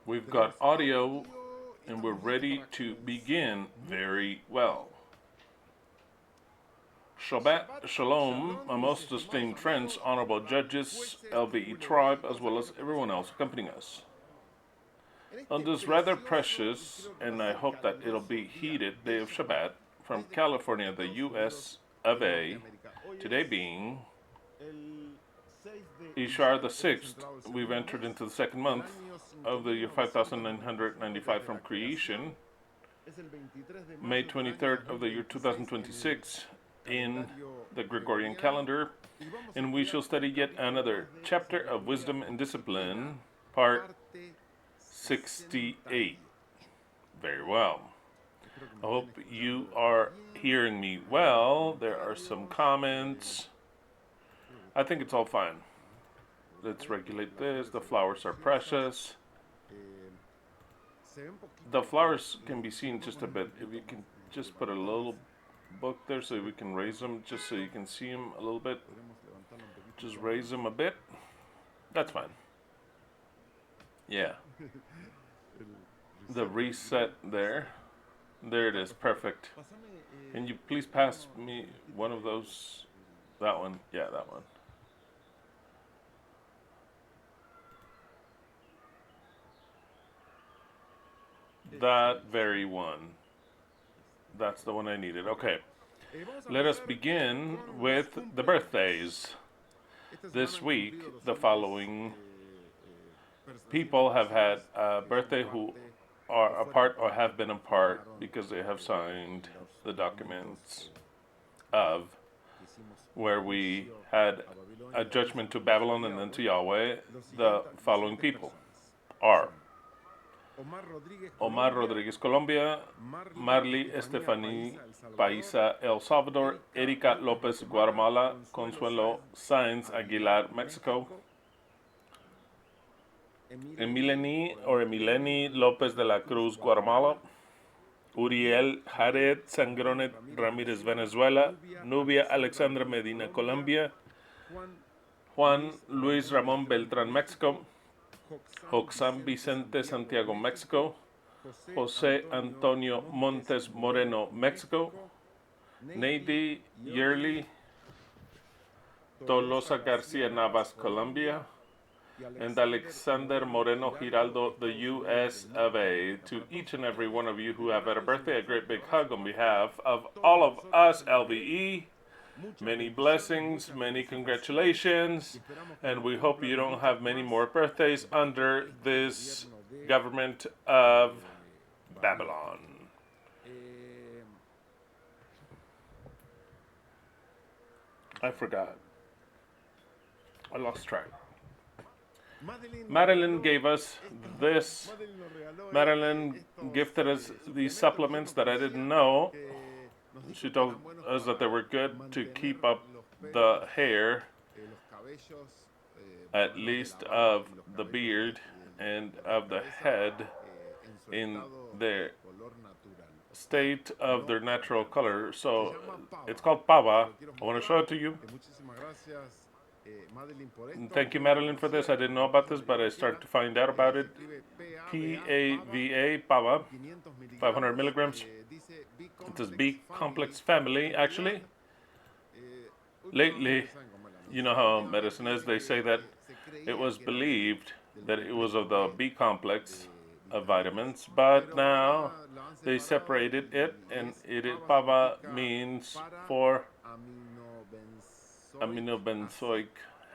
We've got audio and we're ready to begin very well. Shabbat Shalom, my most esteemed friends, honorable judges, LVE tribe, as well as everyone else accompanying us. On this rather precious, and I hope that it'll be heated, day of Shabbat, from California, the US of A, today being Ishar the 6th, we've entered into the second month of the year 5995 from creation, May 23rd of the year 2026 in the Gregorian calendar, and we shall study yet another chapter of Wisdom and Discipline, part 68. Very well. I hope you are hearing me well. There are some comments. I think it's all fine. Let's regulate this. The flowers are precious. The flowers can be seen just a bit. If you can just put a little book there so we can raise them, just so you can see them a little bit. Just raise them a bit. That's fine. Yeah. The reset there. There it is. Perfect. Can you please pass me one of those? That one. Yeah, that one. That very one. That's the one I needed. Okay. Let us begin with the birthdays. This week, the following people have had a birthday who are apart or have been apart because they have signed the documents of where we had a judgment to Babylon and then to Yahweh. The following people are Omar Rodriguez, Colombia; Marley Estefani Paisa, El Salvador; Erika Lopez, Guatemala; Consuelo Sáenz Aguilar, Mexico; Emileni Lopez de la Cruz, Guatemala; Uriel Jared Sangronet Ramirez, Venezuela; Nubia Alexandra Medina, Colombia; Juan Luis Ramón Beltrán, Mexico; Hoxan Vicente Santiago, Mexico; Jose Antonio Montes Moreno, Mexico; Neidy Yearly Tolosa Garcia Navas, Colombia; and Alexander Moreno Giraldo, the US of A. To each and every one of you who have had a birthday, a great big hug on behalf of all of us, LVE. Many blessings, many congratulations, and we hope you don't have many more birthdays under this government of Babylon. I forgot. I lost track. Madeline gave us this. Madeline gifted us these supplements that I didn't know. She told us that they were good to keep up the hair, at least of the beard and of the head, in their state of their natural color. So it's called pava. I want to show it to you. Thank you, Madeline, for this. I didn't know about this, but I started to find out about it. PAVA, pava, 500 milligrams. It says B complex family, actually. Lately, you know how medicine is, they say that it was believed that it was of the B complex of vitamins, but now they separated it, and PAVA means for aminobenzoic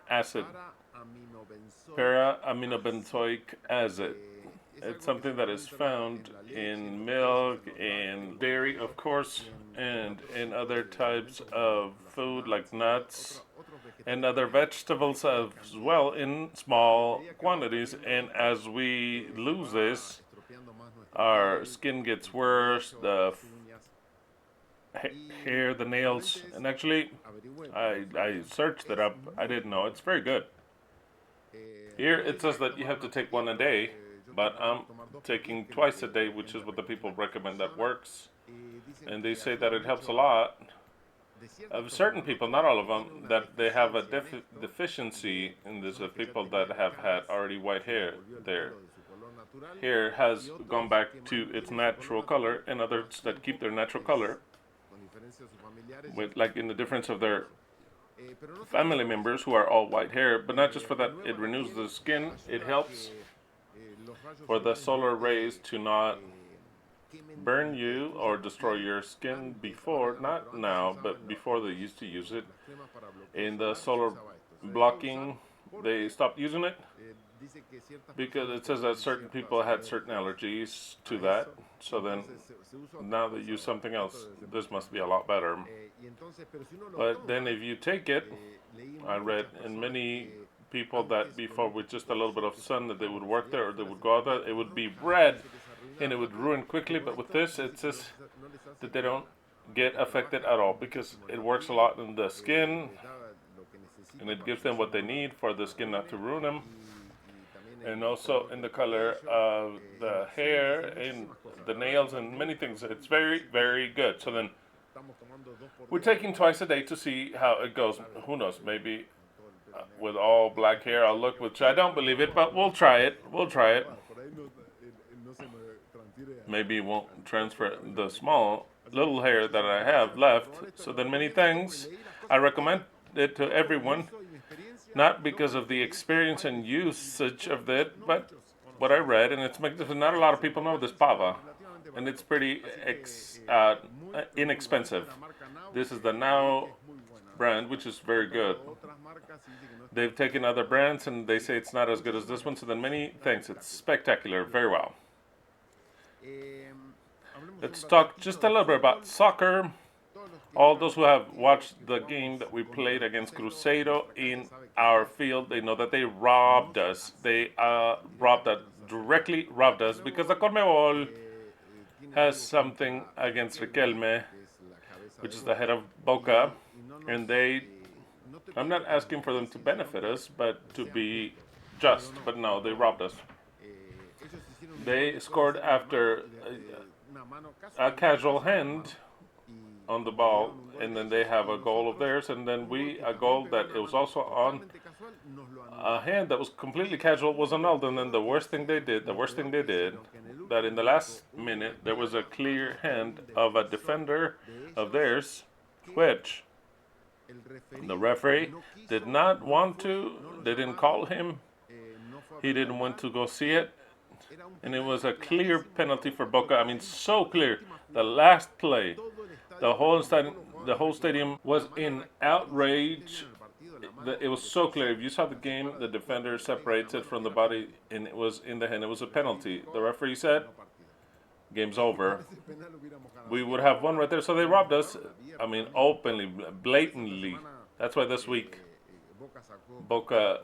acid, para-aminobenzoic acid. It's something that is found in milk, in dairy, of course, and in other types of food like nuts and other vegetables as well in small quantities. And as we lose this, our skin gets worse, the hair, the nails, and actually, I searched it up. I didn't know. It's very good. Here it says that you have to take one a day, but I'm taking twice a day, which is what the people recommend that works. And they say that it helps a lot. Of certain people, not all of them, that they have a deficiency in this, of people that have had already white hair there. hair has gone back to its natural color, and others that keep their natural color, with like in the difference of their family members who are all white hair. But not just for that, it renews the skin. It helps for the solar rays to not burn you or destroy your skin before, not now, but before they used to use it. In the solar blocking, they stopped using it because it says that certain people had certain allergies to that. So then now they use something else. This must be a lot better. But then if you take it, I read in many people that before with just a little bit of sun that they would work there or they would go out there, it would be red and it would ruin quickly. But with this, it says that they don't get affected at all because it works a lot in the skin and it gives them what they need for the skin not to ruin them. And also in the color of the hair and the nails and many things. It's very, very good. So then we're taking twice a day to see how it goes. Who knows? Maybe with all black hair I'll look, which I don't believe it, but we'll try it. We'll try it. Maybe it won't transfer the small little hair that I have left. So then many things. I recommend it to everyone. Not because of the experience and usage of it, but what I read, and it's magnificent. Not a lot of people know this pava, and it's pretty inexpensive. This is the Now brand, which is very good. They've taken other brands, and they say it's not as good as this one, so then many thanks. It's spectacular, very well. Let's talk just a little bit about soccer. All those who have watched the game that we played against Cruzeiro in our field, they know that they robbed us. They directly robbed us because the Conmebol has something against Riquelme, which is the head of Boca, and I'm not asking for them to benefit us, but to be just. But no, they robbed us. They scored after a casual hand on the ball, and then they have a goal of theirs, and then a goal that it was also on a hand that was completely casual was annulled. And then the worst thing they did, that in the last minute there was a clear hand of a defender of theirs, which the referee did not want to. They didn't call him. He didn't want to go see it, and it was a clear penalty for Boca. I mean, so clear. The last play. The whole stadium was in outrage. It was so clear. If you saw the game, the defender separates it from the body, and it was in the hand. It was a penalty. The referee said, "Game's over." We would have won right there. So they robbed us. I mean, openly, blatantly. That's why this week, Boca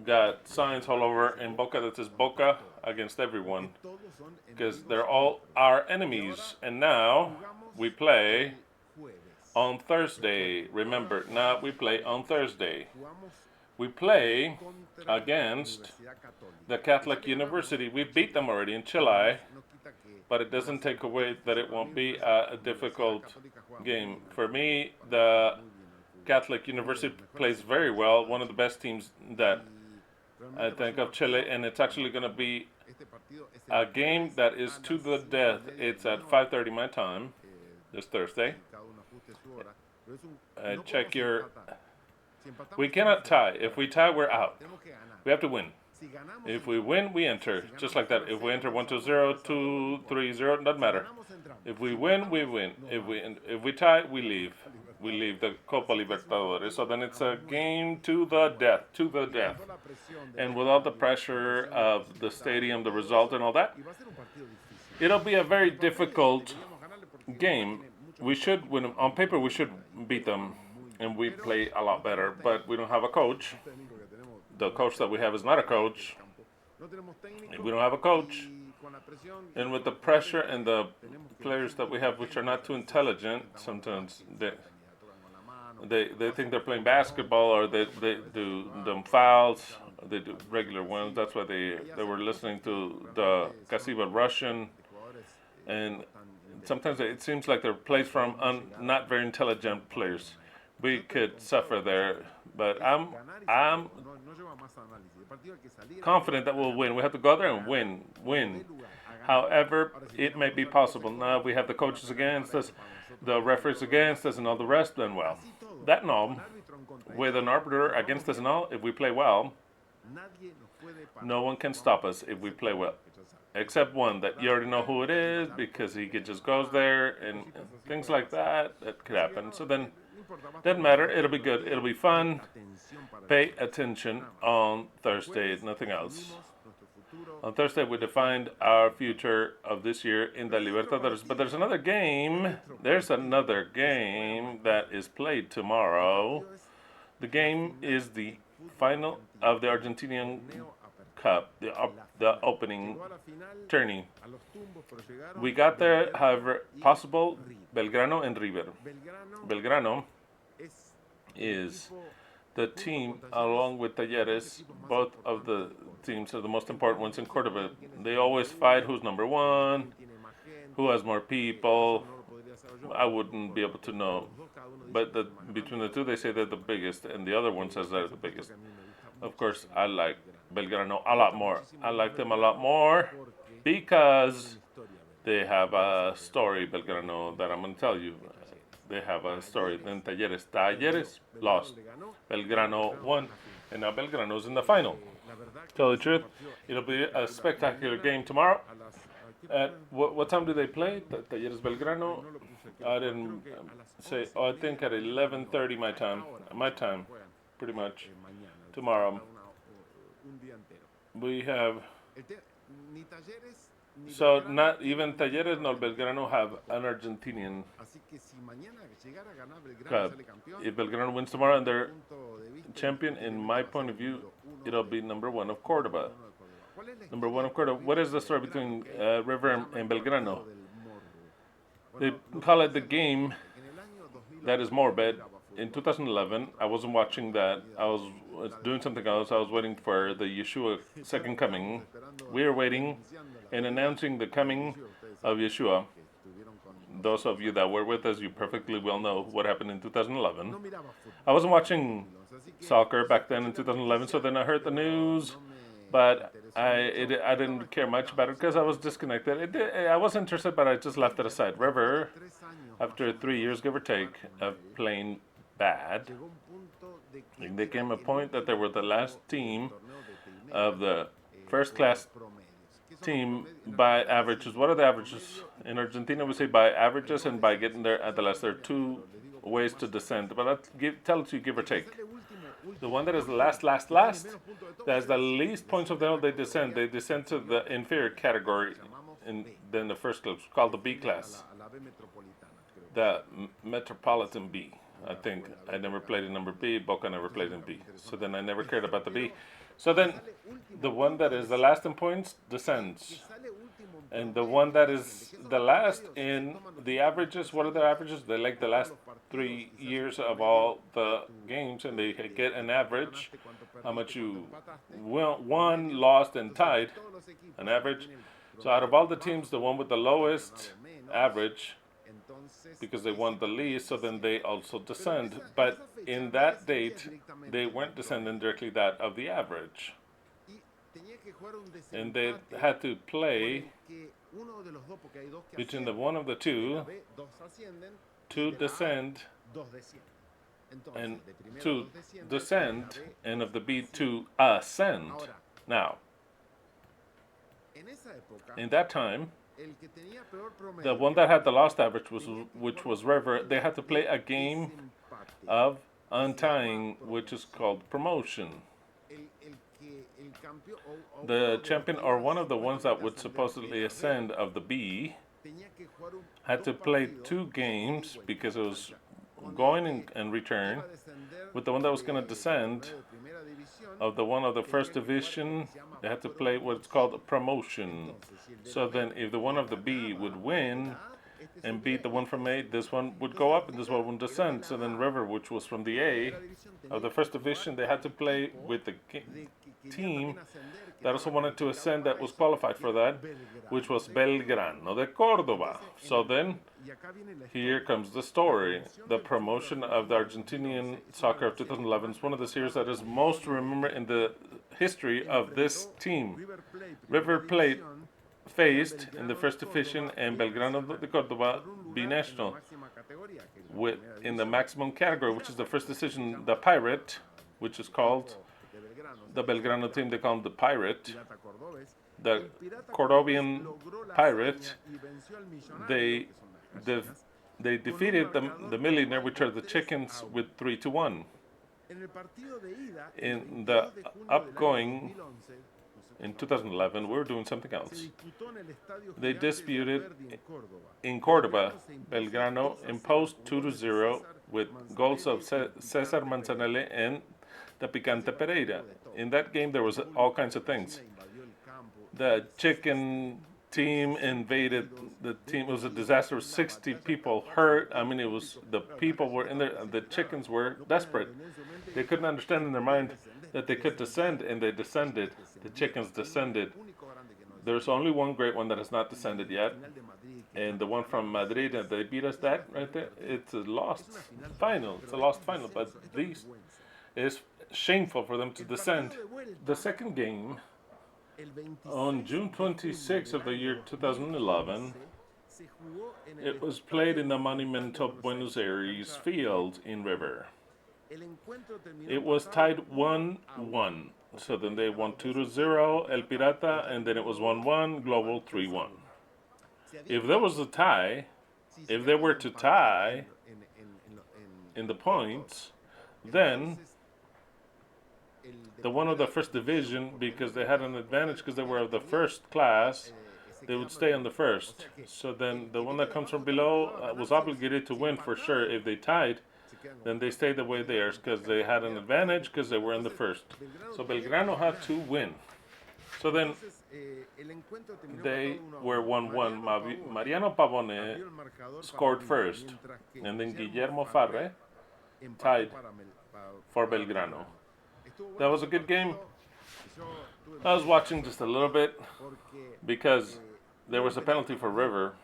got signs all over in Boca that says Boca against everyone, because they're all our enemies. And now we play on Thursday. Remember, now we play on Thursday. We play against the Catholic University. We beat them already in Chile, but it doesn't take away that it won't be a difficult game. For me, the Catholic University plays very well, one of the best teams that I think of Chile, and it's actually going to be a game that is to the death. It's at 5:30 my time this Thursday. Check your... We cannot tie. If we tie, we're out. We have to win. If we win, we enter. Just like that. If we enter 1-0, 2-3-0, doesn't matter. If we win, we win. If we tie, we leave. We leave the Copa Libertadores. So then it's a game to the death. To the death. And without the pressure of the stadium, the result and all that, it'll be a very difficult game. We should win. On paper, we should beat them, and we play a lot better. But we don't have a coach. The coach that we have is not a coach. We don't have a coach. And with the pressure and the players that we have, which are not too intelligent, sometimes they think they're playing basketball, or they do them fouls. They do regular ones. That's why they were listening to the Casiba Russian, and sometimes it seems like they're plays from not very intelligent players. We could suffer there But I'm confident that we'll win. We have to go out there and win. However, it may be possible. Now we have the coaches against us, the referees against us, and all the rest. Then well, that and all, with an arbiter against us and all, if we play well, no one can stop us if we play well. Except one that you already know who it is because he just goes there and things like that. That could happen. So then, doesn't matter. It'll be good. It'll be fun. Pay attention on Thursday. Nothing else. On Thursday, we defined our future of this year in the Libertadores. But there's another game. There's another game that is played tomorrow. The game is the final of the Argentinian Cup, the opening tourney. We got there, however, possible Belgrano and River. Belgrano is the team, along with Talleres. Both of the teams are the most important ones in Cordoba. They always fight who's number one, who has more people. I wouldn't be able to know. But between the two, they say they're the biggest, and the other one says they're the biggest. Of course, I like Belgrano a lot more. I like them a lot more because they have a story, Belgrano, that I'm going to tell you. They have a story. Then Talleres. Talleres lost. Belgrano won. And now Belgrano's in the final. Tell the truth, it'll be a spectacular game tomorrow. At what time do they play? Talleres Belgrano? I didn't say. Oh, I think at 11:30 my time. My time, pretty much. Tomorrow. We have. So not even Talleres nor Belgrano have an Argentinian cup. If Belgrano wins tomorrow and they're champion, in my point of view, it'll be number one of Cordoba. Number one of Cordoba. What is the story between River and Belgrano? They call it the game that is morbid. In 2011, I wasn't watching that. I was doing something else. I was waiting for the Yeshua second coming. We were waiting and announcing the coming of Yeshua. Those of you that were with us, you perfectly well know what happened in 2011. I wasn't watching soccer back then in 2011, so then I heard the news, but I didn't care much about it because I was disconnected. I was interested, but I just left it aside. River, after 3 years, give or take, of playing bad, there came a point that they were the last team of the first class team by averages. What are the averages? In Argentina, we say by averages and by getting there at the last. There are two ways to descend, but tell it to you, give or take. The one that is the last, that has the least points of them, they descend. They descend to the inferior category, then the first class, called the B class, the Metropolitan B. I think I never played in number B. Boca never played in B. So then I never cared about the B. So then the one that is the last in points descends. And the one that is the last in the averages, what are the averages? They like the last 3 years of all the games, and they get an average, how much you won, lost, and tied, an average. So out of all the teams, the one with the lowest average, because they won the least, so then they also descend. But in that date, they weren't descending directly that of the average. And they had to play between the one of the two to descend, and to descend, and of the B to ascend. Now, in that time, the one that had the lowest average which was River. They had to play a game of untying, which is called promotion. The champion, or one of the ones that would supposedly ascend of the B, had to play 2 games because it was going and return with the one that was going to descend of the one of the first division. They had to play what's called a promotion. So then if the one of the B would win and beat the one from A, this one would go up and this one would descend. So then River, which was from the A of the first division, they had to play with the team that also wanted to ascend, that was qualified for that, which was Belgrano de Córdoba. So then Here comes the story. The promotion of the Argentinian soccer of 2011 is one of the series that is most remembered in the history of this team. River Plate faced in the first division and Belgrano de Córdoba binational in the maximum category, which is the first division, the Pirate, which is called the Belgrano team, they call him the Pirate. The Cordobian Pirate, they defeated the Millionaire, which are the Chickens, with 3-1. In the upgoing, in 2011, we were doing something else. They disputed in Cordoba. Belgrano imposed 2-0 with goals of Cesar Manzanelli and the Picante Pereira. In that game, there was all kinds of things. The chicken team invaded the team. It was a disaster. 60 people hurt. I mean, the people were in there. The chickens were desperate. They couldn't understand in their mind that they could descend, and they descended. The chickens descended. There's only one great one that has not descended yet, and the one from Madrid, and they beat us that right there. It's a lost final. It's a lost final, but it's shameful for them to descend. The second game, on June 26th of the year 2011, it was played in the Monumental Buenos Aires field in River. It was tied 1-1. So then they won 2-0, El Pirata, and then it was 1-1, Global 3-1. If there was a tie, if they were to tie in the points, then the one of the first division, because they had an advantage because they were of the first class, they would stay on the first. So then the one that comes from below was obligated to win for sure. If they tied, then they stayed the way they are because they had an advantage because they were in the first. So Belgrano had to win. So then they were 1-1. Mariano Pavone scored first, and then Guillermo Farre tied for Belgrano. That was a good game. I was watching just a little bit because there was a penalty for River,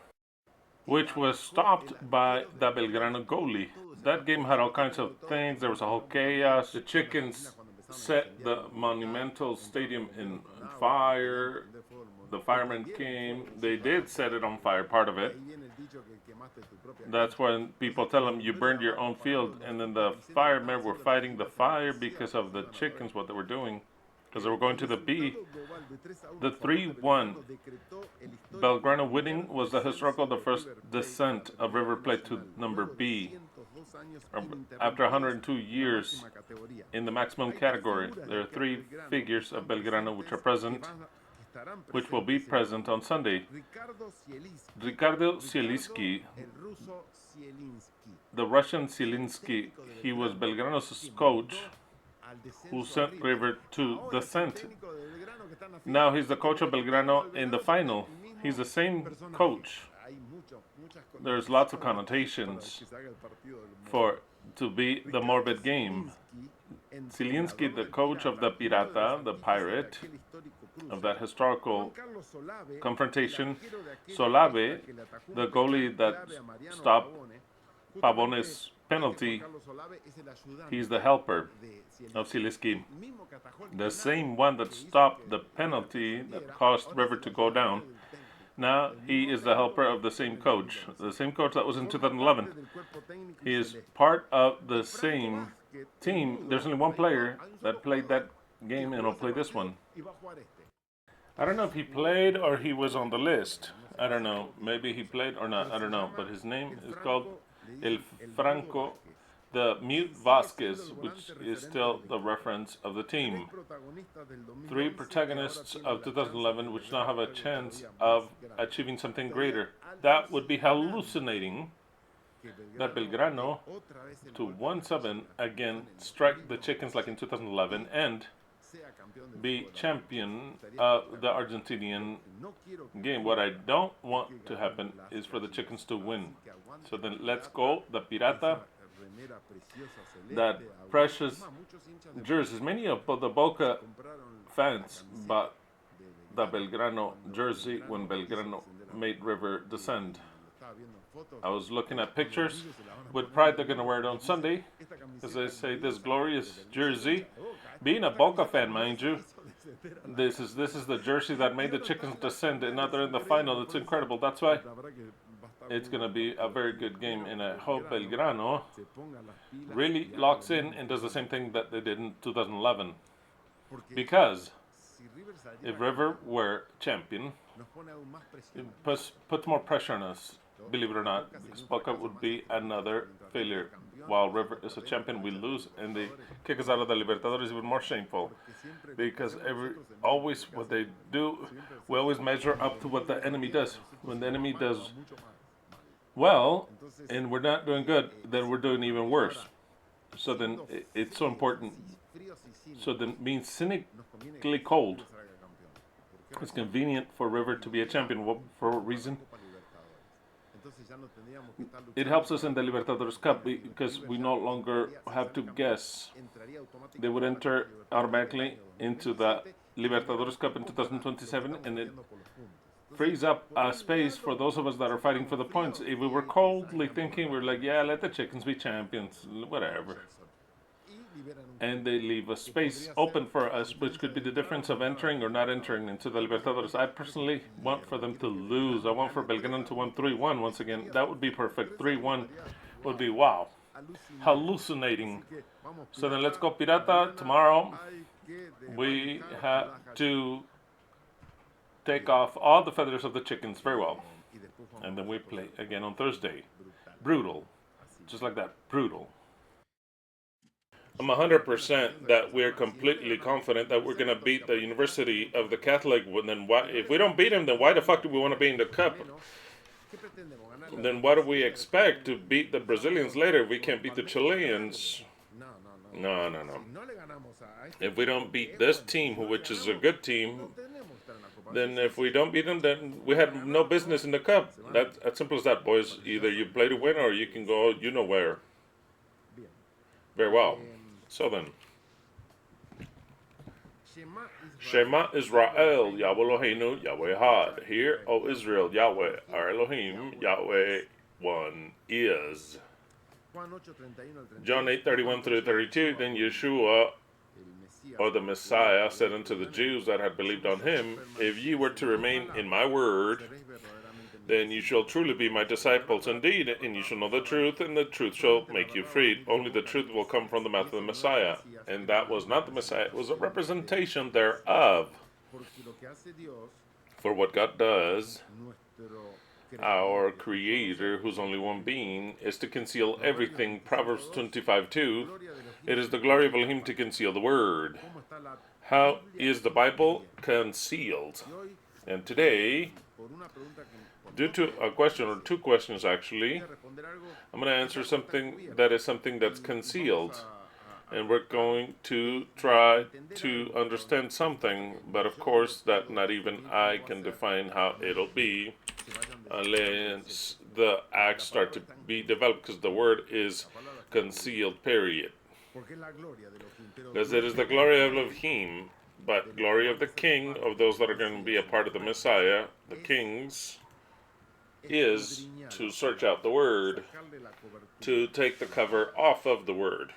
which was stopped by the Belgrano goalie. That game had all kinds of things. There was a whole chaos. The chickens set the Monumental Stadium in fire. The firemen came. They did set it on fire, part of it. That's when people tell them you burned your own field, and then the firemen were fighting the fire because of the chickens, what they were doing, because they were going to the B. The 3-1 Belgrano winning was the historical, the first descent of River Plate to number B. After 102 years in the maximum category, there are three figures of Belgrano which are present, which will be present on Sunday. Ricardo Zielinski, the Russian Zielinski, he was Belgrano's coach who sent River to descent. Now he's the coach of Belgrano in the final. He's the same coach. There's lots of connotations to be the morbid game. Zielinski, the coach of the Pirata, the Pirate, of that historical confrontation. Solave, the goalie that stopped Pavone's penalty, he's the helper of Zielinski. The same one that stopped the penalty that caused River to go down. Now he is the helper of the same coach that was in 2011. He is part of the same team. There's only one player that played that game and will play this one. I don't know if he played or he was on the list. I don't know. Maybe he played or not. I don't know. But his name is called El Franco, the Mute Vasquez, which is still the reference of the team. Three protagonists of 2011 which now have a chance of achieving something greater. That would be hallucinating that Belgrano to 1-7 again strike the chickens like in 2011 and be champion of the Argentinian game. What I don't want to happen is for the chickens to win. So then let's go, the Pirata, that precious jerseys. Many of the Boca fans bought the Belgrano jersey when Belgrano made River descend. I was looking at pictures. With pride, they're going to wear it on Sunday. As I say, this glorious jersey. Being a Boca fan, mind you, this is the jersey that made the Chickens descend, and now they're in the final. It's incredible. That's why it's going to be a very good game, and I hope Belgrano really locks in and does the same thing that they did in 2011. Because if River were champion, it puts more pressure on us, believe it or not, because Boca would be another failure. While River is a champion, we lose, and they kick us out of the Libertadores, even more shameful. Because always what they do, we always measure up to what the enemy does. When the enemy does well, and we're not doing good, then we're doing even worse. So then it's so important. So then being cynically cold, it's convenient for River to be a champion. For what reason? It helps us in the Libertadores Cup because we no longer have to guess. They would enter automatically into the Libertadores Cup in 2027, and it frees up a space for those of us that are fighting for the points. If we were coldly thinking, we're like, yeah, let the Chickens be champions, whatever. And they leave a space open for us, which could be the difference of entering or not entering into the Libertadores. I personally want for them to lose. I want for Belgrano to win 3-1 once again. That would be perfect. 3-1 would be wow. Hallucinating. So then let's go Pirata. Tomorrow we have to take off all the feathers of the chickens very well. And then we play again on Thursday. Brutal. Just like that. Brutal. I'm 100% that we're completely confident that we're going to beat the University of the Catholic. Then why, if we don't beat them, then why the fuck do we want to be in the cup? Then what do we expect to beat the Brazilians later? We can't beat the Chileans. No. If we don't beat this team, which is a good team, then if we don't beat them, then we have no business in the cup. That's as simple as that, boys. Either you play to win or you can go you know where. Very well. So then, Shemah Israel, Yahweh Eloheinu, Yahweh Ekhad. Hear, O Israel, Yahweh, our Elohim, Yahweh, one is. John 8:31 through 32. Then Yeshua, or the Messiah, said unto the Jews that had believed on him, if ye were to remain in my word, then you shall truly be my disciples indeed, and you shall know the truth, and the truth shall make you free. Only the truth will come from the mouth of the Messiah. And that was not the Messiah, it was a representation thereof. For what God does, our Creator, who's only one being, is to conceal everything. Proverbs 25:2. It is the glory of Elohim to conceal the word. How is the Bible concealed? And today, due to a question, or two questions actually, I'm going to answer something that's concealed. And we're going to try to understand something, but of course that not even I can define how it'll be unless the acts start to be developed, because the word is concealed, period. Because it is the glory of Elohim, but glory of the king, of those that are going to be a part of the Messiah, the kings, is to search out the word, to take the cover off of the word.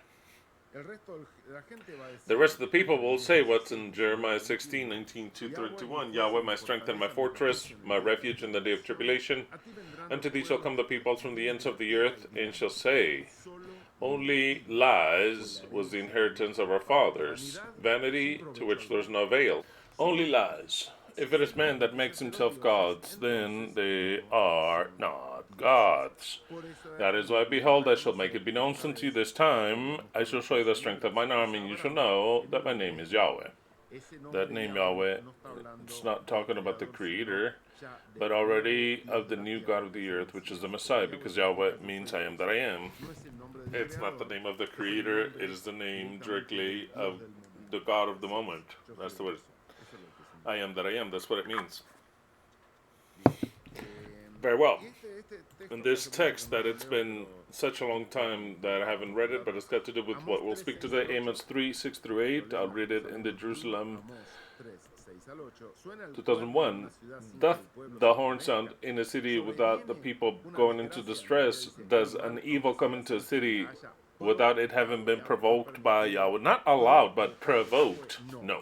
The rest of the people will say what's in Jeremiah 16:19-31. Yahweh, my strength and my fortress, my refuge in the day of tribulation. Unto thee shall come the peoples from the ends of the earth, and shall say, only lies was the inheritance of our fathers, vanity to which there is no avail. Only lies. If it is man that makes himself gods, then they are not gods. That is why, behold, I shall make it be known unto you this time. I shall show you the strength of mine arm, and you shall know that my name is Yahweh. That name Yahweh, it's not talking about the Creator, but already of the new God of the earth, which is the Messiah, because Yahweh means I am that I am. It's not the name of the Creator, it is the name directly of the God of the moment. That's the word. I am that I am, that's what it means. Very well. In this text that it's been such a long time that I haven't read it, but it's got to do with what we'll speak today, Amos 3:6-8. I'll read it in the Jerusalem 2001, doth the horn sound in a city without the people going into distress? Does an evil come into a city without it having been provoked by Yahweh? Not allowed, but provoked. No.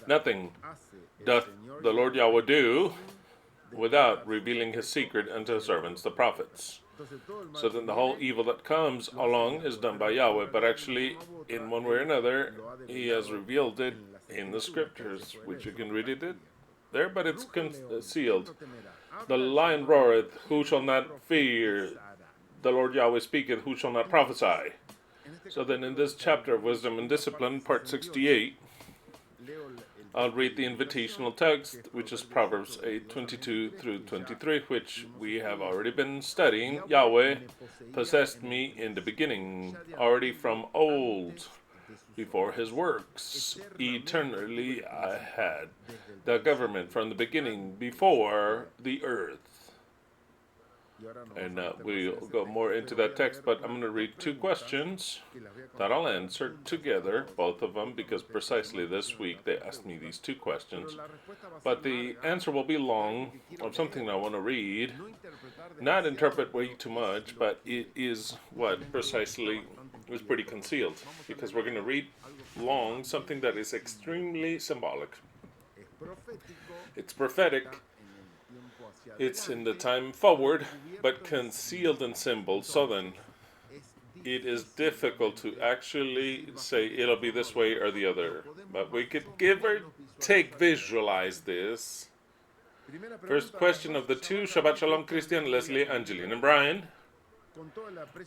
Nothing doth the Lord Yahweh do without revealing his secret unto his servants, the prophets. So then the whole evil that comes along is done by Yahweh, but actually, in one way or another, he has revealed it in the scriptures, which you can read it there, but it's concealed. The lion roareth, who shall not fear? The Lord Yahweh speaketh, who shall not prophesy? So then in this chapter of Wisdom and Discipline, part 68, I'll read the invitational text, which is Proverbs 8:22 through 23, which we have already been studying. Yahweh possessed me in the beginning, already from old, before his works. Eternally I had the government from the beginning, before the earth. And we'll go more into that text, but I'm going to read two questions that I'll answer together, both of them, because precisely this week they asked me these two questions. But the answer will be long, of something I want to read. Not interpret way too much, but it is what precisely was pretty concealed, because we're going to read long something that is extremely symbolic. It's prophetic. It's in the time forward, but concealed in symbols. So then, it is difficult to actually say it'll be this way or the other. But we could give or take visualize this. First question of the two. Shabbat Shalom, Christian, Leslie, Angeline, and Brian.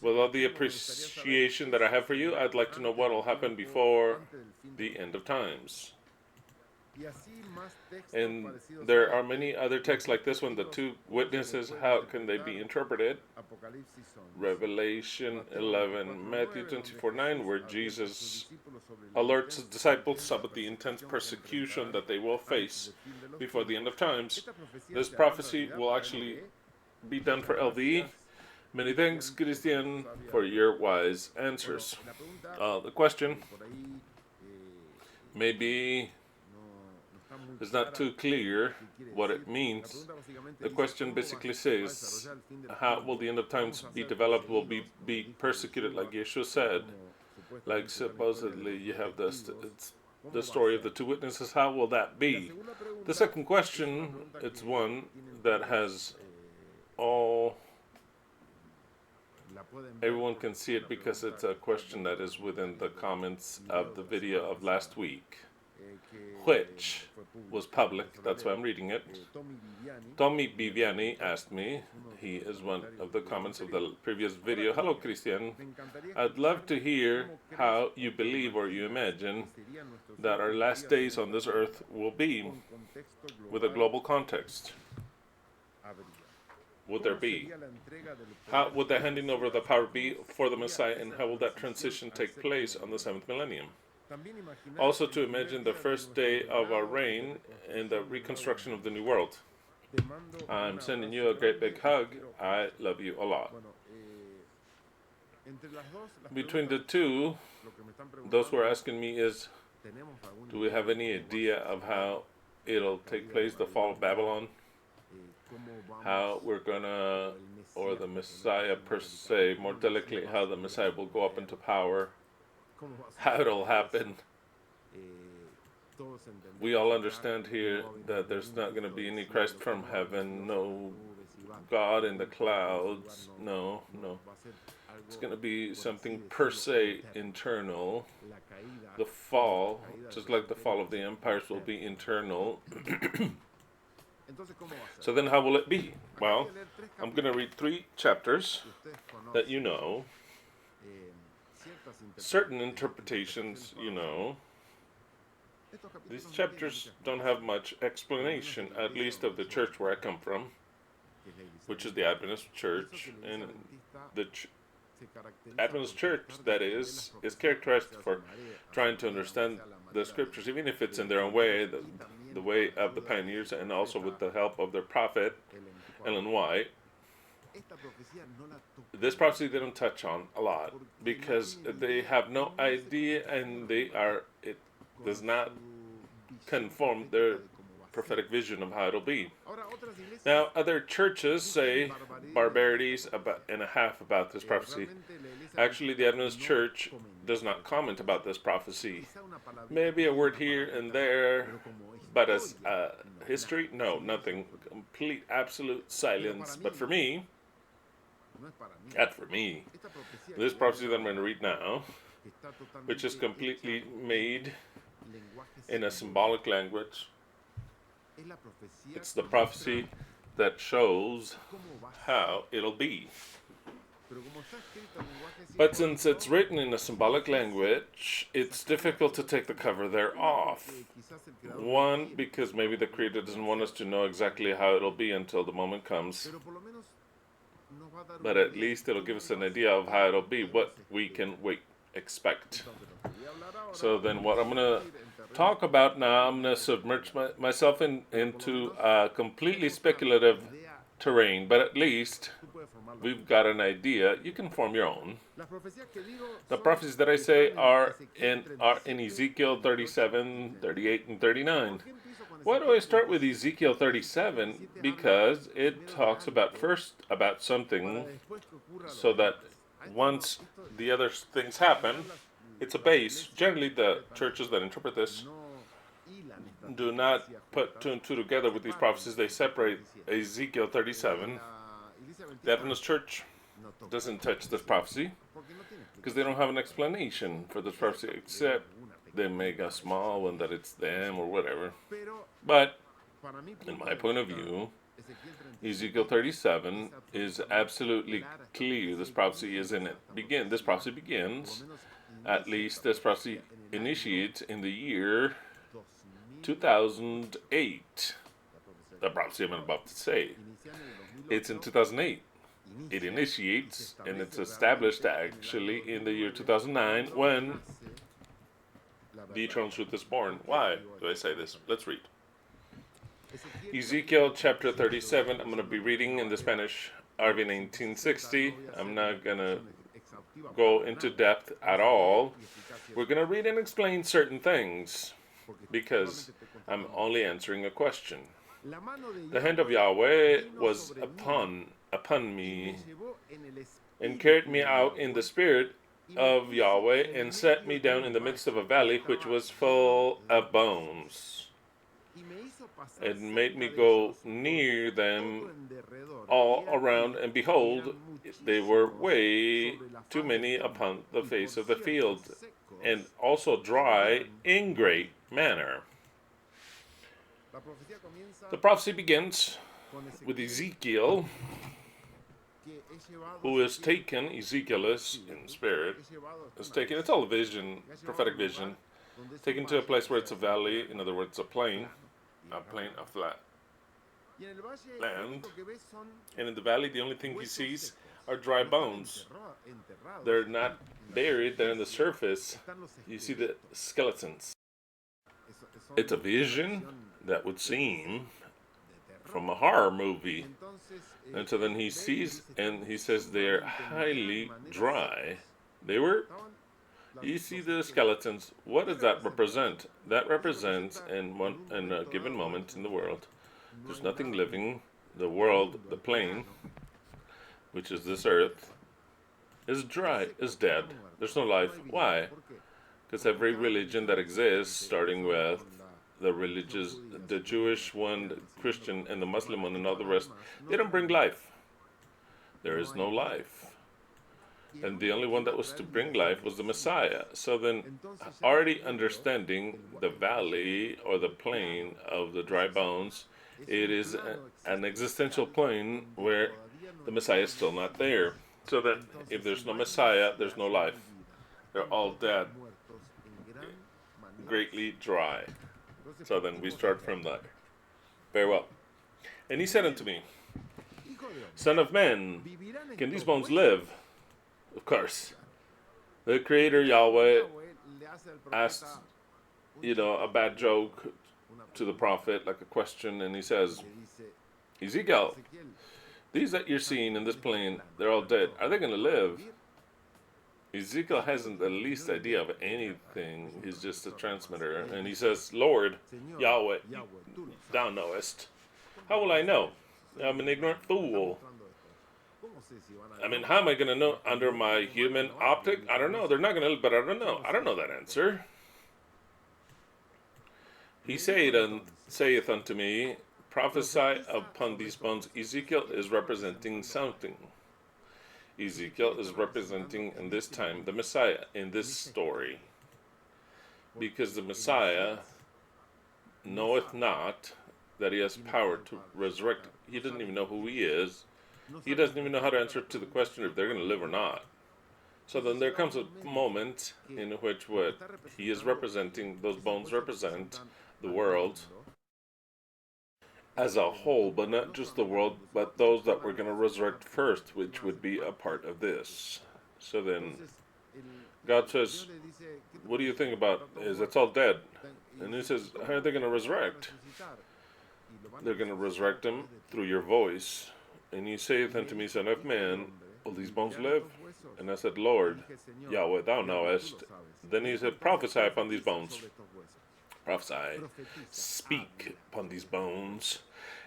With all the appreciation that I have for you, I'd like to know what will happen before the end of times. And there are many other texts like this one, the two witnesses, how can they be interpreted? Revelation 11, Matthew 24:9, where Jesus alerts his disciples about the intense persecution that they will face before the end of times. This prophecy will actually be done for LV. Many thanks, Christian, for your wise answers. The question maybe it's not too clear what it means. The question basically says, how will the end of times be developed? Will be persecuted like Yeshua said? Like supposedly you have the story of the two witnesses. How will that be? The second question, it's one that has all... Everyone can see it because it's a question that is within the comments of the video of last week, which was public. That's why I'm reading it. Tommy Viviani asked me, he is one of the comments of the previous video. Hello, Christian. I'd love to hear how you believe or you imagine that our last days on this earth will be with a global context. Would there be? How would the handing over of the power be for the Messiah, and how will that transition take place on the 7th millennium? Also to imagine the first day of our reign and the reconstruction of the new world. I'm sending you a great big hug. I love you a lot. Between the two, those who are asking me is, do we have any idea of how it'll take place, the fall of Babylon? How we're gonna, or the Messiah per se, more delicately, how the Messiah will go up into power, how it'll happen. We all understand here that there's not going to be any Christ from heaven, no God in the clouds, no. It's going to be something per se internal. The fall, just like the fall of the empires, will be internal. So then how will it be? Well, I'm going to read 3 chapters that you know. Certain interpretations, you know. These chapters don't have much explanation, at least of the church where I come from, which is the Adventist Church. And the Adventist Church, that is characterized for trying to understand the scriptures, even if it's in their own way, the way of the pioneers, and also with the help of their prophet, Ellen White. This prophecy they don't touch on a lot because they have no idea, and it does not conform their prophetic vision of how it'll be. Now, other churches say barbarities and a half about this prophecy. Actually, the Adventist Church does not comment about this prophecy. Maybe a word here and there, but as history, no, nothing. Complete, absolute silence. But for me, this prophecy that I'm going to read now, which is completely made in a symbolic language, it's the prophecy that shows how it'll be. But since it's written in a symbolic language, it's difficult to take the cover there off. One, because maybe the Creator doesn't want us to know exactly how it'll be until the moment comes. But at least it'll give us an idea of how it'll be, what we can expect. So then what I'm going to talk about now, I'm going to submerge myself into completely speculative terrain, but at least we've got an idea. You can form your own. The prophecies that I say are in Ezekiel 37, 38, and 39. Why do I start with Ezekiel 37? Because it talks about something, so that once the other things happen, it's a base. Generally, the churches that interpret this do not put two and two together with these prophecies. They separate Ezekiel 37. The Adventist Church doesn't touch this prophecy because they don't have an explanation for this prophecy, except they make a small one that it's them or whatever. But in my point of view, Ezekiel 37 is absolutely clear. This prophecy is in it. This prophecy begins, at least this prophecy initiates in the year 2008. The prophecy I'm about to say. It's in 2008. It initiates, and it's established actually in the year 2009 when the eternal truth is born. Why do I say this? Let's read. Ezekiel chapter 37. I'm going to be reading in the Spanish RV 1960. I'm not going to go into depth at all. We're going to read and explain certain things because I'm only answering a question. The hand of Yahweh was upon me and carried me out in the spirit of Yahweh and set me down in the midst of a valley which was full of bones. It made me go near them all around, and behold, they were way too many upon the face of the field, and also dry in great manner. The prophecy begins with Ezekiel, who is taken, Ezekiel is in spirit, is taken, it's all a vision, prophetic vision, taken to a place where it's a valley, in other words, a flat land. And in the valley, the only thing he sees are dry bones. They're not buried, they're on the surface. You see the skeletons. It's a vision that would seem from a horror movie. And so then he sees, and he says they're highly dry. You see the skeletons. What does that represent? That represents in a given moment in the world, there's nothing living. The world, the plane, which is this earth, is dry, is dead. There's no life. Why? Because every religion that exists, starting with the Jewish one, the Christian, and the Muslim one, and all the rest, they don't bring life. There is no life. And the only one that was to bring life was the Messiah. So then, already understanding the valley or the plain of the dry bones, it is an existential plane where the Messiah is still not there. So that if there's no Messiah, there's no life. They're all dead, greatly dry. So then we start from there. Very well. And he said unto me, Son of man, can these bones live? Of course. The Creator Yahweh asks, a bad joke to the prophet, like a question, and he says, Ezekiel, these that you're seeing in this plain, they're all dead. Are they going to live? Ezekiel hasn't the least idea of anything. He's just a transmitter. And he says, Lord, Yahweh, thou knowest. How will I know? I'm an ignorant fool. I mean, how am I going to know under my human optic? I don't know. They're not going to, but I don't know. I don't know that answer. He saith unto me, prophesy upon these bones. Ezekiel is representing something. Ezekiel is representing, in this time, the Messiah in this story. Because the Messiah knoweth not that he has power to resurrect. He doesn't even know who he is. He doesn't even know how to answer to the question if they're going to live or not. So then there comes a moment in which what he is representing, those bones represent the world as a whole, but not just the world, but those that were going to resurrect first, which would be a part of this. So then God says, what do you think about is that's all dead? And he says, how are they going to resurrect? They're going to resurrect them through your voice. And he saith unto me, Son of man, will these bones live? And I said, Lord, Yahweh, thou knowest. Then he said, prophesy upon these bones. Prophesy, speak upon these bones,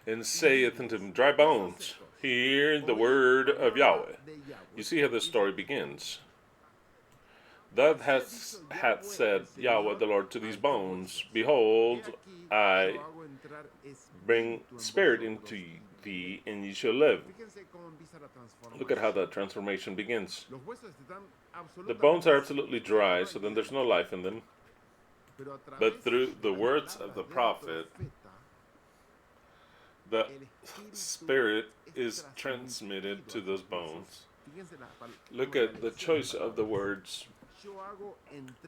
and saith unto them, dry bones, hear the word of Yahweh. You see how this story begins. Thus hath said Yahweh the Lord to these bones, behold, I bring spirit into thee, and ye shall live. Look at how that transformation begins. The bones are absolutely dry, so then there's no life in them. But through the words of the prophet, the spirit is transmitted to those bones. Look at the choice of the words.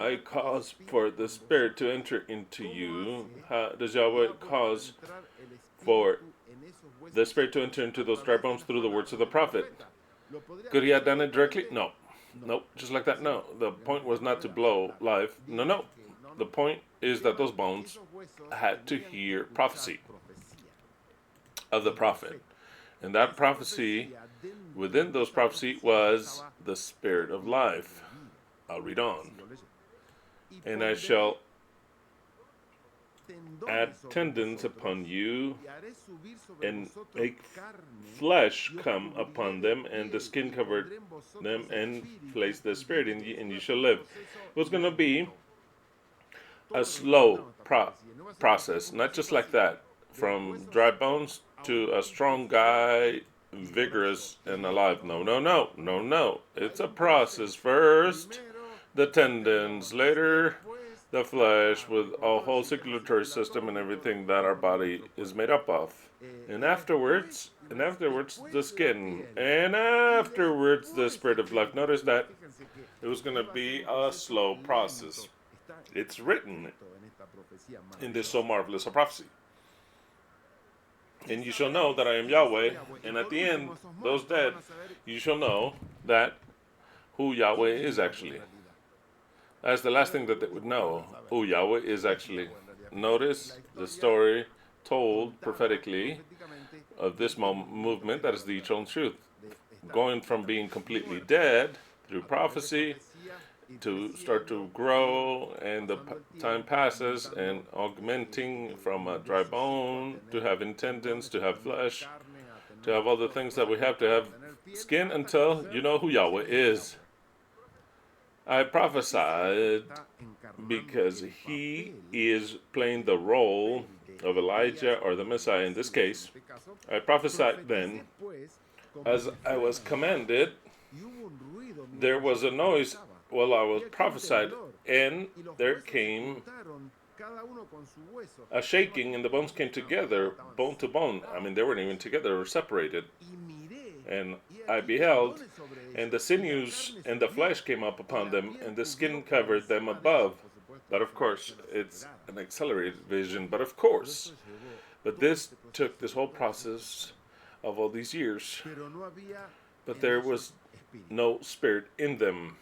I cause for the spirit to enter into you. How does Yahweh cause for the spirit to enter into those dry bones? Through the words of the prophet. Could he have done it directly? No. Nope. Just like that, no. The point was not to blow life. No. The point is that those bones had to hear prophecy of the prophet. And that prophecy, within those prophecy, was the spirit of life. I'll read on. And I shall add tendons upon you, and make flesh come upon them, and the skin covered them, and place the spirit in you, and you shall live. It was going to be a slow process, not just like that, from dry bones to a strong guy, vigorous and alive. No. It's a process. First, the tendons, later, the flesh, with a whole circulatory system and everything that our body is made up of. And afterwards, the skin, and afterwards, the spirit of life. Notice that it was going to be a slow process. It's written in this so marvelous a prophecy. And you shall know that I am Yahweh, and at the end, those dead, you shall know that who Yahweh is actually. That's the last thing that they would know, who Yahweh is actually. Notice the story told prophetically of this movement that is the eternal truth. Going from being completely dead through prophecy to start to grow, and the time passes, and augmenting from a dry bone to having tendons, to have flesh, to have all the things that we have, to have skin, until you know who Yahweh is. I prophesied because he is playing the role of Elijah, or the Messiah in this case. I prophesied then, as I was commanded. There was a noise while I was prophesied, and there came a shaking, and the bones came together, bone to bone. I mean, they weren't even together, they were separated. And I beheld, and the sinews and the flesh came up upon them, and the skin covered them above. But of course, it's an accelerated vision, but this took this whole process of all these years. But there was no spirit in them.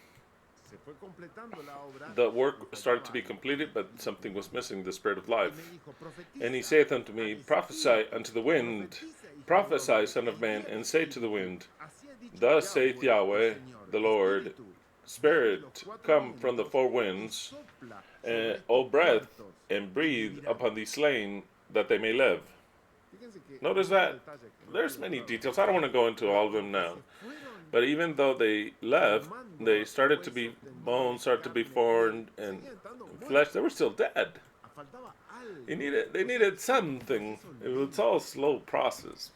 The work started to be completed, but something was missing, the spirit of life. And he saith unto me, prophesy unto the wind, prophesy, son of man, and say to the wind, thus saith Yahweh the Lord, Spirit come from the four winds, O breath, and breathe upon these slain that they may live. Notice that there's many details. I don't want to go into all of them now. But even though they left, they started to be bones, started to be formed, and flesh. They were still dead. They needed something. It was all a slow process.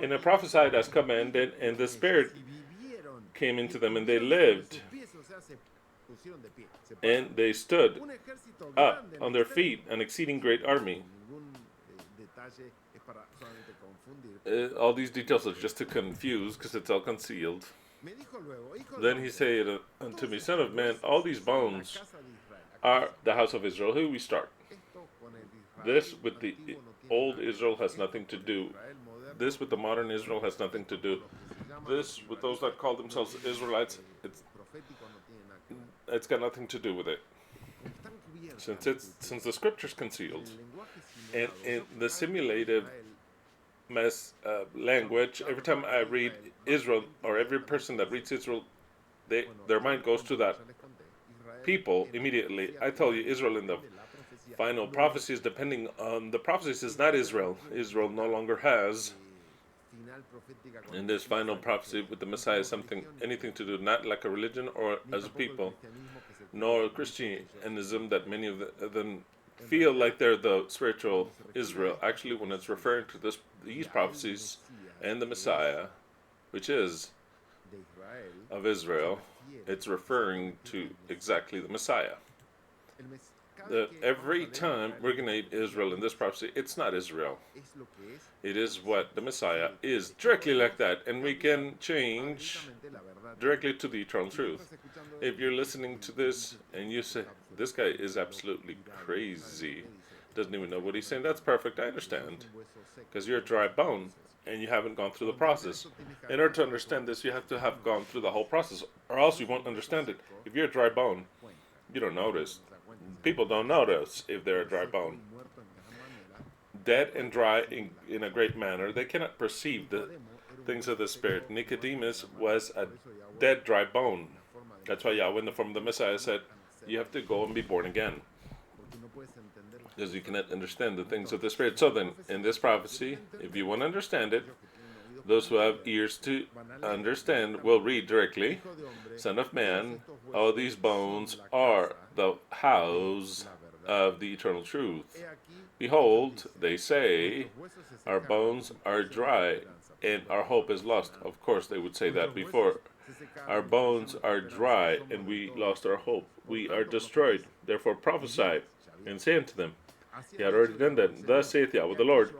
And I prophesied as commanded, and the Spirit came into them, and they lived. And they stood up on their feet, an exceeding great army. All these details are just to confuse, because it's all concealed. Then he said unto me, Son of man, all these bones are the house of Israel. Who we start? This with the old Israel has nothing to do. This with the modern Israel has nothing to do. This with those that call themselves Israelites, it's got nothing to do with it. Since the scripture's concealed, and in the simulative language, every time I read Israel, or every person that reads Israel, their mind goes to that people immediately. I tell you, Israel in the final prophecies, depending on the prophecies, is not Israel. Israel no longer has, in this final prophecy with the Messiah, anything to do, not like a religion or as a people, nor Christianism, that many of them feel like they're the spiritual Israel. Actually, when it's referring to these prophecies and the Messiah, which is of Israel, it's referring to exactly the Messiah. Every time we're going to eat Israel in this prophecy, it's not Israel. It is what the Messiah is, directly like that. And we can change directly to the eternal truth. If you're listening to this and you say, this guy is absolutely crazy, doesn't even know what he's saying, that's perfect, I understand. Because you're a dry bone and you haven't gone through the process. In order to understand this, you have to have gone through the whole process, or else you won't understand it. If you're a dry bone, you don't notice. People don't notice if they're a dry bone. Dead and dry in a great manner, they cannot perceive the things of the Spirit. Nicodemus was a dead, dry bone. That's why Yahweh, in the form of the Messiah, said, you have to go and be born again, because you cannot understand the things of the Spirit. So then, in this prophecy, if you want to understand it, those who have ears to understand will read directly. Son of man, all these bones are the house of the eternal truth. Behold, they say, our bones are dry, and our hope is lost. Of course, they would say that before. Our bones are dry, and we lost our hope. We are destroyed. Therefore prophesy, and say unto them, he had already done that. Thus saith Yahweh the Lord,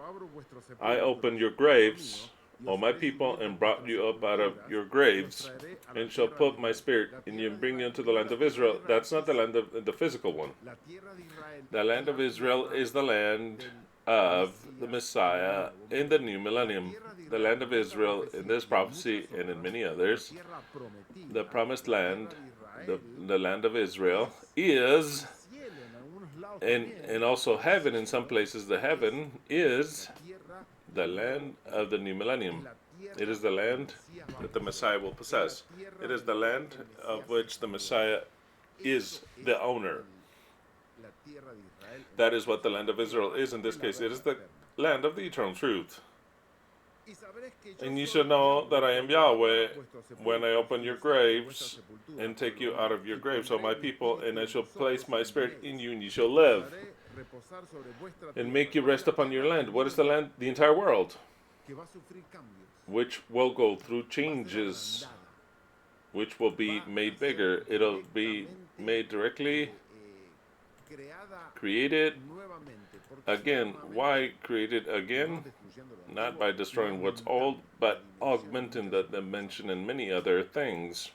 I opened your graves, O my people, and brought you up out of your graves, and shall put my spirit in you and bring you into the land of Israel. That's not the land of the physical one. The land of Israel is the land of the Messiah in the new millennium. The land of Israel in this prophecy and in many others, the promised land, the land of Israel, is, and also heaven in some places, the heaven is the land of the new millennium. It is the land that the Messiah will possess. It is the land of which the Messiah is the owner. That is what the land of Israel is in this case. It is the land of the eternal truth. And you shall know that I am Yahweh when I open your graves and take you out of your graves, O my people, and I shall place my spirit in you, and you shall live, and make you rest upon your land. What is the land? The entire world, which will go through changes, which will be made bigger. It'll be made directly, created again. Why created again? Not by destroying what's old, but augmenting the dimension and many other things.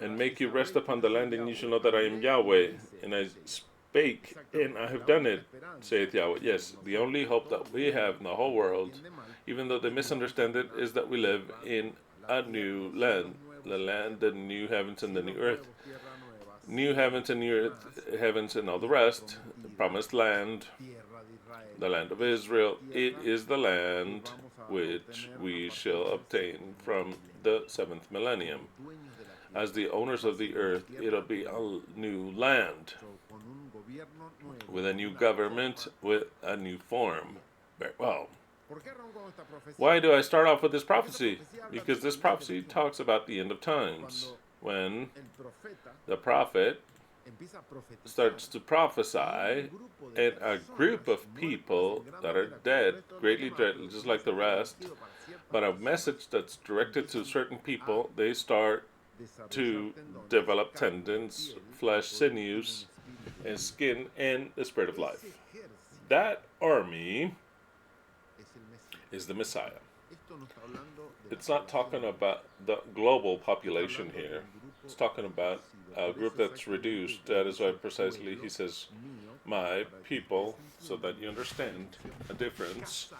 And make you rest upon the land, and you shall know that I am Yahweh, and I spake, and I have done it, saith Yahweh. Yes, the only hope that we have in the whole world, even though they misunderstand it, is that we live in a new land, the land, the new heavens and the new earth. New heavens and new earth, heavens and all the rest, the promised land, The land of Israel, it is the land which we shall obtain from the seventh millennium. As the owners of the earth, it'll be a new land with a new government, with a new form. Very well. Why do I start off with this prophecy? Because this prophecy talks about the end of times, when the prophet starts to prophesy, and a group of people that are dead, greatly dead, just like the rest, but a message that's directed to certain people, they start to develop tendons, flesh, sinews, and skin, and the spirit of life. That army is the Messiah. It's not talking about the global population here. It's talking about a group that's reduced. That is why precisely he says, my people, so that you understand a difference.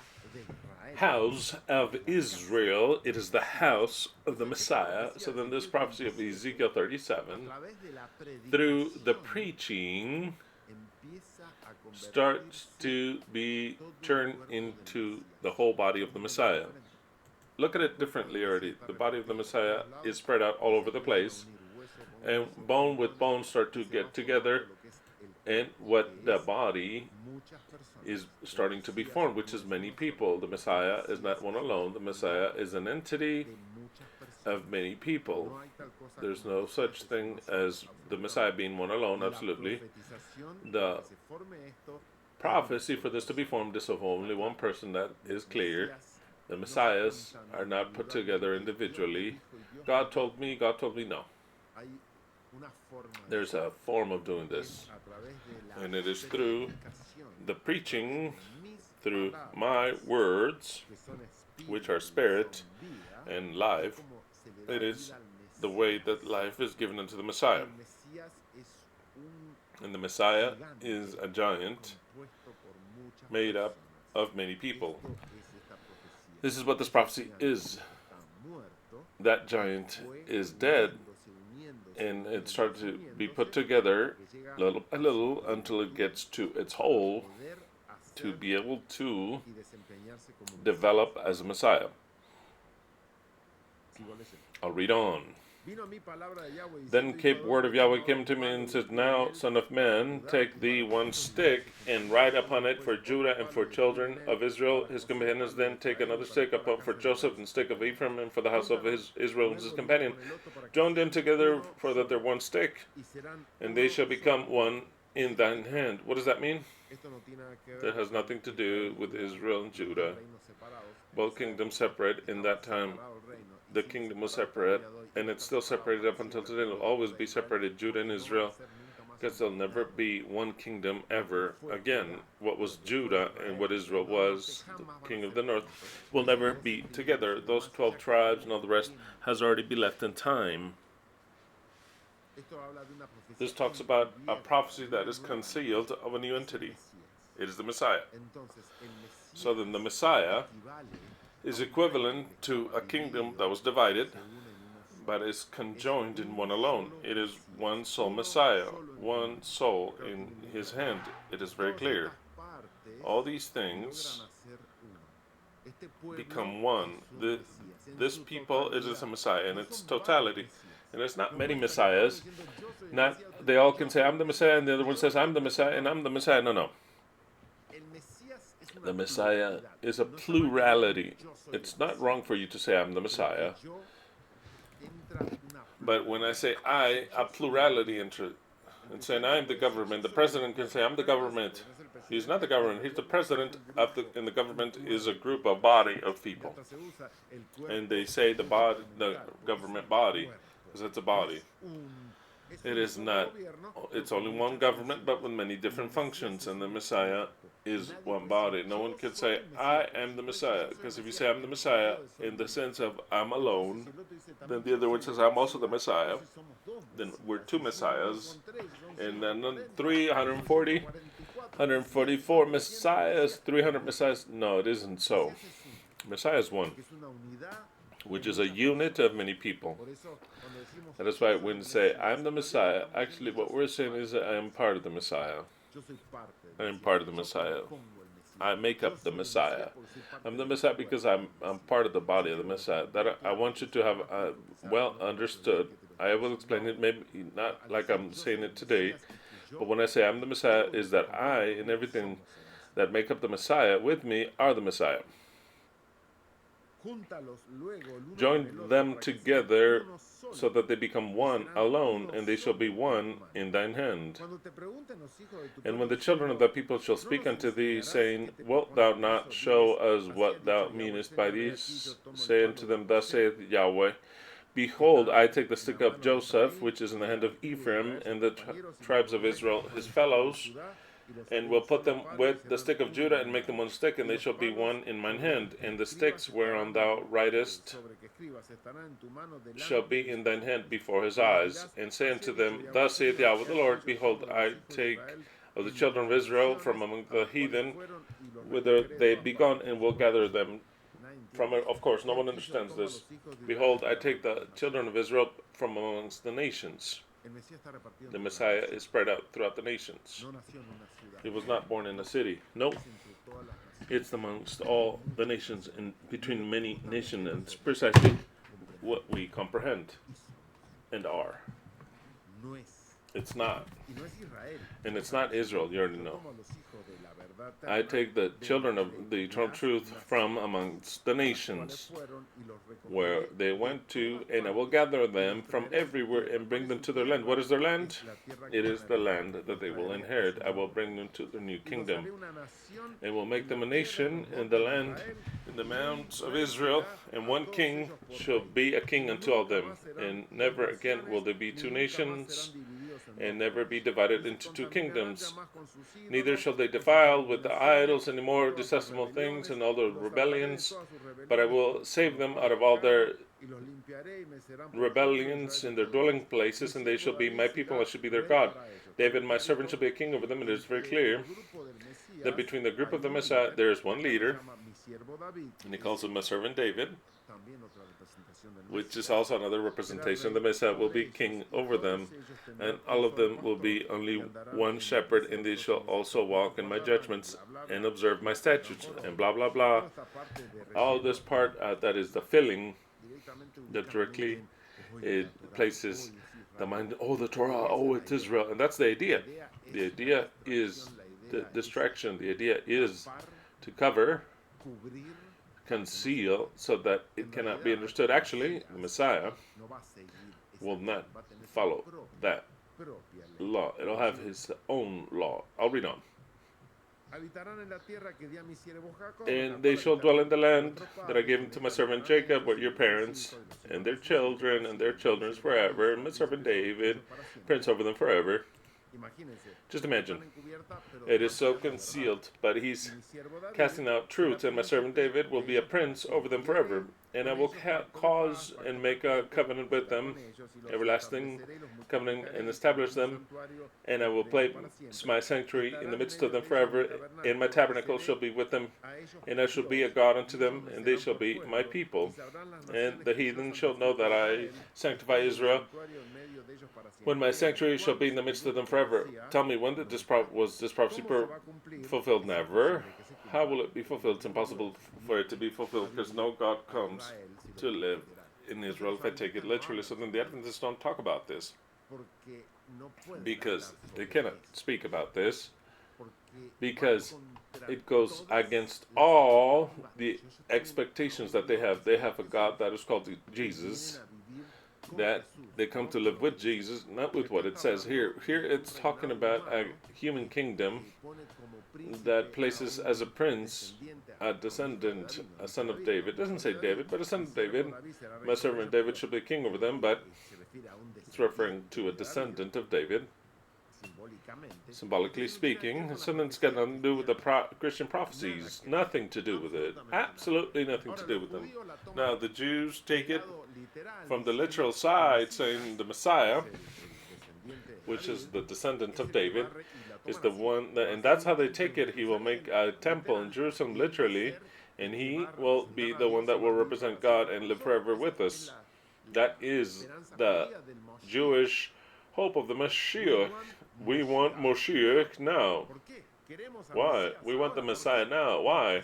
House of Israel, it is the house of the Messiah. So then this prophecy of Ezekiel 37, through the preaching, starts to be turned into the whole body of the Messiah. Look at it differently already. The body of the Messiah is spread out all over the place, and bone with bone start to get together, and what the body is starting to be formed, which is many people. The Messiah is not one alone. The Messiah is an entity of many people. There's no such thing as the Messiah being one alone, absolutely. The prophecy for this to be formed is of only one person, that is clear. The Messiahs are not put together individually. God told me, no. There's a form of doing this, and it is through the preaching, through my words, which are spirit and life. It is the way that life is given unto the Messiah. And the Messiah is a giant made up of many people. This is what this prophecy is. That giant is dead, and it started to be put together little by little until it gets to its whole, to be able to develop as a Messiah. I'll read on. Then word of Yahweh came to me and said, now, son of man, take thee one stick and write upon it for Judah and for children of Israel, his companions. Then take another stick upon for Joseph and stick of Ephraim, and for the house of Israel and his companion. Join them together for that they're one stick, and they shall become one in thine hand. What does that mean? That has nothing to do with Israel and Judah. Both kingdoms separate in that time. The kingdom was separate, and it's still separated up until today. It'll always be separated, Judah and Israel, because there'll never be one kingdom ever again. What was Judah and what Israel was, the king of the north, will never be together. Those 12 tribes and all the rest has already been left in time. This talks about a prophecy that is concealed of a new entity. It is the Messiah. So then the Messiah is equivalent to a kingdom that was divided, but is conjoined in one alone. It is one sole Messiah, one soul in his hand. It is very clear. All these things become one. This people is a Messiah in its totality. And there's not many Messiahs. Not they all can say, I'm the Messiah, and the other one says, I'm the Messiah, and I'm the Messiah. No. The Messiah is a plurality. It's not wrong for you to say, I'm the Messiah. But when I say I, a plurality enters. And saying I'm the government, the president can say I'm the government. He's not the government. He's the president of and the government is a group, a body of people. And they say the government body, because it's a body. It is not. It's only one government, but with many different functions. And the Messiah is one body. No one can say I am the Messiah, because if you say I'm the Messiah in the sense of I'm alone, then the other one says I'm also the Messiah. Then we're two Messiahs, and then 340, 144 Messiahs, 300 Messiahs. No, it isn't so. Messiah is one, which is a unit of many people. That is why when we say I'm the Messiah, actually what we're saying is that I am part of the Messiah. I am part of the Messiah. I make up the Messiah. I'm the Messiah because I'm part of the body of the Messiah. That I want you to have well understood. I will explain it, maybe not like I'm saying it today, but when I say I'm the Messiah, is that I and everything that make up the Messiah with me are the Messiah. Join them together so that they become one alone, and they shall be one in thine hand. And when the children of the people shall speak unto thee, saying, Wilt thou not show us what thou meanest by these? Say unto them, Thus saith Yahweh, Behold, I take the stick of Joseph, which is in the hand of Ephraim, and the tribes of Israel his fellows, and will put them with the stick of Judah, and make them one stick, and they shall be one in mine hand. And the sticks whereon thou writest shall be in thine hand before his eyes. And say unto them, Thus saith Yahweh the Lord, Behold, I take of the children of Israel from among the heathen, whither they be gone, and will gather them from it. Of course, no one understands this. Behold, I take the children of Israel from amongst the nations. The Messiah is spread out throughout the nations. He was not born in a city. Nope. It's amongst all the nations and between many nations, and it's precisely what we comprehend and are. It's not. And it's not Israel, you already know. I take the children of the eternal truth from amongst the nations where they went to, and I will gather them from everywhere and bring them to their land. What is their land? It is the land that they will inherit. I will bring them to their new kingdom, and will make them a nation in the land, in the mountains of Israel, and one king shall be a king unto all them. And never again will there be two nations, and never be divided into two kingdoms. Neither shall they defile with the idols any more, detestable things, and all the rebellions, but I will save them out of all their rebellions in their dwelling places, and they shall be my people, I shall be their God. David, my servant, shall be a king over them. And it is very clear that between the group of the Messiah, there is one leader, and he calls him my servant David, which is also another representation. The Messiah will be king over them, and all of them will be only one shepherd, and they shall also walk in my judgments and observe my statutes, and blah, blah, blah. All this part, that is the filling, that directly it places the mind, oh, the Torah, oh, it's Israel, and that's the idea. The idea is the distraction. The idea is to cover, conceal, so that it cannot be understood. Actually, the Messiah will not follow that law. It'll have his own law. I'll read on. And they shall dwell in the land that I gave unto my servant Jacob, where your parents and their children's forever, and my servant David, prince over them forever. Just imagine. It is so concealed, but he's casting out truth, and my servant David will be a prince over them forever. And I will cause and make a covenant with them, everlasting covenant, and establish them. And I will place my sanctuary in the midst of them forever, and my tabernacle shall be with them, and I shall be a God unto them, and they shall be my people. And the heathen shall know that I sanctify Israel, when my sanctuary shall be in the midst of them forever. Tell me, when did this was this prophecy fulfilled? Never. How will it be fulfilled? It's impossible for it to be fulfilled, because no God comes to live in Israel, if I take it literally. So then the Adventists don't talk about this, because they cannot speak about this, because it goes against all the expectations that they have. They have a God that is called Jesus, that they come to live with Jesus, not with what it says here. Here it's talking about a human kingdom that places as a prince, a descendant, a son of David. It doesn't say David, but a son of David. My servant David shall be king over them, but it's referring to a descendant of David, symbolically speaking. So then it's got nothing to do with the Christian prophecies. Nothing to do with it. Absolutely nothing to do with them. Now, the Jews take it from the literal side, saying the Messiah, which is the descendant of David, is the one, and that's how they take it. He will make a temple in Jerusalem, literally, and he will be the one that will represent God and live forever with us. That is the Jewish hope of the Mashiach. We want Mashiach now. Why? We want the Messiah now. Why?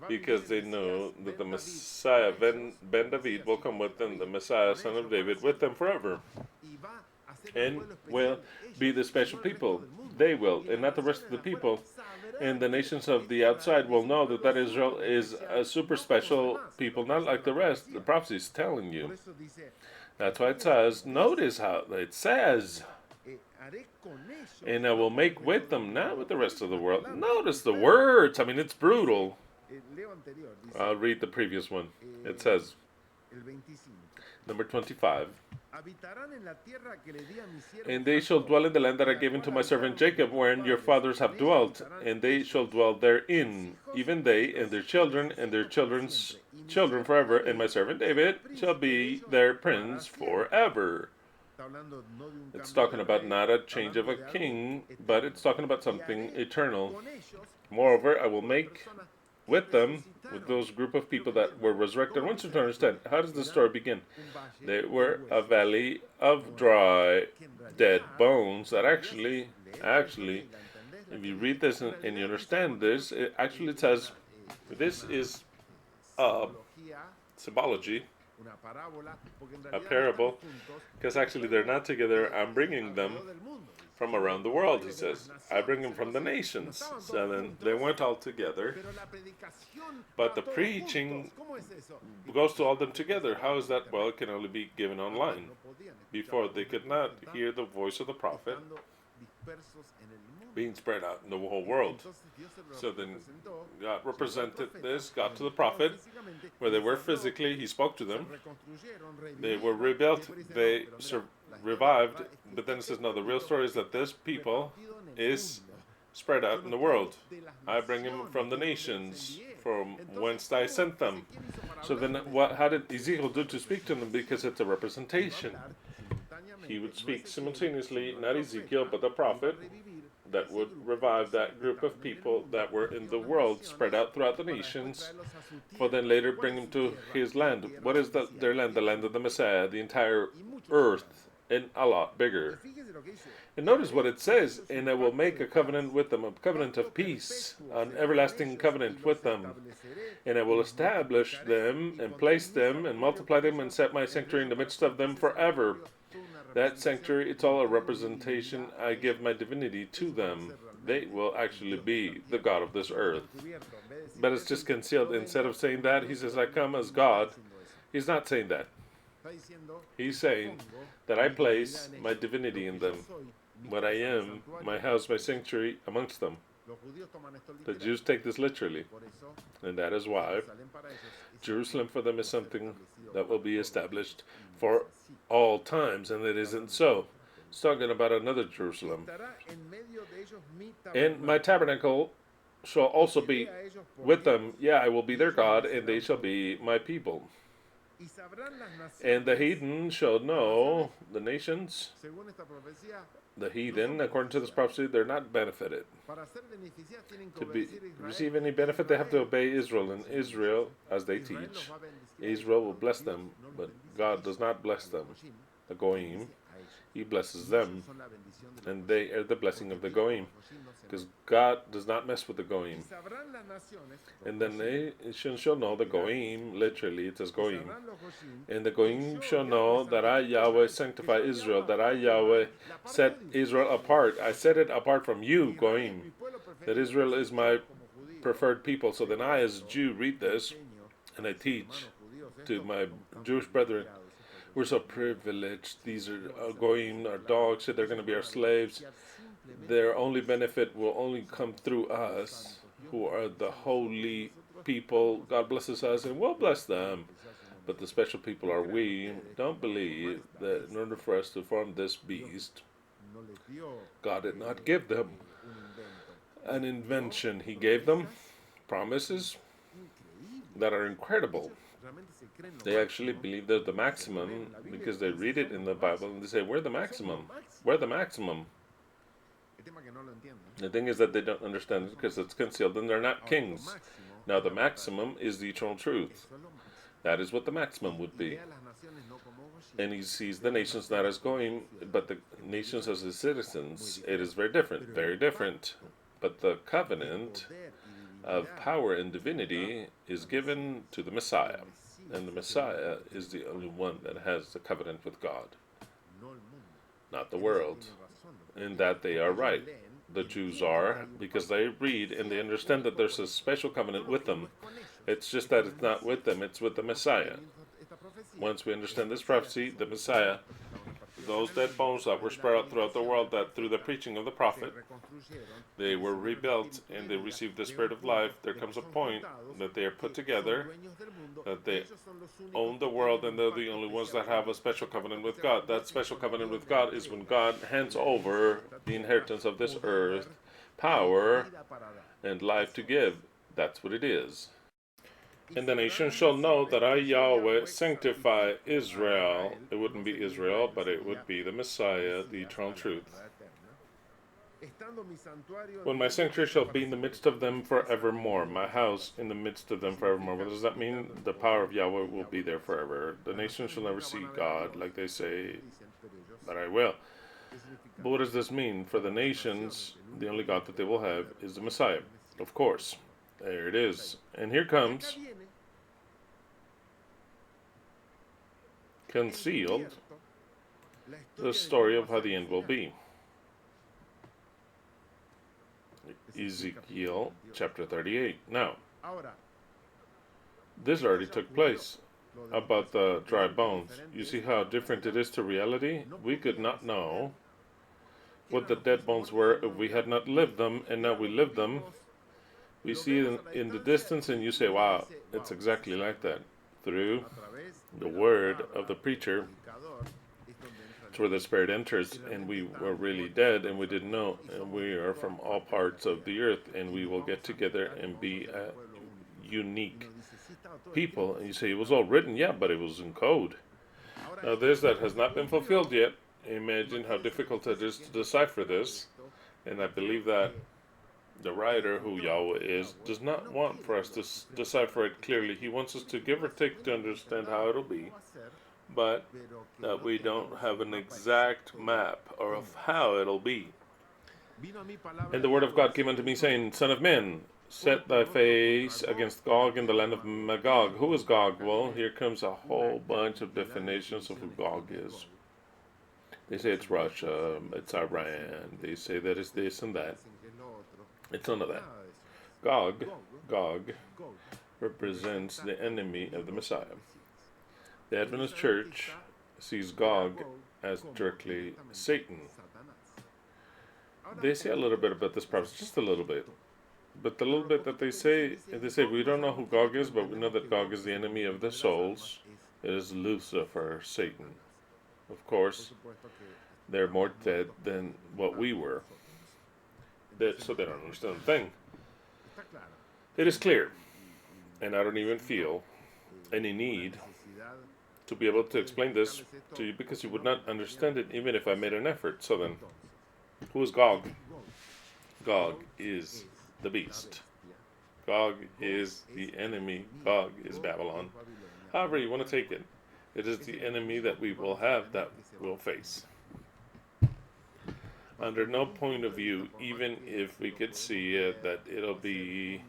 Because they know that the Messiah, Ben David, will come with them, the Messiah, son of David, with them forever, and will be the special people. They will, and not the rest of the people. And the nations of the outside will know that Israel is a super special people, not like the rest. The prophecy is telling you. That's why it says, notice how it says, and I will make with them, not with the rest of the world. Notice the words. I mean, it's brutal. I'll read the previous one. It says, number 25. And they shall dwell in the land that I gave unto my servant Jacob, wherein your fathers have dwelt, and they shall dwell therein, even they and their children's children forever, and my servant David shall be their prince forever. It's talking about not a change of a king, but it's talking about something eternal. Moreover, I will make with them, with those group of people that were resurrected. I want you to understand, how does the story begin? They were a valley of dry, dead bones that actually, if you read this and you understand this, it actually says, this is a symbology, a parable, because actually they're not together. I'm bringing them from around the world, he says. I bring them from the nations. So then they weren't all together. But the preaching goes to all them together. How is that? Well, it can only be given online. Before, they could not hear the voice of the prophet being spread out in the whole world. So then God represented this, got to the prophet, where they were physically, he spoke to them. They were rebuilt, they revived, but then it says, no, the real story is that this people is spread out in the world. I bring him from the nations, from whence I sent them. So then how did Ezekiel do to speak to them? Because it's a representation. He would speak simultaneously, not Ezekiel, but the prophet, that would revive that group of people that were in the world, spread out throughout the nations, for then later bring them to his land. What is their land? The land of the Messiah, the entire earth, and a lot bigger. And notice what it says, and I will make a covenant with them, a covenant of peace, an everlasting covenant with them. And I will establish them, and place them, and multiply them, and set my sanctuary in the midst of them forever. That sanctuary, it's all a representation. I give my divinity to them. They will actually be the God of this earth. But it's just concealed. Instead of saying that, he says, I come as God. He's not saying that. He's saying that I place my divinity in them. What I am, my house, my sanctuary amongst them. The Jews take this literally. And that is why Jerusalem for them is something that will be established for all times, and it isn't so. It's talking about another Jerusalem. And my tabernacle shall also be with them. Yeah, I will be their God, and they shall be my people. And the heathen shall know, the nations, the heathen, according to this prophecy, they're not benefited. To receive any benefit, they have to obey Israel. And Israel, as they teach, Israel will bless them, but God does not bless them. The Goyim, he blesses them, and they are the blessing of the Goyim, because God does not mess with the Goyim. And then the nations shall know, the Goyim, literally it says Goyim, and the Goyim shall know that I, Yahweh, sanctify Israel, that I, Yahweh, set Israel apart. I set it apart from you, Goyim, that Israel is my preferred people. So then I, as a Jew, read this, and I teach to my Jewish brethren, we're so privileged. These are Goyim, our dogs, so they're going to be our slaves. Their only benefit will only come through us, who are the holy people. God blesses us, and we'll bless them. But the special people are we. Don't believe that in order for us to form this beast, God did not give them an invention. He gave them promises that are incredible. They actually believe they're the maximum because they read it in the Bible and they say, we're the maximum. We're the maximum. The thing is that they don't understand it because it's concealed and they're not kings. Now the maximum is the eternal truth. That is what the maximum would be. And he sees the nations not as going, but the nations as his citizens. It is very different, very different. But the covenant of power and divinity is given to the Messiah. And the Messiah is the only one that has the covenant with God, not the world. In that they are right. The Jews are, because they read and they understand that there's a special covenant with them. It's just that it's not with them, it's with the Messiah. Once we understand this prophecy, the Messiah, those dead bones that were spread out throughout the world, that through the preaching of the prophet, they were rebuilt and they received the spirit of life, there comes a point that they are put together, that they own the world, and they're the only ones that have a special covenant with God. That special covenant with God is when God hands over the inheritance of this earth, power and life to give. That's what it is. And the nations shall know that I, Yahweh, sanctify Israel. It wouldn't be Israel, but it would be the Messiah, the eternal truth. When my sanctuary shall be in the midst of them forevermore, my house in the midst of them forevermore. What does that mean? The power of Yahweh will be there forever. The nations shall never see God, like they say, but I will. But what does this mean? For the nations, the only God that they will have is the Messiah. Of course. There it is. And here comes, concealed, the story of how the end will be. Ezekiel chapter 38. Now, this already took place about the dry bones. You see how different it is to reality? We could not know what the dead bones were if we had not lived them, and now we live them. We see it in the distance, and you say, wow, it's exactly like that. Through the word of the preacher, it's where the Spirit enters, and we were really dead, and we didn't know, and we are from all parts of the earth, and we will get together and be a unique people. And you say, it was all written, yeah, but it was in code. Now this that has not been fulfilled yet, imagine how difficult it is to decipher this, and I believe that the writer, who Yahweh is, does not want for us to decipher it clearly. He wants us to give or take to understand how it'll be, but that we don't have an exact map of how it'll be. And the word of God came unto me, saying, Son of man, set thy face against Gog in the land of Magog. Who is Gog? Well, here comes a whole bunch of definitions of who Gog is. They say it's Russia, it's Iran, they say that it's this and that. It's none of that. Gog represents the enemy of the Messiah. The Adventist Church sees Gog as directly Satan. They say a little bit about this prophecy, just a little bit. But the little bit that they say we don't know who Gog is, but we know that Gog is the enemy of the souls. It is Lucifer, Satan. Of course, they're more dead than what we were. So they don't understand the thing. It is clear, and I don't even feel any need to be able to explain this to you, because you would not understand it even if I made an effort. So then, who is Gog? Gog is the beast. Gog is the enemy. Gog is Babylon. However you want to take it, it is the enemy that we will have, that we'll face. Under no point of view, even if we could see it, that it'll be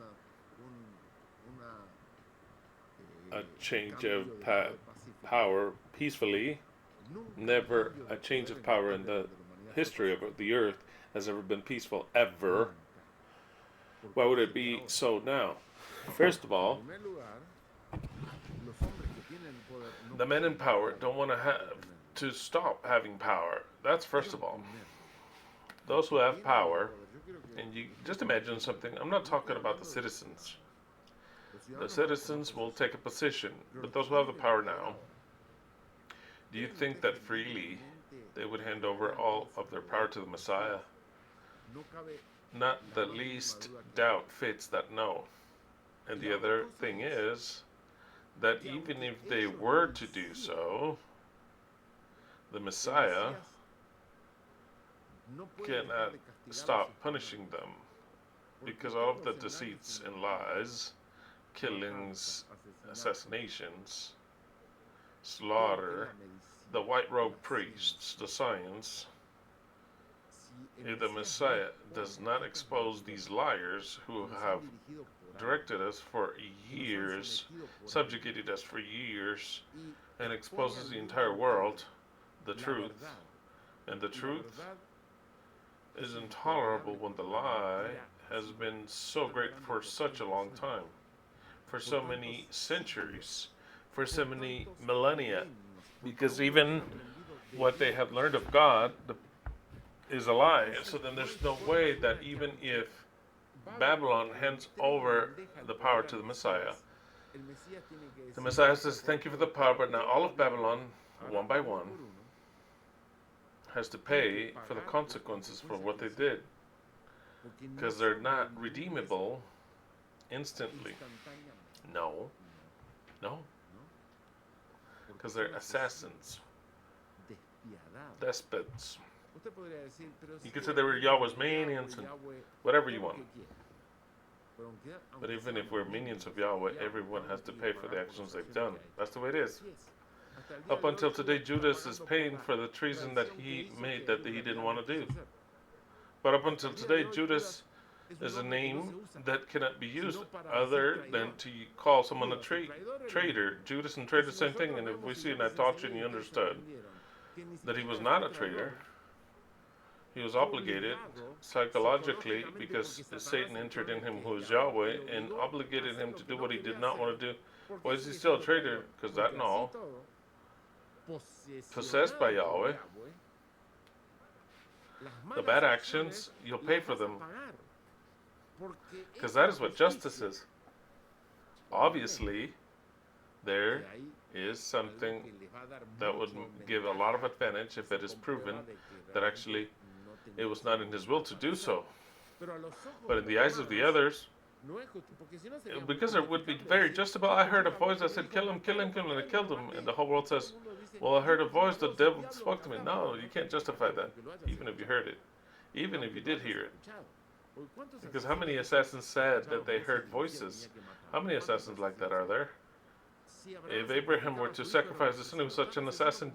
a change of power peacefully. Never a change of power in the history of the earth has ever been peaceful, ever. Why would it be so now? First of all, the men in power don't want to stop having power. That's first of all. Those who have power, and you just imagine something, I'm not talking about the citizens. The citizens will take a position, but those who have the power now, do you think that freely they would hand over all of their power to the Messiah? Not the least doubt fits that no. And the other thing is that even if they were to do so, the Messiah cannot stop punishing them, because all of the deceits and lies, killings, assassinations, slaughter, the white robe priests, the science, if the Messiah does not expose these liars who have directed us for years, subjugated us for years, and exposes the entire world, the truth, and the truth is intolerable when the lie has been so great for such a long time, for so many centuries, for so many millennia, because even what they have learned of God is a lie. So then there's no way that even if Babylon hands over the power to the Messiah, the Messiah says, thank you for the power, but now all of Babylon, one by one, has to pay for the consequences for what they did, because they're not redeemable instantly. No, because they're assassins, despots. You could say they were Yahweh's minions and whatever you want. But even if we're minions of Yahweh, everyone has to pay for the actions they've done. That's the way it is. Up until today, Judas is paying for the treason that he made that he didn't want to do. But up until today, Judas is a name that cannot be used other than to call someone a traitor. Judas and traitor, same thing. And if we see, and I taught you and you understood that he was not a traitor, he was obligated psychologically because Satan entered in him, who is Yahweh, and obligated him to do what he did not want to do. Why is he still a traitor? Because that and all, possessed by Yahweh, the bad actions, you'll pay for them. Because that is what justice is. Obviously, there is something that would give a lot of advantage if it is proven that actually it was not in his will to do so. But in the eyes of the others, because it would be very justifiable. I heard a voice that said, kill him, kill him, kill him, and I killed him. And the whole world says, well, I heard a voice, the devil spoke to me. No, you can't justify that, even if you heard it, even if you did hear it. Because how many assassins said that they heard voices? How many assassins like that are there? If Abraham were to sacrifice his son, he was such an assassin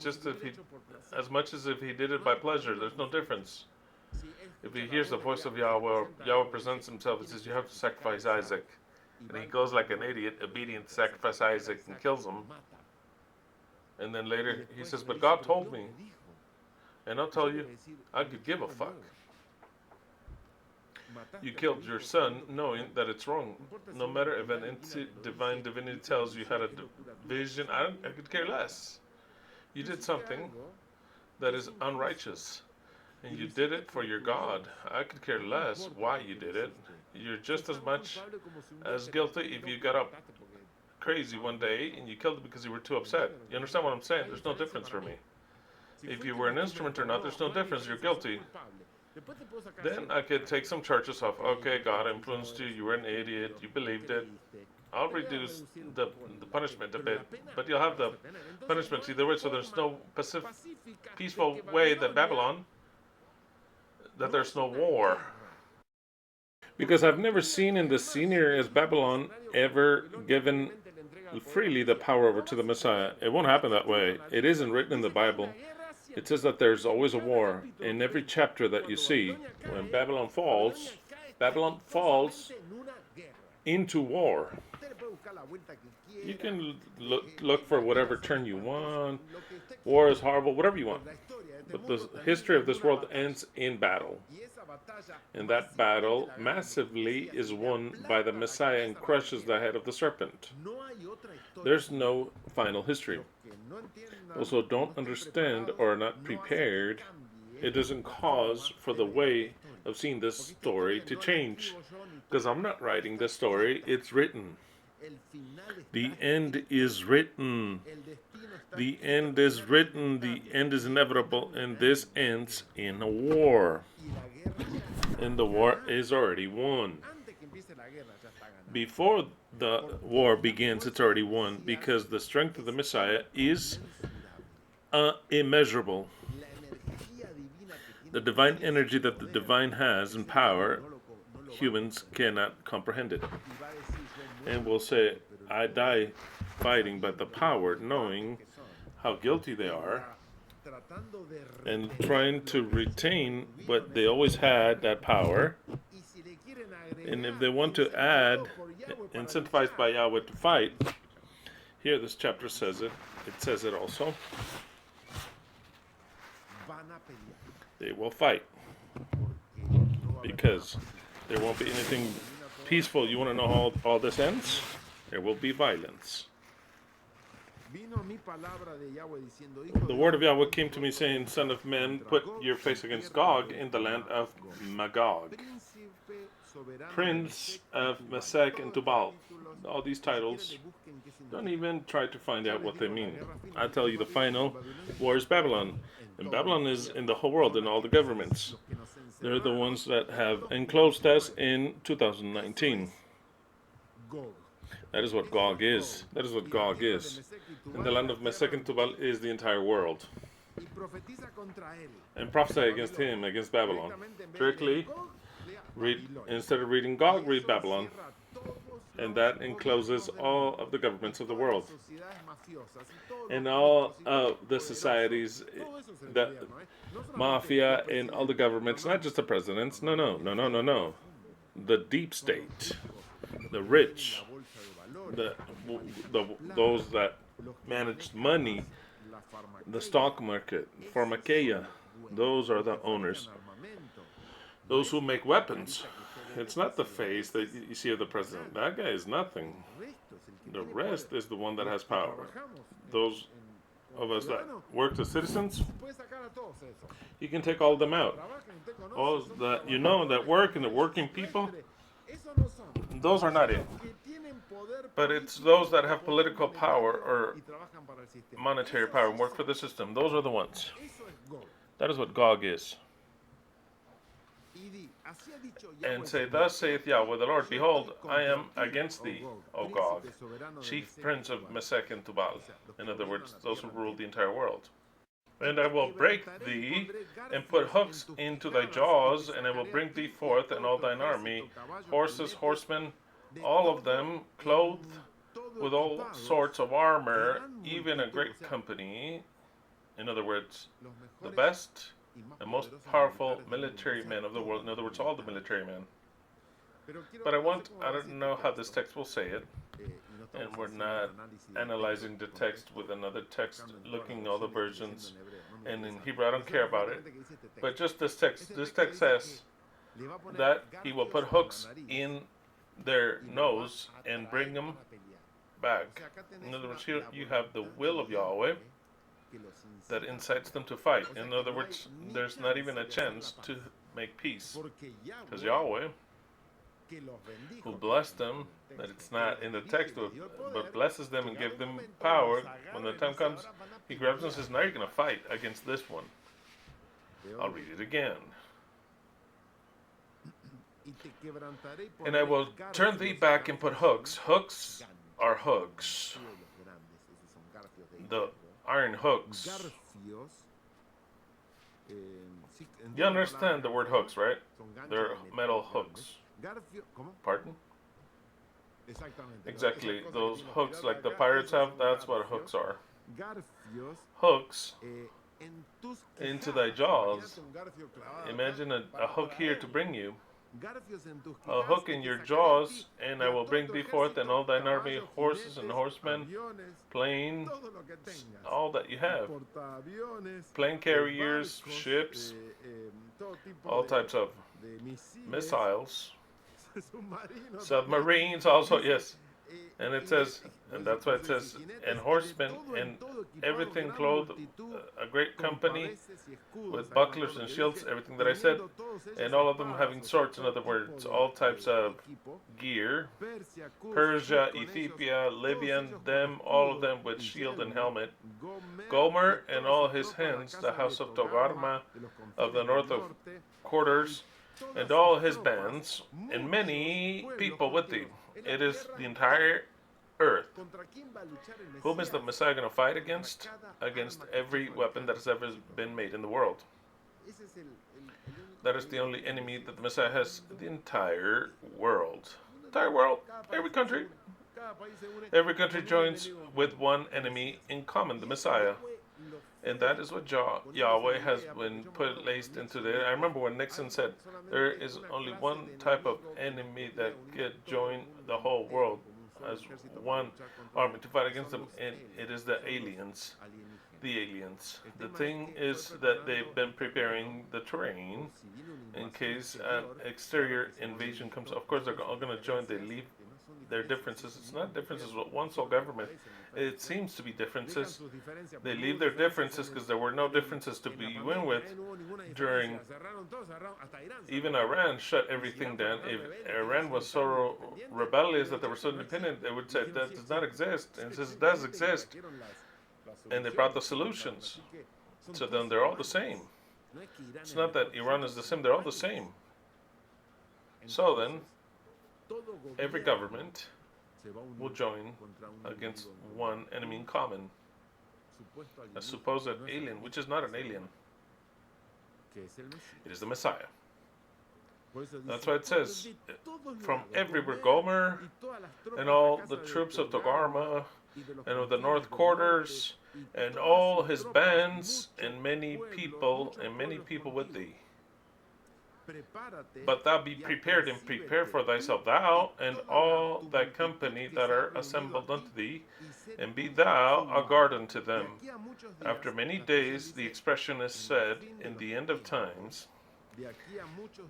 as much as if he did it by pleasure. There's no difference. If he hears the voice of Yahweh, or Yahweh presents himself and says, you have to sacrifice Isaac, and he goes like an idiot, obedient to sacrifice Isaac, and kills him. And then later he says, but God told me. And I'll tell you, I could give a fuck. You killed your son knowing that it's wrong. No matter if an divine divinity tells you had a vision, I could care less. You did something that is unrighteous, and you did it for your God. I could care less why you did it. You're just as much as guilty if you got up crazy one day and you killed it because you were too upset. You understand what I'm saying? There's no difference for me. If you were an instrument or not, there's no difference. You're guilty. Then I could take some charges off. Okay, God influenced you. You were an idiot. You believed it. I'll reduce the punishment a bit, but you'll have the punishment either way. So there's no peaceful way that Babylon, that there's no war. Because I've never seen in the scenery as Babylon ever given freely the power over to the Messiah. It won't happen that way. It isn't written in the Bible. It says that there's always a war. In every chapter that you see, when Babylon falls into war. You can look for whatever turn you want. War is horrible, whatever you want. But the history of this world ends in battle. And that battle massively is won by the Messiah and crushes the head of the serpent. There's no final history. Also, don't understand or are not prepared, it doesn't cause for the way of seeing this story to change. Because I'm not writing this story, it's written. The end is written. The end is written, the end is inevitable, and this ends in a war. And the war is already won. Before the war begins, it's already won, because the strength of the Messiah is immeasurable. The divine energy that the divine has and power, humans cannot comprehend it. And will say, I die fighting, but the power, knowing how guilty they are, and trying to retain what they always had, that power. And if they want to add, incentivized by Yahweh to fight, here this chapter says it. It says it also. They will fight because there won't be anything peaceful. You want to know how all this ends? There will be violence. The word of Yahweh came to me saying, Son of man, put your face against Gog in the land of Magog, Prince of Mesech and Tubal. All these titles, don't even try to find out what they mean. I tell you, the final war is Babylon. And Babylon is in the whole world, in all the governments. They're the ones that have enclosed us in 2019. That is what Gog is. That is what Gog is. And the land of Mesech and Tubal is the entire world. And prophesy against him, against Babylon. Directly, instead of reading Gog, read Babylon. And that encloses all of the governments of the world. And all of the societies, the mafia and all the governments, not just the presidents. No. The deep state, the rich, those that manage money, the stock market, pharmakeia, those are the owners. Those who make weapons. It's not the face that you see of the president. That guy is nothing. The rest is the one that has power. Those of us that work as citizens, you can take all of them out. All that that work and the working people, those are not it. But it's those that have political power or monetary power and work for the system. Those are the ones. That is what Gog is. And say, Thus saith Yahweh the Lord, Behold, I am against thee, O Gog, chief prince of Mesech and Tubal. In other words, those who rule the entire world. And I will break thee, and put hooks into thy jaws, and I will bring thee forth, and all thine army, horses, horsemen, all of them, clothed with all sorts of armor, even a great company. In other words, the best and most powerful military men of the world. In other words, all the military men. But I don't know how this text will say it, and we're not analyzing the text with another text, looking at all the versions, and in Hebrew I don't care about it, but just this text says that he will put hooks in their nose and bring them back. In other words, here you have the will of Yahweh that incites them to fight. In other words, there's not even a chance to make peace, because Yahweh, who blessed them, that it's not in the text, but blesses them and gives them power, when the time comes, he grabs them and says, now you're going to fight against this one. I'll read it again. And I will turn thee back and put hooks. Hooks are hooks. The iron hooks. You understand the word hooks, right? They're metal hooks. Pardon? Exactly. Those hooks like the pirates have, that's what hooks are. Hooks into thy jaws. Imagine a hook here to bring you. A hook in your jaws, and I will bring thee forth, and all thine army, horses and horsemen, planes, all that you have, plane carriers, ships, all types of missiles, submarines also, yes. And it says, and that's why it says, and horsemen, and everything clothed, a great company, with bucklers and shields, everything that I said, and all of them having swords, in other words, all types of gear, Persia, Ethiopia, Libyan, them, all of them with shield and helmet, Gomer and all his hands, the house of Togarma, of the north of quarters, and all his bands, and many people with thee. It is the entire earth. Whom is the Messiah going to fight against? Against every weapon that has ever been made in the world. That is the only enemy that the Messiah has. The entire world. Entire world. Every country. Every country joins with one enemy in common, the Messiah. And that is what Yahweh has been placed into there. I remember when Nixon said there is only one type of enemy that could join the whole world as one army to fight against them, and it is the aliens. The aliens. The thing is that they've been preparing the terrain in case an exterior invasion comes. Of course, they're all going to join. They leave their differences. It's not differences with one sole government. It seems to be differences. They leave their differences because there were no differences to begin with during. Even Iran shut everything down. If Iran was so rebellious that they were so independent, they would say that does not exist. And it says it does exist. And they brought the solutions. So then they're all the same. It's not that Iran is the same, they're all the same. So then, every government will join against one enemy in common, a supposed alien, which is not an alien. It is the Messiah. That's why it says, from every Gomer and all the troops of Togarmah and of the north quarters and all his bands and many people with thee. But thou be prepared and prepare for thyself, thou and all thy company that are assembled unto thee, and be thou a guard unto them. After many days, the expression is said in the end of times.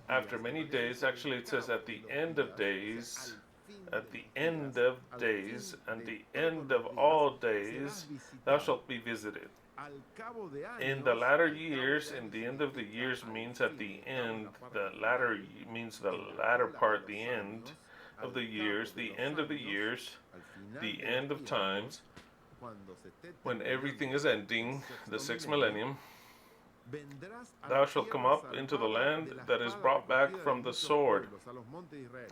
After many days, actually it says at the end of days, at the end of days, and the end of all days, thou shalt be visited. In the latter years, in the end of the years means at the end, the latter means the latter part, the end of the years, the end of the years, the end of times, when everything is ending, the sixth millennium. Thou shalt come up into the land that is brought back from the sword,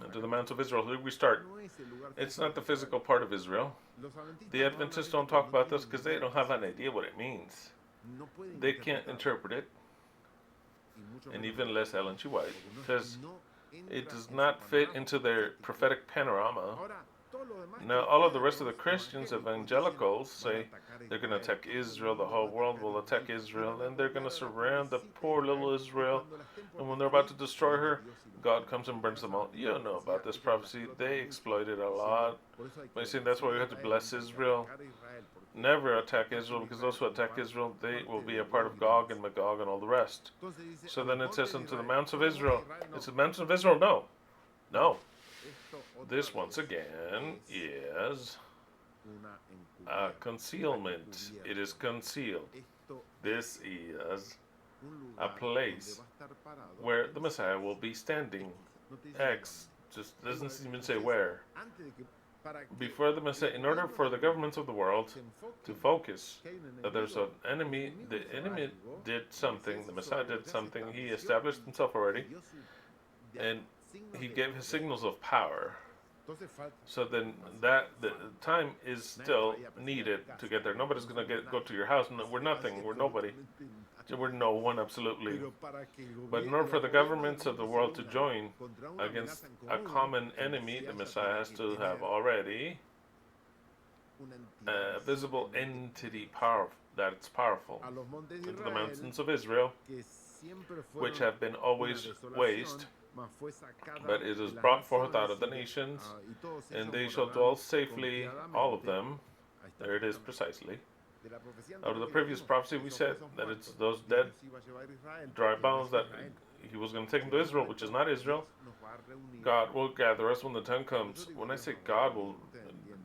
into the mountains of Israel. Here we start. It's not the physical part of Israel. The Adventists don't talk about this because they don't have an idea what it means. They can't interpret it, and even less Ellen G. White, because it does not fit into their prophetic panorama. Now, all of the rest of the Christians, evangelicals, say they're going to attack Israel, the whole world will attack Israel, and they're going to surround the poor little Israel. And when they're about to destroy her, God comes and burns them all. You don't know about this prophecy. They exploit it a lot. But you see, that's why we have to bless Israel. Never attack Israel, because those who attack Israel, they will be a part of Gog and Magog and all the rest. So then it says, into the mountains of Israel. It's the mountains of Israel? No. No. This, once again, is a concealment. It is concealed. This is a place where the Messiah will be standing. X just doesn't even say where. Before the Messiah, in order for the governments of the world to focus that there's an enemy, the enemy did something, the Messiah did something, he established himself already, and he gave his signals of power. So then the time is still needed to get there. Nobody's going to go to your house. No, we're nothing. We're nobody. We're no one, absolutely. But in order for the governments of the world to join against a common enemy, the Messiah has to have already a visible entity that it's powerful. Into the mountains of Israel, which have been always waste, but it is brought forth out of the nations, and they shall dwell safely, all of them. There it is precisely. Out of the previous prophecy, we said that it's those dead, dry bones that he was going to take them to Israel, which is not Israel. God will gather us when the time comes. When I say God will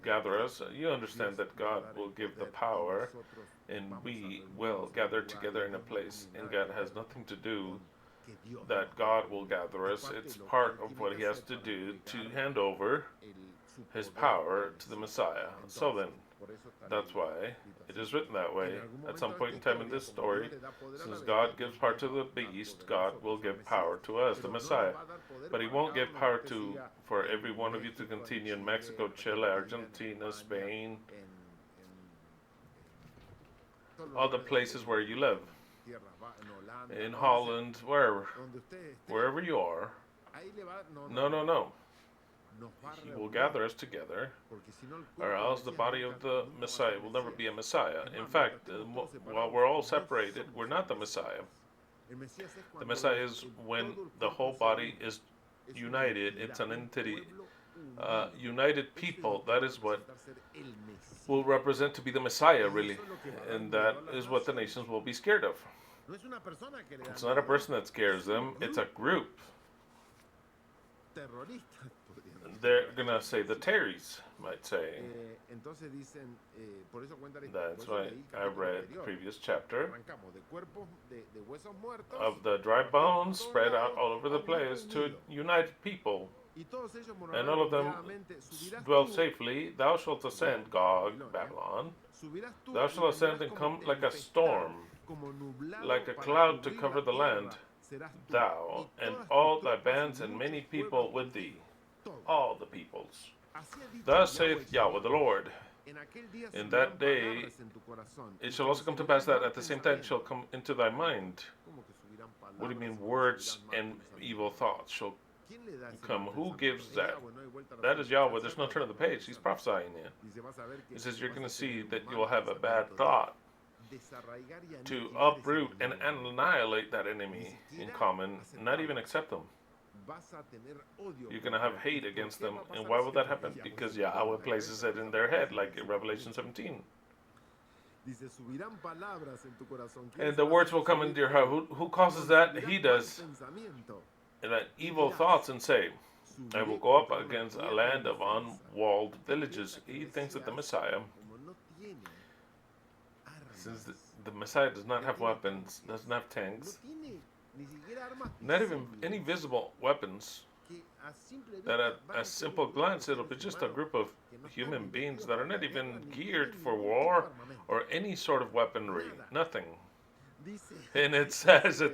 gather us, you understand that God will give the power, and we will gather together in a place, and God has nothing to do that God will gather us. It's part of what he has to do to hand over his power to the Messiah. So then, that's why it is written that way. At some point in time in this story, since God gives power to the beast, God will give power to us, the Messiah. But he won't give power for every one of you to continue in Mexico, Chile, Argentina, Spain, all the places where you live. In Holland, wherever you are. No. He will gather us together, or else the body of the Messiah will never be a Messiah. In fact, while we're all separated, we're not the Messiah. The Messiah is when the whole body is united. It's an entity, united people. That is what will represent to be the Messiah, really. And that is what the nations will be scared of. It's not a person that scares them, it's a group. They're going to say the Terrys might say. That's why I read the previous chapter of the dry bones spread out all over the place to united people. And all of them dwell safely. Thou shalt ascend, Gog, Babylon. Thou shalt ascend and come like a storm, like a cloud to cover the land. Thou and all thy bands and many people with thee, all the peoples. Thus saith Yahweh the Lord. In that day it shall also come to pass that at the same time it shall come into thy mind. What do you mean, words and evil thoughts shall come? Who gives that? That is Yahweh. There's no turn of the page. He's prophesying it. He says you're going to see that you will have a bad thought to uproot and annihilate that enemy in common, not even accept them. You're going to have hate against them. And why will that happen? Because Yahweh places it in their head, like in Revelation 17. And the words will come into your heart. Who causes that? He does. And that evil thoughts and say, I will go up against a land of unwalled villages. He thinks that the Messiah, since the Messiah does not have weapons, doesn't have tanks, not even any visible weapons, that at a simple glance it'll be just a group of human beings that are not even geared for war or any sort of weaponry, nothing. And it says,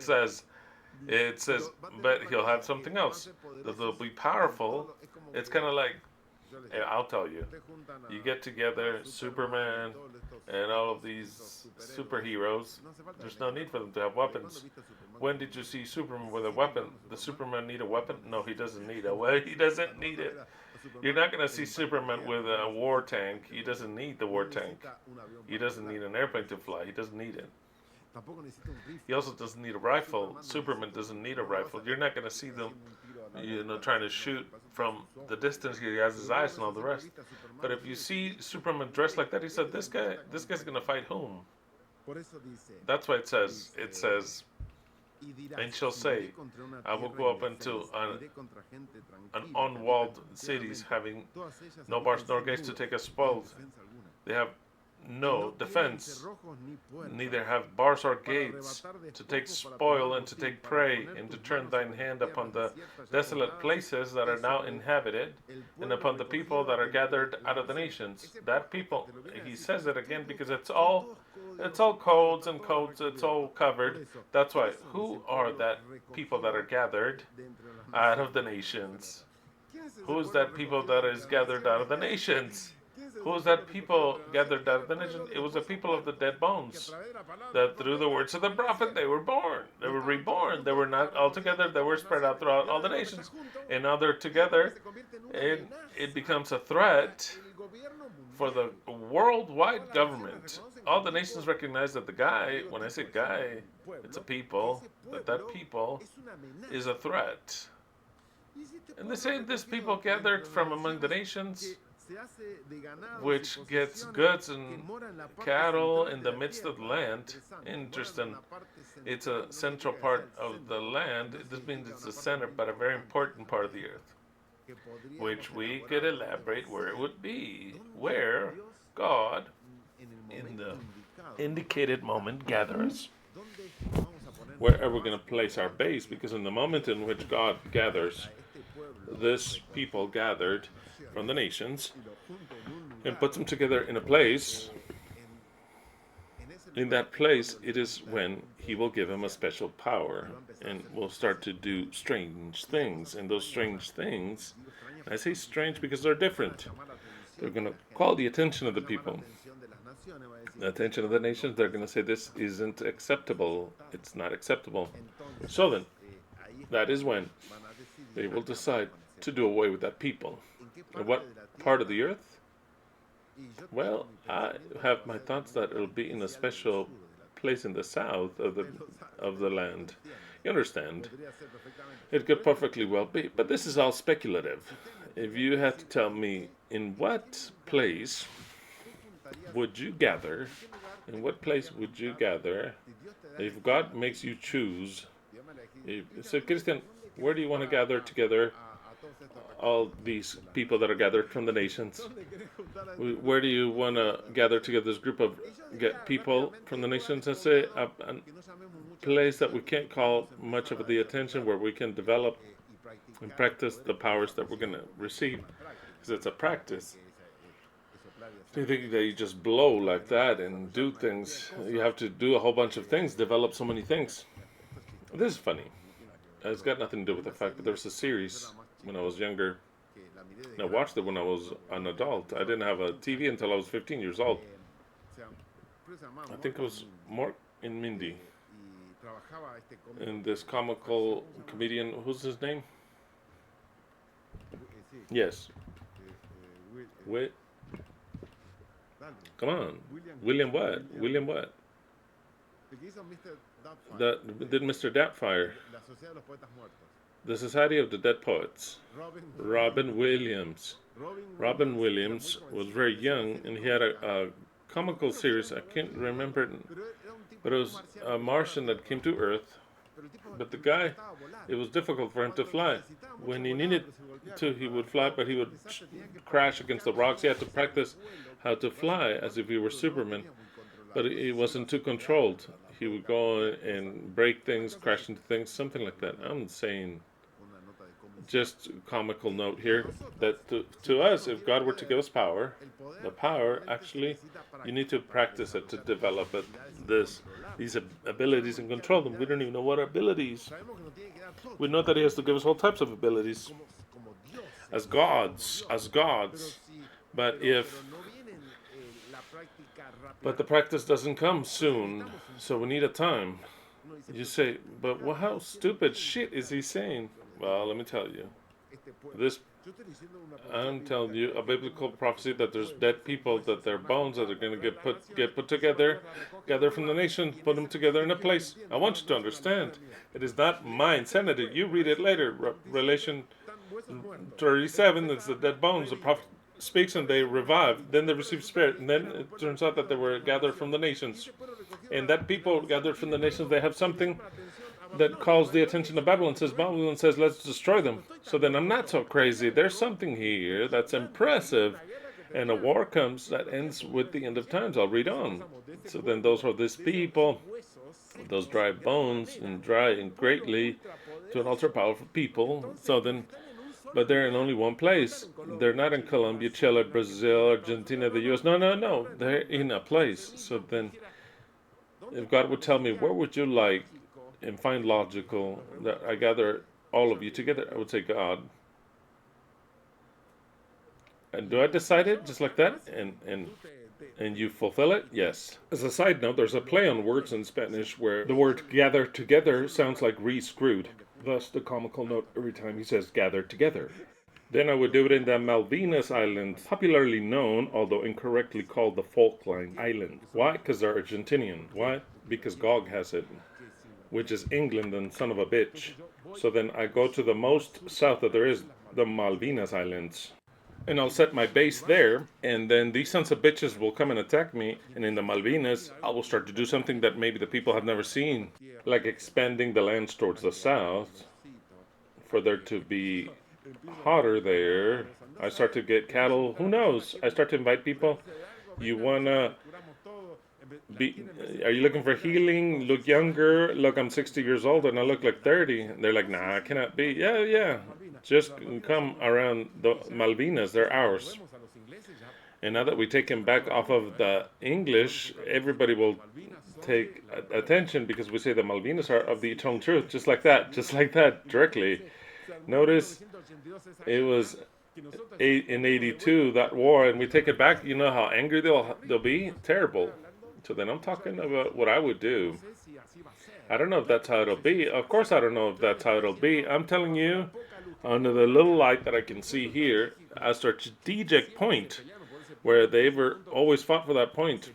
but he'll have something else. They'll be powerful. It's kind of like, I'll tell you, you get together, Superman and all of these superheroes, there's no need for them to have weapons. When did you see Superman with a weapon? Does Superman need a weapon? No, he doesn't need a weapon. He doesn't need it. You're not going to see Superman with a war tank. He doesn't need the war tank. He doesn't need an airplane to fly. He doesn't need it. He also doesn't need a rifle. Superman doesn't need a rifle. You're not going to see them, trying to shoot from the distance. He has his eyes and all the rest. But if you see Superman dressed like that, he said, this guy's going to fight whom? That's why it says, and shall say, I will go up into an unwalled cities, having no bars nor gates to take us spoiled. They have no defense, neither have bars or gates to take spoil and to take prey, and to turn thine hand upon the desolate places that are now inhabited, and upon the people that are gathered out of the nations. That people, he says it again because it's all codes and codes, it's all covered. That's why, who are that people that are gathered out of the nations? Who is that people that is gathered out of the nations? Who was that people gathered out of the nation? It was the people of the dead bones, that through the words of the prophet they were born. They were reborn. They were not all together. They were spread out throughout all the nations. And now they're together, and it becomes a threat for the worldwide government. All the nations recognize that the guy, when I say guy, it's a people, that people is a threat. And they say this people gathered from among the nations, which gets goods and cattle in the midst of the land. Interesting. It's a central part of the land. This means it's the center, but a very important part of the earth, which we could elaborate where it would be, where God, in the indicated moment, gathers. Where are we going to place our base? Because in the moment in which God gathers, this people gathered from the nations and puts them together in a place, in that place it is when he will give him a special power and will start to do strange things. And those strange things, I say strange because they're different. They're going to call the attention of the people, the attention of the nations. They're going to say this isn't acceptable. It's not acceptable. So then, that is when they will decide to do away with that people. In what part of the earth? Well, I have my thoughts that it'll be in a special place in the south of the land. You understand? It could perfectly well be, but this is all speculative. If you had to tell me in what place would you gather, in what place would you gather if God makes you choose? So, Christian, where do you want to gather together all these people that are gathered from the nations? Where do you want to gather together this group of people from the nations? And say a place that we can't call much of the attention, where we can develop and practice the powers that we're going to receive, because it's a practice. Do you think that you just blow like that and do things? You have to do a whole bunch of things, develop so many things. This is funny. It's got nothing to do with the fact that there was a series when I was younger. And I watched it when I was an adult. I didn't have a TV until I was 15 years old. I think it was Mark and Mindy. And this comical comedian, who's his name? Yes. Wait. Come on. William what? William what? Did Mr. Doubtfire. The Society of the Dead Poets. Robin Williams. Robin Williams was very young, and he had a comical series. I can't remember it, but it was a Martian that came to Earth. But the guy, it was difficult for him to fly. When he needed to, he would fly, but he would crash against the rocks. He had to practice how to fly as if he were Superman. But he wasn't too controlled. He would go and break things, crash into things, something like that. I'm saying, just comical note here, that to us, if God were to give us power, the power, actually, you need to practice it to develop it. These abilities and control them. We don't even know what abilities. We know that He has to give us all types of abilities as gods. But the practice doesn't come soon, so we need a time. You say, but how stupid shit is he saying? Well, let me tell you. I'm telling you a biblical prophecy that there's dead people, that their bones that are going to get put together, gather from the nations, put them together in a place. I want you to understand, it is not my insanity. You read it later, Revelation 37. It's the dead bones. The prophet speaks and they revive. Then they receive spirit, and then it turns out that they were gathered from the nations. And that people gathered from the nations, they have something that calls the attention of Babylon. Says, let's destroy them. So then I'm not so crazy. There's something here that's impressive. And a war comes that ends with the end of times. I'll read on. So then those are these people, those dry bones, and dry and greatly to an ultra powerful people. So then, but they're in only one place. They're not in Colombia, Chile, Brazil, Argentina, the U.S. No. They're in a place. So then, if God would tell me, where would you like and find logical that I gather all of you together, I would say God. And do I decide it just like that? And you fulfill it? Yes. As a side note, there's a play on words in Spanish where the word gather together sounds like re-screwed. Thus the comical note every time he says gather together. Then I would do it in the Malvinas Islands, popularly known, although incorrectly called the Falkland Islands. Why? Because they're Argentinian. Why? Because Gog has it, which is England and son of a bitch. So then I go to the most south that there is, the Malvinas Islands. And I'll set my base there, and then these sons of bitches will come and attack me, and in the Malvinas, I will start to do something that maybe the people have never seen, like expanding the lands towards the south, for there to be hotter there. I start to get cattle, who knows? I start to invite people. You wanna are you looking for healing? Look younger. Look, I'm 60 years old and I look like 30. And they're like, nah, I cannot be. Yeah. Just come around the Malvinas. They're ours. And now that we take them back off of the English, everybody will take attention because we say the Malvinas are of the eternal truth. Just like that, directly. Notice it was in 82, that war, and we take it back. You know how angry they'll be? Terrible. So then I'm talking about what I would do. I don't know if that's how it'll be. Of course I don't know if that's how it'll be. I'm telling you, under the little light that I can see here, a strategic point where they were always fought for that point.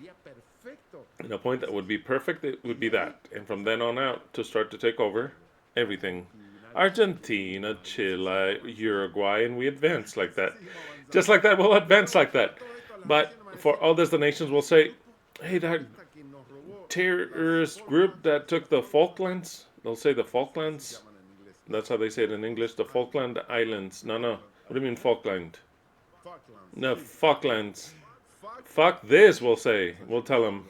And a point that would be perfect, it would be that. And from then on out, to start to take over everything. Argentina, Chile, Uruguay, and we advance like that. Just like that, we'll advance like that. But for all this, the nations will say, hey, that terrorist group that took the Falklands, they'll say the Falklands. That's how they say it in English, the Falkland Islands. No. What do you mean Falkland? No, Falklands. Fuck this, we'll say. We'll tell them.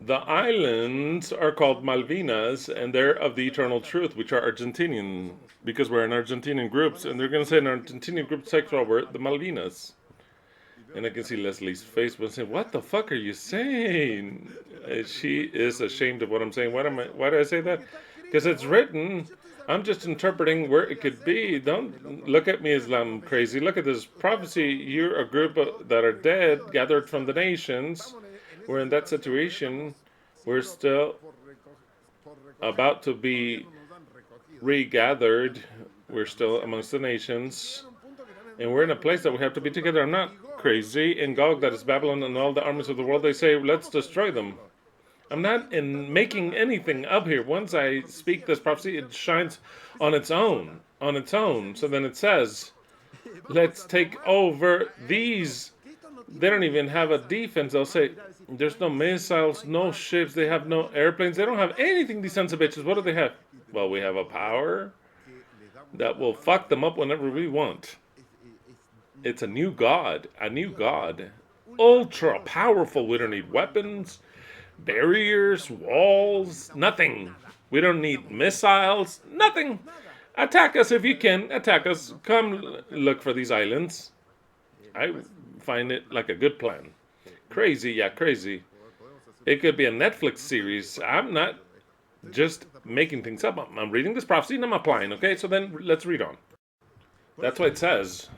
The islands are called Malvinas, and they're of the eternal truth, which are Argentinian, because we're in Argentinian groups, and they're going to say an Argentinian group takes over the Malvinas. And I can see Leslie's face when saying, "What the fuck are you saying?" She is ashamed of what I'm saying. Why do I say that? Because it's written. I'm just interpreting where it could be. Don't look at me as I'm crazy. Look at this prophecy. You're a group that are dead, gathered from the nations. We're in that situation. We're still about to be regathered. We're still amongst the nations. And we're in a place that we have to be together. I'm not crazy. In Gog, that is Babylon, and all the armies of the world, they say, let's destroy them. I'm not making anything up here. Once I speak this prophecy, it shines on its own. So then it says, let's take over these. They don't even have a defense. They'll say, there's no missiles, no ships, they have no airplanes. They don't have anything, these sons of bitches. What do they have? Well, we have a power that will fuck them up whenever we want. It's a new god. Ultra powerful. We don't need weapons, barriers, walls, nothing. We don't need missiles, nothing. Attack us if you can. Attack us. Come look for these islands. I find it like a good plan. Crazy. It could be a Netflix series. I'm not just making things up. I'm reading this prophecy and I'm applying, okay? So then let's read on. That's what it says.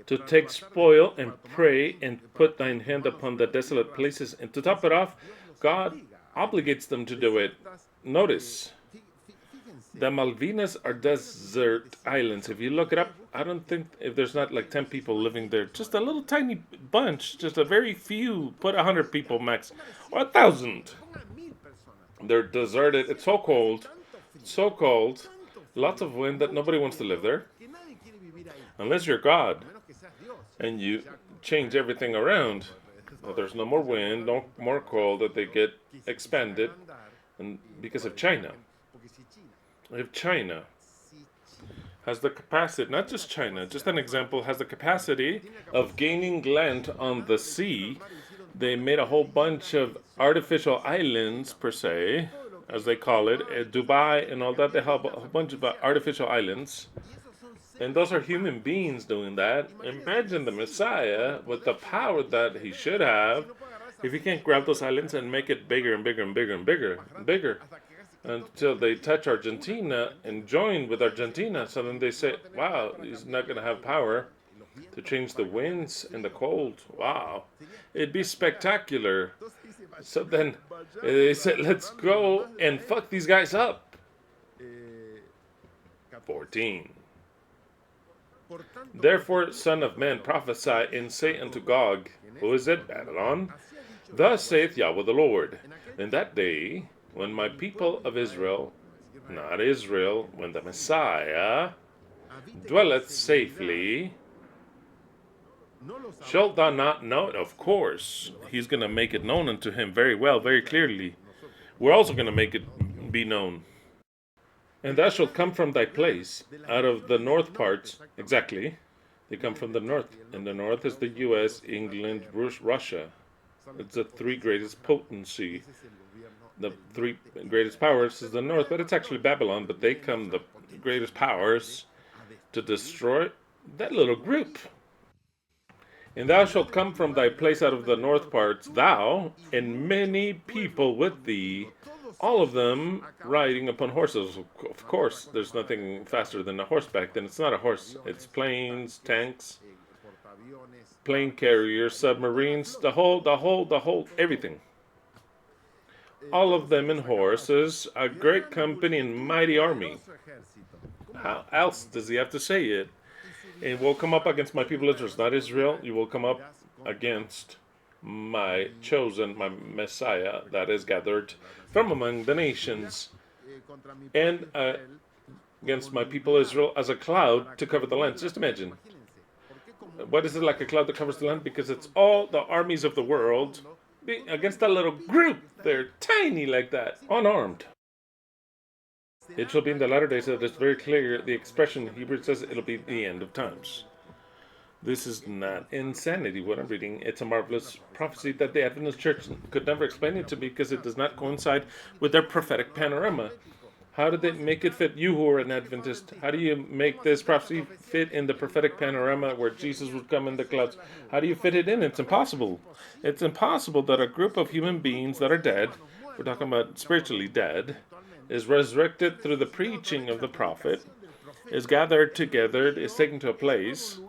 To take spoil and prey and put thine hand upon the desolate places. And to top it off, God obligates them to do it. Notice, the Malvinas are desert islands. If you look it up, I don't think if there's not like 10 people living there. Just a little tiny bunch, just a very few. Put 100 people max, or 1,000. They're deserted. It's so cold. Lots of wind that nobody wants to live there. Unless you're God. And you change everything around. Well, there's no more wind, no more cold, that they get expanded. And because of China. If China has the capacity, not just China, just an example, has the capacity of gaining land on the sea, they made a whole bunch of artificial islands, per se, as they call it, Dubai and all that. They have a whole bunch of artificial islands. And those are human beings doing that. Imagine the Messiah with the power that he should have, if he can't grab those islands and make it bigger and bigger and bigger and bigger and bigger, until they touch Argentina and join with Argentina. So then they say, wow, he's not going to have power to change the winds and the cold. Wow. It'd be spectacular. So then they said, let's go and fuck these guys up. 14. Therefore, son of man, prophesy and say unto Gog, who is it? Babylon. Thus saith Yahweh the Lord, in that day, when my people of Israel, not Israel, when the Messiah dwelleth safely, shalt thou not know it? Of course, he's going to make it known unto him very well, very clearly. We're also going to make it be known. And thou shalt come from thy place, out of the north parts. Exactly. They come from the north. And the north is the U.S., England, Russia. It's the three greatest potency. The three greatest powers is the north, but it's actually Babylon. But they come, the greatest powers, to destroy that little group. And thou shalt come from thy place out of the north parts, thou, and many people with thee, all of them riding upon horses. Of course, there's nothing faster than a horseback. Then it's not a horse. It's planes, tanks, plane carriers, submarines, the whole, everything. All of them in horses, a great company and mighty army. How else does he have to say it? It will come up against my people Israel, not Israel. You will come up against my chosen, my Messiah that is gathered from among the nations, and against my people Israel as a cloud to cover the land. Just imagine. What is it like a cloud that covers the land? Because it's all the armies of the world against that little group. They're tiny like that, unarmed. It shall be in the latter days that it's very clear. The expression in Hebrew says it'll be the end of times. This is not insanity, what I'm reading. It's a marvelous prophecy that the Adventist Church could never explain it to me because it does not coincide with their prophetic panorama. How did they make it fit? You who are an Adventist, how do you make this prophecy fit in the prophetic panorama where Jesus would come in the clouds? How do you fit it in? It's impossible. It's impossible that a group of human beings that are dead, we're talking about spiritually dead, is resurrected through the preaching of the prophet, is gathered together, is taken to a place.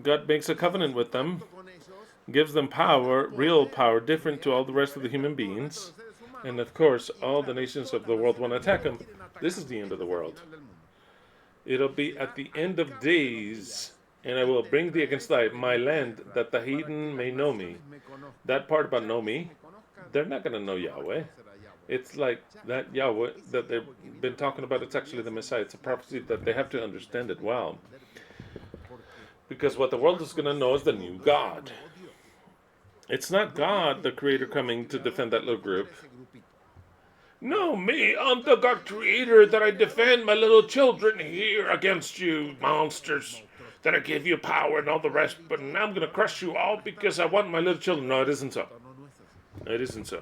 God makes a covenant with them, gives them power, real power, different to all the rest of the human beings. And of course, all the nations of the world want to attack him. This is the end of the world. It'll be at the end of days, and I will bring thee against my land, that the heathen may know me. That part about know me, they're not going to know Yahweh. It's like that Yahweh that they've been talking about. It's actually the Messiah. It's a prophecy that they have to understand it well. Because what the world is going to know is the new God. It's not God, the Creator, coming to defend that little group. No, me, I'm the God Creator that I defend my little children here against you monsters, that I give you power and all the rest, but now I'm going to crush you all because I want my little children. No, it isn't so. It isn't so.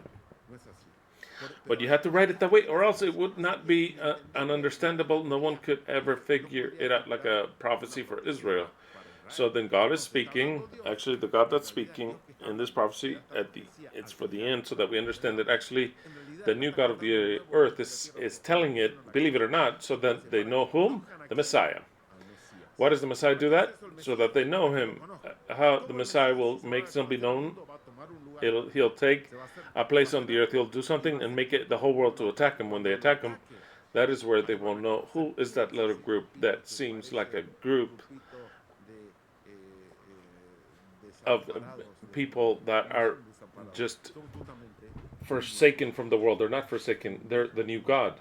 But you have to write it that way, or else it would not be an understandable, no one could ever figure it out like a prophecy for Israel. So then God is speaking, actually the God that's speaking in this prophecy, it's for the end, so that we understand that actually the new God of the earth is telling it, believe it or not, so that they know whom? The Messiah. Why does the Messiah do that? So that they know him. How the Messiah will make something known. He'll take a place on the earth, he'll do something and make it the whole world to attack him. When they attack him, that is where they will know who is that little group that seems like a group of people that are just forsaken from the world. They're not forsaken, they're the new God.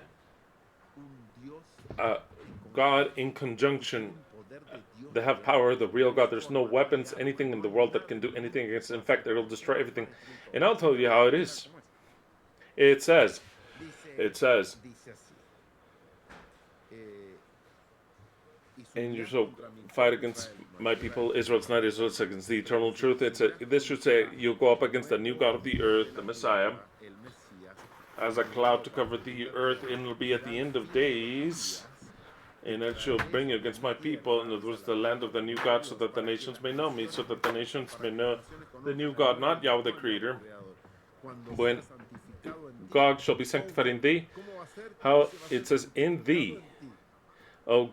God in conjunction, they have power, the real God. There's no weapons, anything in the world that can do anything against it. In fact, it'll destroy everything. And I'll tell you how it is. It says, and you shall fight against my people Israel. It's not Israel, it's against the eternal truth. This should say, you'll go up against the new God of the earth, the Messiah, as a cloud to cover the earth, and it'll be at the end of days, and it shall bring you against my people, and it was the land of the new God, so that the nations may know me, so that the nations may know the new God, not Yahweh the Creator. When God shall be sanctified in thee, how it says in thee. Oh,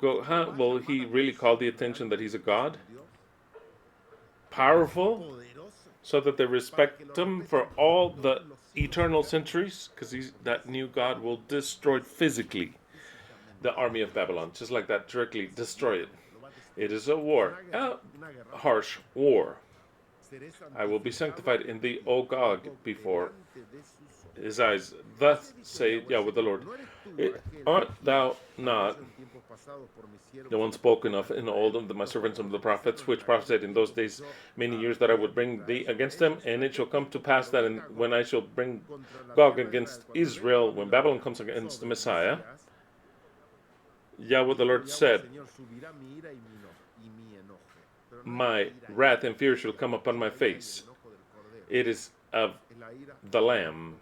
will he really call the attention that he's a God? Powerful, so that they respect him for all the eternal centuries, because that new God will destroy physically the army of Babylon, just like that, directly destroy it. It is a war, a harsh war. I will be sanctified in thee, O Gog, before his eyes. Thus say Yahweh the Lord, art thou not the one spoken of in old of my servants and the prophets, which prophesied in those days many years that I would bring thee against them? And it shall come to pass that when I shall bring Gog against Israel, when Babylon comes against the Messiah, Yahweh the Lord said, my wrath and fear shall come upon my face. It is of the Lamb.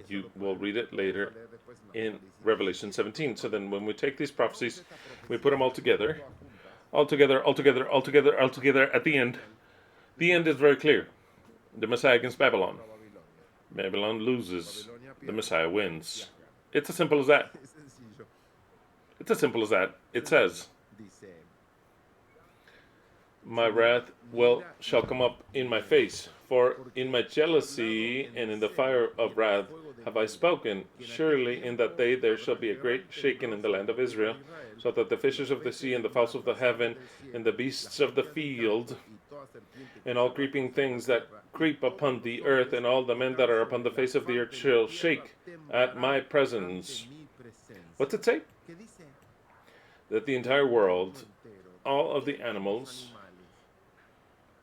You will read it later in Revelation 17. So then when we take these prophecies, we put them all together, at the end. The end is very clear. The Messiah against Babylon. Babylon loses. The Messiah wins. It's as simple as that. It says, my wrath shall come up in my face, for in my jealousy and in the fire of wrath have I spoken. Surely in that day there shall be a great shaking in the land of Israel, so that the fishes of the sea and the fowls of the heaven and the beasts of the field and all creeping things that creep upon the earth and all the men that are upon the face of the earth shall shake at my presence. What's it say? That the entire world, all of the animals,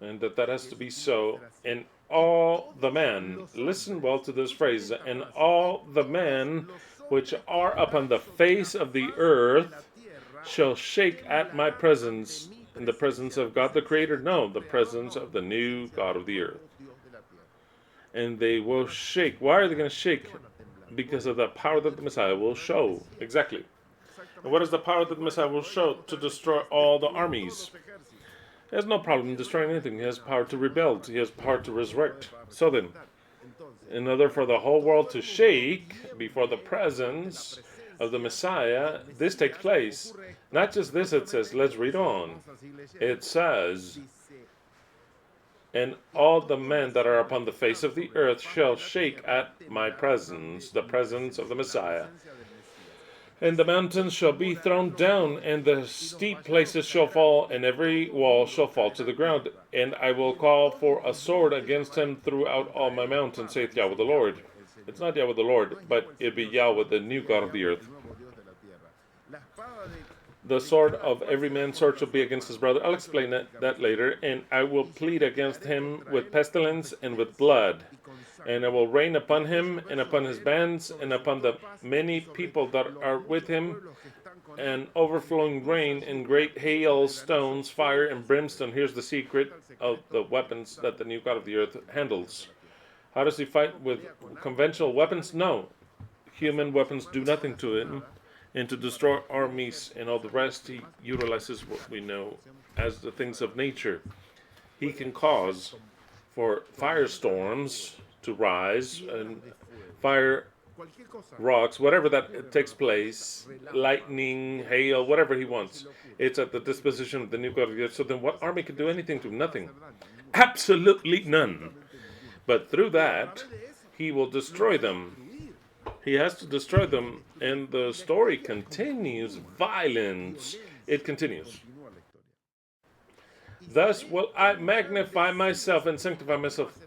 and that has to be so, and all the men, listen well to this phrase, and all the men which are upon the face of the earth shall shake at my presence. In the presence of God the Creator? No, the presence of the new God of the earth. And they will shake. Why are they going to shake? Because of the power that the Messiah will show. Exactly. And what is the power that the Messiah will show? To destroy all the armies. He has no problem destroying anything. He has power to rebuild. He has power to resurrect. So then, in order for the whole world to shake before the presence of the Messiah, this takes place. Not just this, it says, let's read on. It says, and all the men that are upon the face of the earth shall shake at my presence, the presence of the Messiah. And the mountains shall be thrown down, and the steep places shall fall, and every wall shall fall to the ground. And I will call for a sword against him throughout all my mountains, saith Yahweh the Lord. It's not Yahweh the Lord, but it be Yahweh, the new God of the earth. The sword of every man's sword shall be against his brother. I'll explain that later. And I will plead against him with pestilence and with blood. And I will rain upon him and upon his bands and upon the many people that are with him, and overflowing rain and great hail, stones, fire, and brimstone. Here's the secret of the weapons that the new God of the earth handles. How does he fight? With conventional weapons? No. Human weapons do nothing to him. And to destroy armies and all the rest, he utilizes what we know as the things of nature. He can cause for firestorms to rise and fire rocks, whatever that takes place, lightning, hail, whatever he wants. It's at the disposition of the new God of the earth. So then what army can do anything to him? Nothing. Absolutely none. But through that, he will destroy them. He has to destroy them, and the story continues. Violence. It continues. Thus will I magnify myself and sanctify myself.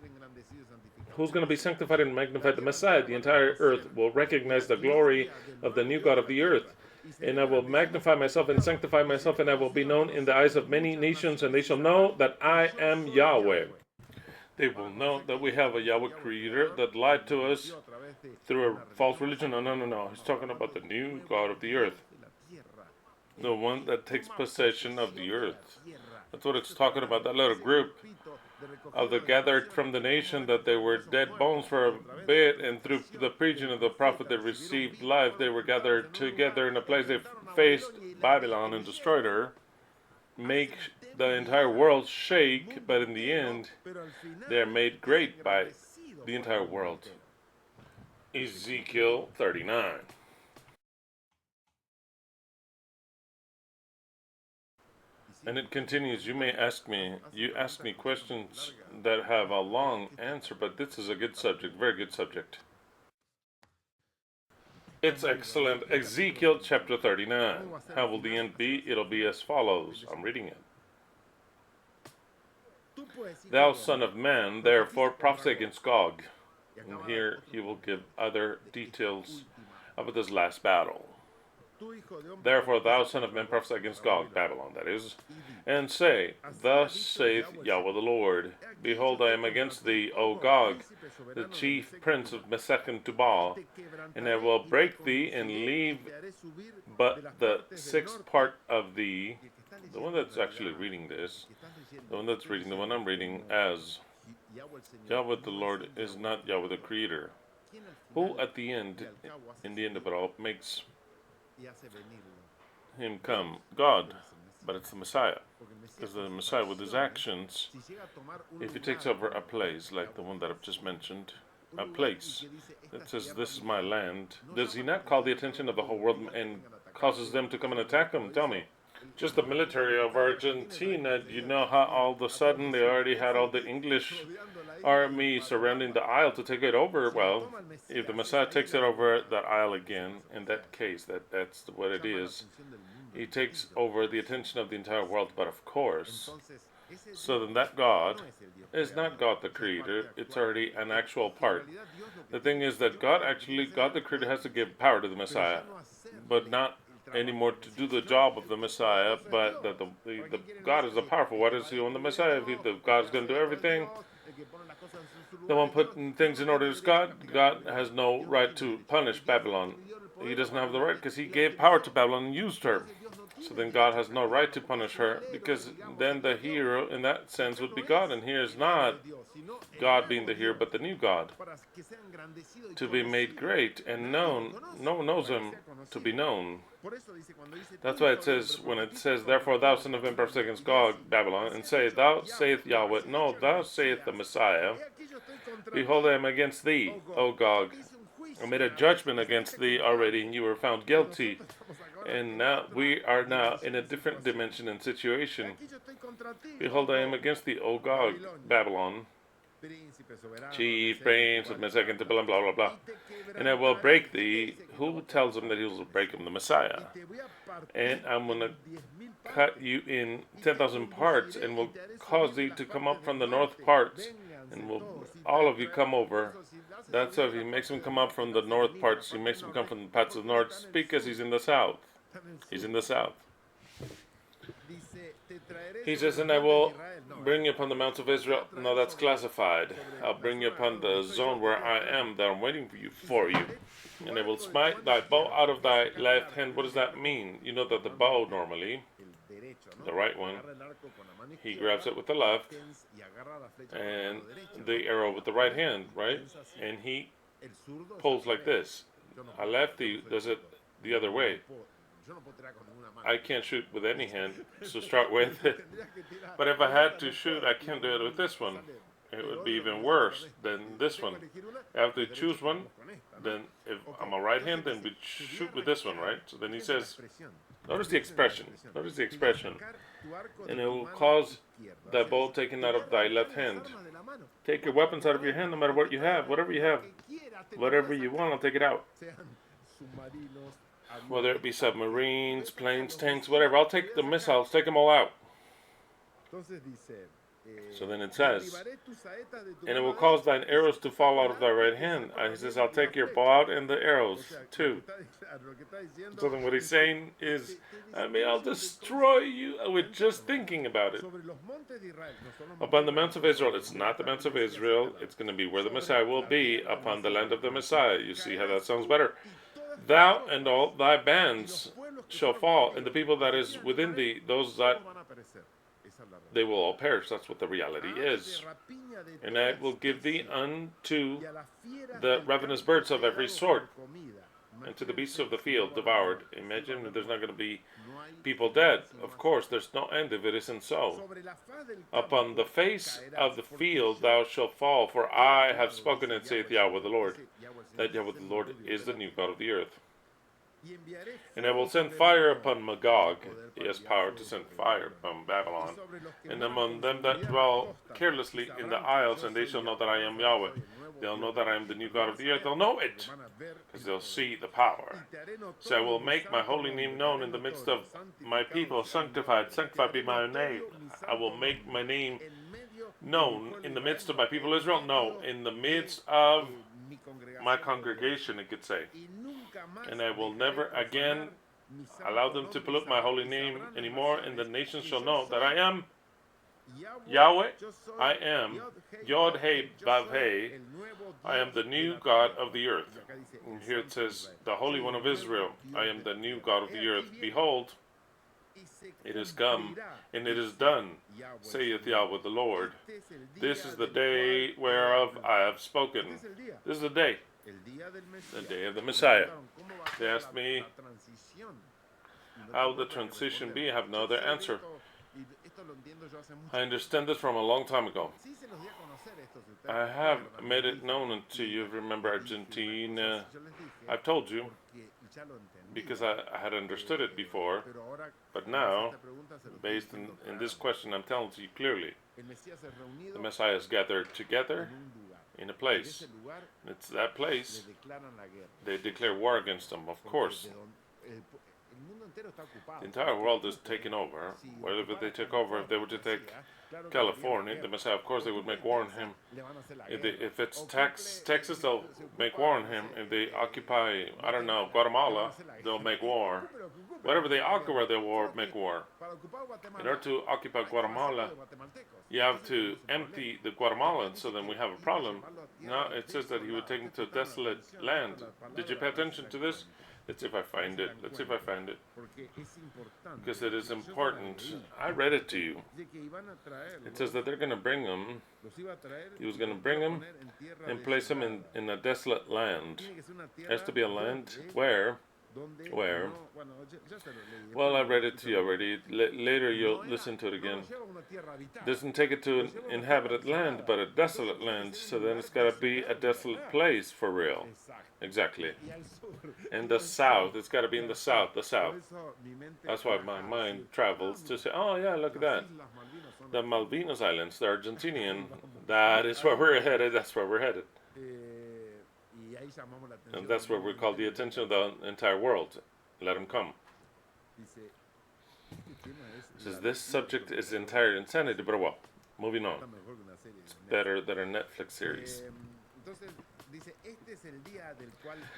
Who's going to be sanctified and magnified? The Messiah. The entire earth will recognize the glory of the new God of the earth. And I will magnify myself and sanctify myself, and I will be known in the eyes of many nations, and they shall know that I am Yahweh. They will know that we have a Yahweh creator that lied to us through a false religion. No. He's talking about the new God of the earth. The one that takes possession of the earth. That's what it's talking about. That little group of the gathered from the nation, that they were dead bones for a bit, and through the preaching of the prophet they received life. They were gathered together in a place. They faced Babylon and destroyed her. Make the entire world shake, but in the end, they are made great by the entire world. Ezekiel 39. And it continues. You ask me questions that have a long answer, but this is a good subject, very good subject. It's excellent. Ezekiel chapter 39. How will the end be? It'll be as follows. I'm reading it. Thou son of man, therefore prophesy against Gog. And here he will give other details about this last battle. Therefore, thou son of man, prophesy against Gog, Babylon, that is, and say, Thus saith Yahweh the Lord, Behold, I am against thee, O Gog, the chief prince of Meshech and Tubal, and I will break thee and leave but the sixth part of thee. The one that's actually reading this, the one I'm reading as Yahweh the Lord is not Yahweh the Creator, who at the end, in the end of it all, makes him come, God, but it's the Messiah. Because the Messiah, with his actions, if he takes over a place like the one that I've just mentioned, a place that says, This is my land, does he not call the attention of the whole world and causes them to come and attack him? Tell me. Just the military of Argentina, you know how all of a sudden they already had all the English army surrounding the isle to take it over. Well, if the Messiah takes it over that isle again, in that case, that's what it is. He takes over the attention of the entire world. But of course, so then that God is not God the Creator. It's already an actual part. The thing is that God the Creator has to give power to the Messiah, but not anymore to do the job of the Messiah, but that the God is the powerful. What is he on the Messiah? If the God is going to do everything, the one putting things in order is God. God has no right to punish Babylon. He doesn't have the right because he gave power to Babylon and used her. So then God has no right to punish her, because then the hero in that sense would be God, and here is not God being the hero, but the new God, to be made great and known. No one knows him, to be known. That's why it says, when it says, therefore thou son of man prevailest against Gog, Babylon, and say, thou saith Yahweh, no, thou saith the Messiah, behold, I am against thee, O Gog. I made a judgment against thee already, and you were found guilty. And now we are now in a different dimension and situation. Behold, I am against thee, O Gog, Babylon, chief, prince, second to blah, blah, blah, blah. And I will break thee. Who tells him that he will break him? The Messiah. And I'm going to cut you in 10,000 parts, and will cause thee to come up from the north parts, and will all of you come over. That's how he makes them come up from the north parts. He makes them come from the parts of the north, because he's in the south. He's in the south. He says, and I will bring you upon the mounts of Israel. No, that's classified. I'll bring you upon the zone where I am, that I'm waiting for you. And I will smite thy bow out of thy left hand. What does that mean? You know that the bow normally, the right one, he grabs it with the left, and the arrow with the right hand, right? And he pulls like this. A lefty does it the other way. I can't shoot with any hand to start with. But if I had to shoot, I can't do it with this one. It would be even worse than this one. I have to choose one. Then if I'm a right hand, then we shoot with this one, right? So then he says, notice the expression. Notice the expression. And it will cause thy bow taken out of thy left hand. Take your weapons out of your hand, no matter what you have. Whatever you have. Whatever you want, I'll take it out. Whether it be submarines, planes, tanks, whatever. I'll take the missiles, take them all out. So then it says, and it will cause thine arrows to fall out of thy right hand. He says, I'll take your bow out and the arrows too. So then what he's saying is, I'll destroy you with just thinking about it. Upon the mounts of Israel, it's not the mounts of Israel, it's going to be where the Messiah will be, upon the land of the Messiah. You see how that sounds better? Thou and all thy bands shall fall, and the people that is within thee, those that they will all perish. That's what the reality is. And I will give thee unto the ravenous birds of every sort, and to the beasts of the field devoured. Imagine that there's not going to be people dead. Of course, there's no end if it isn't so. Upon the face of the field thou shalt fall, for I have spoken it, saith Yahweh the Lord. That Yahweh the Lord is the new God of the earth. And I will send fire upon Magog. He has power to send fire upon Babylon. And among them that dwell carelessly in the isles, and they shall know that I am Yahweh. They'll know that I am the new God of the earth. They'll know it, because they'll see the power. So I will make my holy name known in the midst of my people. Sanctified be my name. I will make my name known in the midst of my people Israel. No, in the midst of my congregation, it could say. And I will never again allow them to pollute my holy name anymore, and the nations shall know that I am Yahweh. I am Yod He Vav He. I am the new God of the earth. And here it says, the Holy One of Israel. I am the new God of the earth. Behold, it is come, and it is done, saith Yahweh the Lord. This is the day whereof I have spoken. This is the day of the Messiah. They asked me, how will the transition be? I have no other answer. I understand this from a long time ago. I have made it known to you. Remember Argentina? I've told you, because I had understood it before, but now, based in this question, I'm telling you clearly. The Messiah is gathered together in a place. It's that place they declare war against them, of course. The entire world is taken over. Whatever they took over, if they were to take California, the Messiah, of course, they would make war on him. If it's Texas, they'll make war on him. If they occupy, I don't know, Guatemala, they'll make war. Whatever they occupy, they'll make war. In order to occupy Guatemala, you have to empty the Guatemalans, so then we have a problem. Now it says that he would take them to desolate land. Did you pay attention to this? Let's see if I find it. Because it is important. I read it to you. It says that they're going to bring them. He was going to bring them and place them in a desolate land. It has to be a land where? Well, I read it to you already. Later you'll listen to it again. Doesn't take it to an inhabited land, but a desolate land. So then it's got to be a desolate place for real. Exactly. In the south. It's got to be in the south. That's why my mind travels to say, oh yeah, look at that. The Malvinas Islands, the Argentinian. That is where we're headed. And that's where we call the attention of the entire world. Let them come. It says this subject is entire insanity, but well, moving on. It's better than a Netflix series.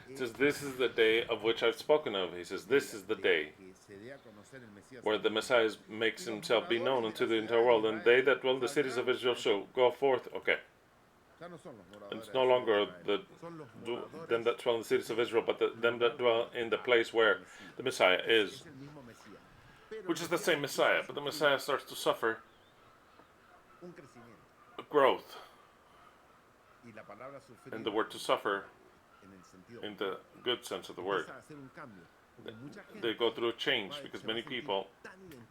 It says this is the day of which I've spoken of. He says this is the day where the Messiah makes himself be known unto the entire world, and they that dwell in the cities of Israel shall go forth. Okay. It's no longer them that dwell in the cities of Israel, but them that dwell in the place where the Messiah is, which is the same Messiah, but the Messiah starts to suffer growth. And the word to suffer, in the good sense of the word, they go through a change because many people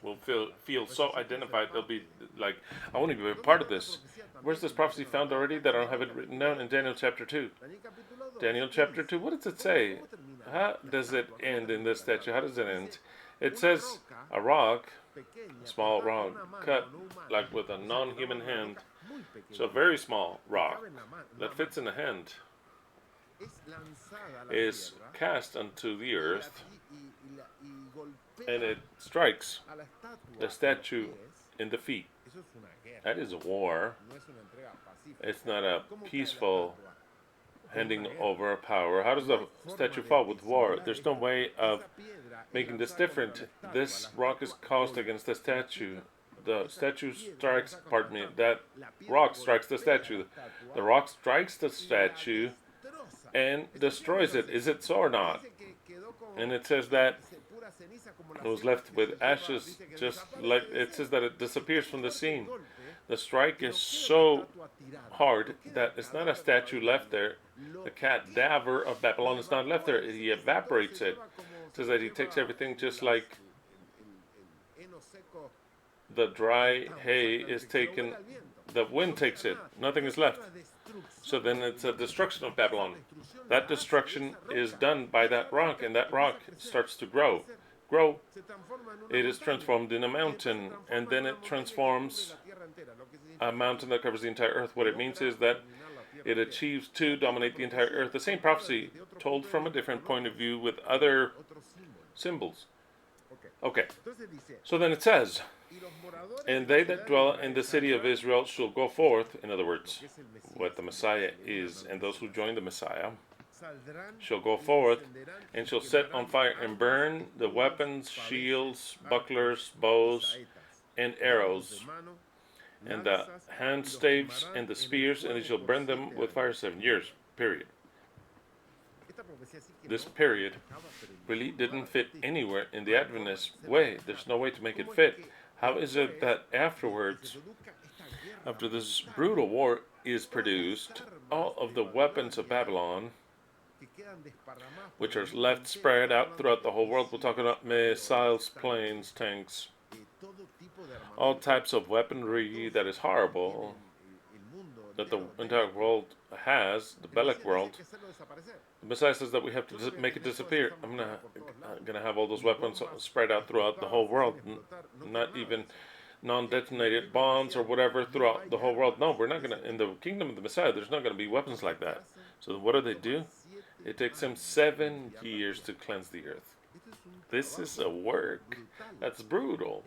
will feel so identified. They'll be like, I want to be a part of this. Where's this prophecy found already that I don't have it written down? In Daniel chapter 2. Daniel chapter 2, what does it say? How does it end in this statue? How does it end? It says a rock, a small rock, cut like with a non-human hand. So a very small rock that fits in the hand is cast unto the earth, and it strikes the statue in the feet. That is a war. It's not a peaceful handing over power. How does the statue fall with war? There's no way of making this different. This rock is cast against the statue. The statue strikes, that rock strikes the statue. The rock strikes the statue and destroys it. Is it so or not? And it says that it was left with ashes, just like it says that it disappears from the scene. The strike is so hard that it's not a statue left there. The cadaver of Babylon is not left there. He evaporates it. It says that he takes everything just like the dry hay is taken, the wind takes it. Nothing is left. So then it's a destruction of Babylon. That destruction is done by that rock, and that rock starts to grow. It is transformed in a mountain, and then it transforms a mountain that covers the entire earth. What it means is that it achieves to dominate the entire earth. The same prophecy told from a different point of view with other symbols. Okay, so then it says, and they that dwell in the city of Israel shall go forth, in other words, what the Messiah is, and those who join the Messiah shall go forth and shall set on fire and burn the weapons, shields, bucklers, bows, and arrows, and the hand staves and the spears, and they shall burn them with fire 7 years, period. This period really didn't fit anywhere in the Adventist way. There's no way to make it fit. How is it that afterwards, after this brutal war is produced, all of the weapons of Babylon, which are left spread out throughout the whole world, we're talking about missiles, planes, tanks, all types of weaponry that is horrible, that the entire world has, the Bellic world. The Messiah says that we have to make it disappear. I'm gonna have all those weapons spread out throughout the whole world. Not even non-detonated bombs or whatever throughout the whole world. No, we're not going to. In the kingdom of the Messiah, there's not going to be weapons like that. So what do? It takes him 7 years to cleanse the earth. This is a work that's brutal.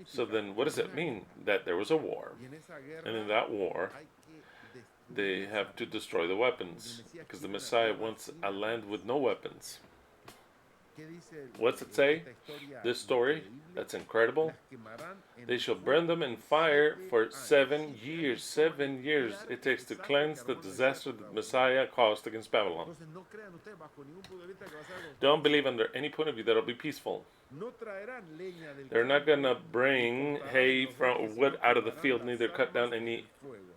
So then what does it mean? That there was a war. And in that war, they have to destroy the weapons. Because the Messiah wants a land with no weapons. What's it say? This story, that's incredible. They shall burn them in fire for 7 years. 7 years it takes to cleanse the disaster that Messiah caused against Babylon. Don't believe under any point of view that it'll be peaceful. They're not going to bring hay from wood out of the field, neither cut down any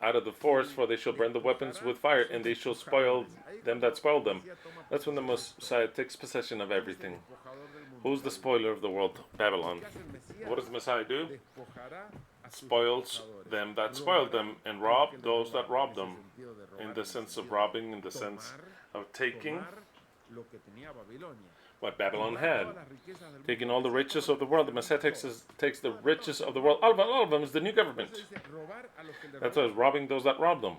out of the forest, for they shall burn the weapons with fire, and they shall spoil them that spoil them. That's when the Messiah takes possession of everything. Who's the spoiler of the world? Babylon. What does the Messiah do? Spoils them that spoiled them, and rob those that robbed them. In the sense of robbing, in the sense of taking what Babylon had. Taking all the riches of the world. The Messiah takes the riches of the world. All of them is the new government. That's why it's robbing those that rob them.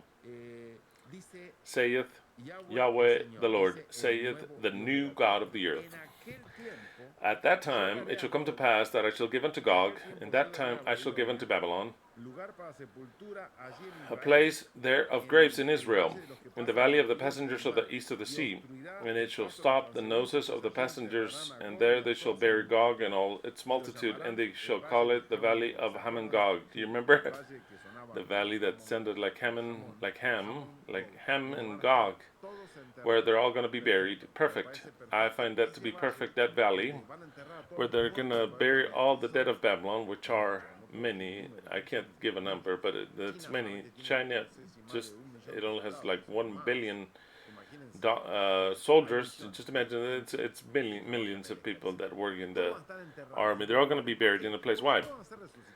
Saith Yahweh the Lord, saith the new God of the earth. At that time it shall come to pass that I shall give unto Gog, in that time I shall give unto Babylon, a place there of graves in Israel, in the valley of the passengers of the east of the sea. And it shall stop the noses of the passengers, and there they shall bury Gog and all its multitude, and they shall call it the valley of Ham and Gog. Do you remember? The valley that sounded like Ham and Gog, where they're all going to be buried. Perfect. I find that to be perfect, that valley, where they're going to bury all the dead of Babylon, which are many. I can't give a number, but it's many. China, it only has like 1 billion soldiers. Just imagine it's millions of people that work in the army. They're all going to be buried in a place. Why?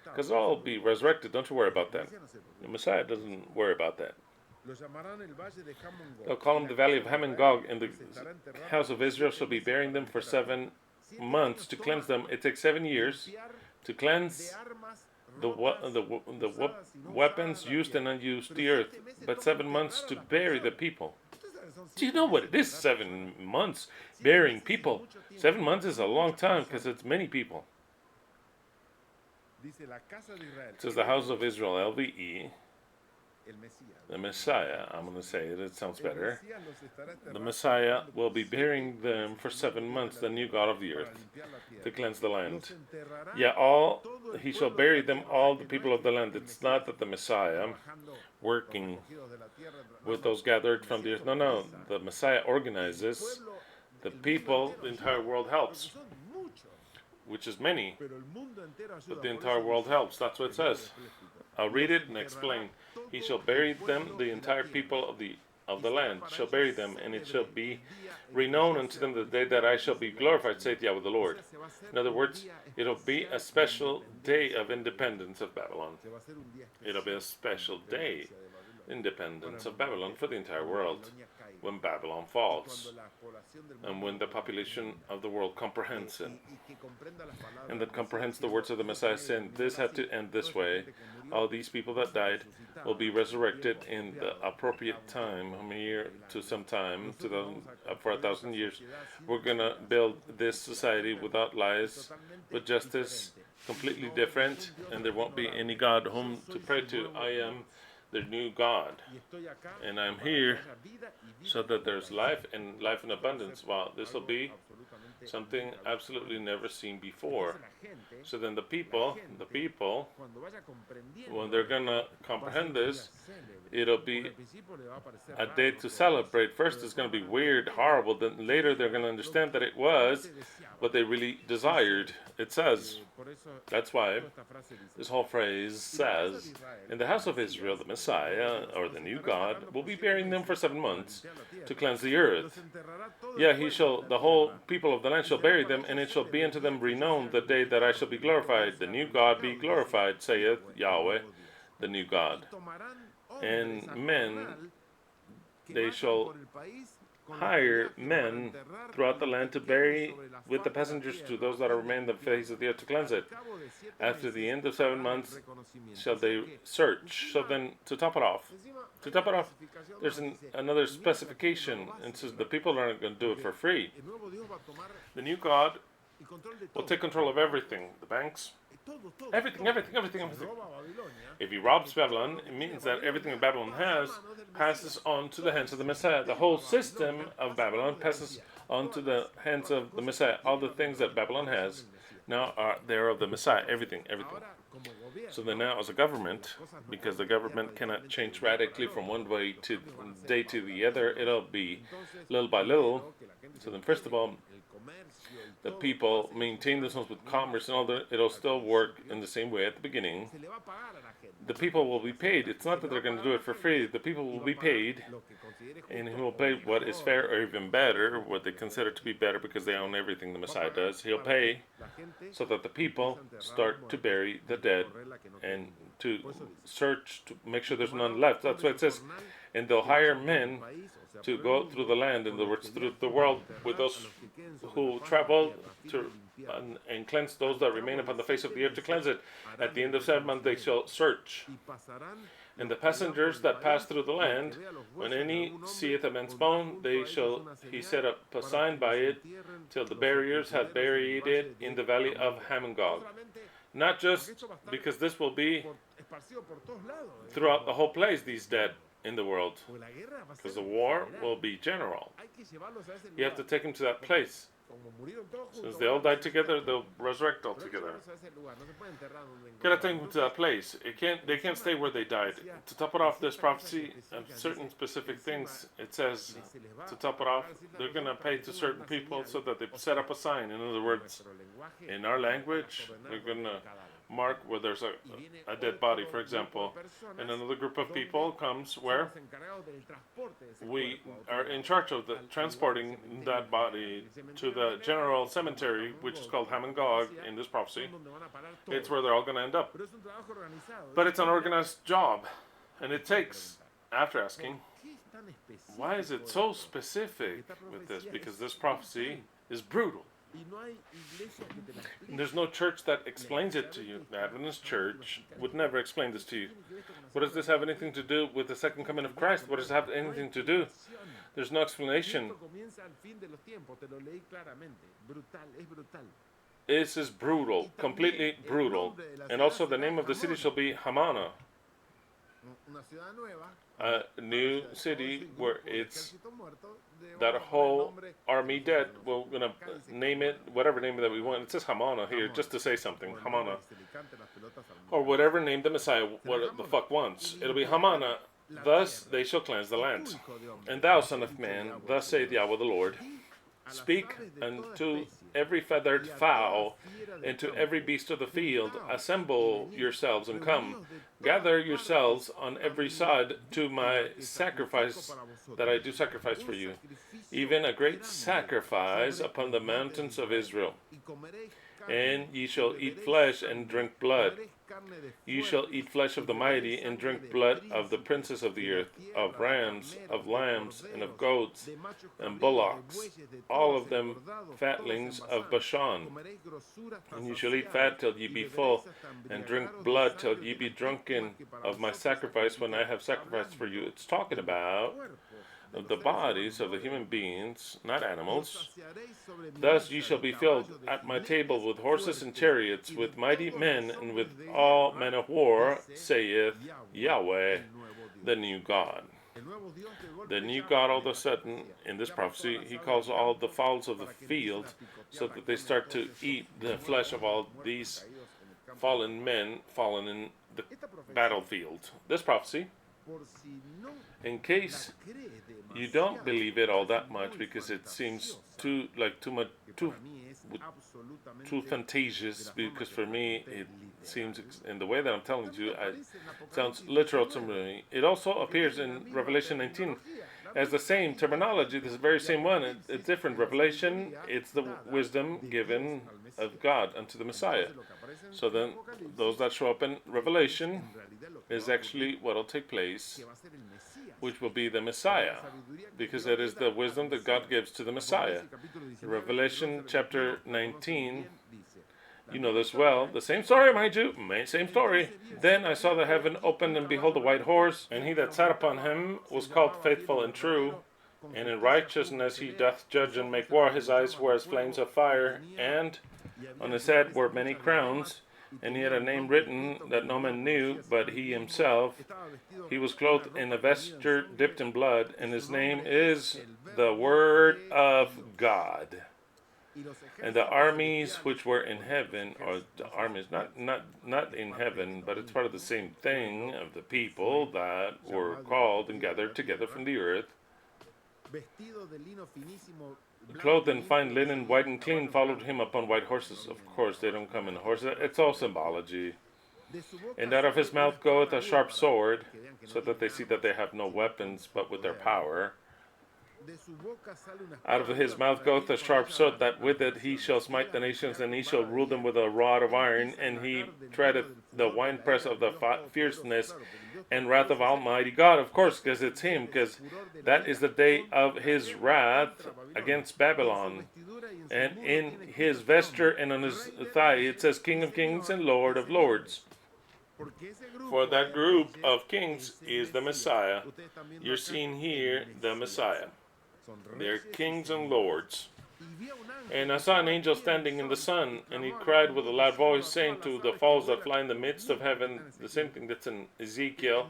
Because they'll all be resurrected. Don't you worry about that. The Messiah doesn't worry about that. They'll call them the valley of Ham and Gog, and the house of Israel shall be burying them for 7 months to cleanse them. It takes 7 years to cleanse the weapons used and unused, the earth, but 7 months to bury the people. Do you know what it is? 7 months burying people. 7 months is a long time because it's many people. It says the house of Israel, LVE, the Messiah, I'm going to say it, it sounds better. The Messiah will be burying them for 7 months, the new God of the earth, to cleanse the land. Yeah, he shall bury them, all the people of the land. It's not that the Messiah working with those gathered from the earth. No, the Messiah organizes the people, the entire world helps, which is many, but the entire world helps. That's what it says. I'll read it and explain. He shall bury them, the entire people of the land shall bury them, and it shall be renowned unto them the day that I shall be glorified, saith Yahweh the Lord. In other words, it'll be a special day of independence of Babylon. It'll be a special day, independence of Babylon for the entire world, when Babylon falls, and when the population of the world comprehends it, and that comprehends the words of the Messiah, saying, this had to end this way. All these people that died will be resurrected in the appropriate time, from here to some time, for 1,000 years. We're going to build this society without lies, with justice, completely different, and there won't be any God whom to pray to. I am the new God, and I'm here so that there's life and life in abundance. Wow, this will be something absolutely never seen before. So then the people, when they're gonna comprehend this, it'll be a day to celebrate. First it's gonna be weird, horrible, then later they're gonna understand that it was what they really desired. It says, that's why this whole phrase says, in the house of Israel, the Messiah, or the new God, will be burying them for 7 months to cleanse the earth. Yeah, the whole people of the land shall bury them, and it shall be unto them renowned the day that I shall be glorified. The new God be glorified, saith Yahweh, the new God. And men, they shall hire men throughout the land to bury with the passengers to those that are remain on the face of the earth to cleanse it. After the end of 7 months shall they search. So then, to top it off, there's another specification, and says the people aren't going to do it for free. The new God will take control of everything, the banks, everything. If he robs Babylon, it means that everything that Babylon has passes on to the hands of the Messiah. The whole system of Babylon passes on to the hands of the Messiah. All the things that Babylon has now are there of the Messiah. Everything. So then now as a government, because the government cannot change radically from one day to the other, it'll be little by little. So then first of all, the people maintain themselves with commerce and all that. It'll still work in the same way at the beginning. The people will be paid. It's not that they're going to do it for free. The people will be paid, and he will pay what is fair or even better, what they consider to be better because they own everything the Messiah does. He'll pay so that the people start to bury the dead and to search to make sure there's none left. That's what it says. And they'll hire men to go through the land, in other words, through the world, with those who travel to and cleanse those that remain upon the face of the earth to cleanse it. At the end of 7 months they shall search. And the passengers that pass through the land, when any seeth a man's bone, he set up a sign by it, till the buriers have buried it in the valley of Hamongog. Not just because this will be throughout the whole place, these dead in the world, because the war will be general. You have to take them to that place. Since they all died together, they'll resurrect all together. Gotta take them to that place. They can't stay where they died. To top it off, this prophecy of certain specific things. It says, to top it off, they're gonna pay to certain people so that they set up a sign. In other words, in our language, they're gonna mark where there's a dead body, for example, and another group of people comes where we are in charge of transporting that body to the general cemetery, which is called Hamongog in this prophecy. It's where they're all going to end up. But it's an organized job, and it takes, after asking, why is it so specific with this? Because this prophecy is brutal. And there's no church that explains it to you. The Adventist church would never explain this to you. What does this have anything to do with the second coming of Christ? What does it have anything to do? There's no explanation. This is brutal, completely brutal. And also the name of the city shall be Hamana, a new city where it's that whole army dead. We're going to name it whatever name that we want. It says Hamana here just to say something. Hamana. Or whatever name the Messiah what the fuck wants. It'll be Hamana. Thus they shall cleanse the land. And thou, son of man, thus saith Yahweh the Lord, speak unto every feathered fowl and to every beast of the field, assemble yourselves and come. Gather yourselves on every side to my sacrifice that I do sacrifice for you, even a great sacrifice upon the mountains of Israel. And ye shall eat flesh and drink blood. Ye shall eat flesh of the mighty and drink blood of the princes of the earth, of rams, of lambs, and of goats, and bullocks, all of them fatlings of Bashan. And ye shall eat fat till ye be full, and drink blood till ye be drunken of my sacrifice when I have sacrificed for you. It's talking about the bodies of the human beings, not animals. Thus ye shall be filled at my table with horses and chariots, with mighty men, and with all men of war, saith Yahweh, the new God. The new God, all of a sudden, in this prophecy, he calls all the fowls of the field, so that they start to eat the flesh of all these fallen men, fallen in the battlefield. This prophecy, in case you don't believe it all that much because it seems too fantasious, because for me it seems, in the way that I'm telling you, it sounds literal to me. It also appears in Revelation 19 as the same terminology, this very same one. It's different. Revelation, it's the wisdom given of God unto the Messiah. So then those that show up in Revelation is actually what will take place, which will be the Messiah, because that is the wisdom that God gives to the Messiah. Revelation chapter 19, you know this well. The same story, mind you, same story. Then I saw the heaven opened, and behold, a white horse, and he that sat upon him was called Faithful and True, and in righteousness he doth judge and make war. His eyes were as flames of fire, and on his head were many crowns, and he had a name written that no man knew but he himself. He was clothed in a vesture dipped in blood, and his name is the Word of God. And the armies which were in heaven, or the armies not in heaven, but it's part of the same thing, of the people that were called and gathered together from the earth, clothed in fine linen, white and clean, followed him upon white horses. Of course, they don't come in horses. It's all symbology. And out of his mouth goeth a sharp sword, so that they see that they have no weapons, but with their power. Out of his mouth goeth a sharp sword, that with it he shall smite the nations, and he shall rule them with a rod of iron, and he treadeth the winepress of the fierceness and wrath of Almighty God. Of course, because it's him, because that is the day of his wrath against Babylon. And in his vesture and on his thigh it says King of Kings and Lord of Lords. For that group of kings is the Messiah. You're seeing here the Messiah. They're kings and lords. And I saw an angel standing in the sun, and he cried with a loud voice, saying to the fowls that fly in the midst of heaven, the same thing that's in Ezekiel,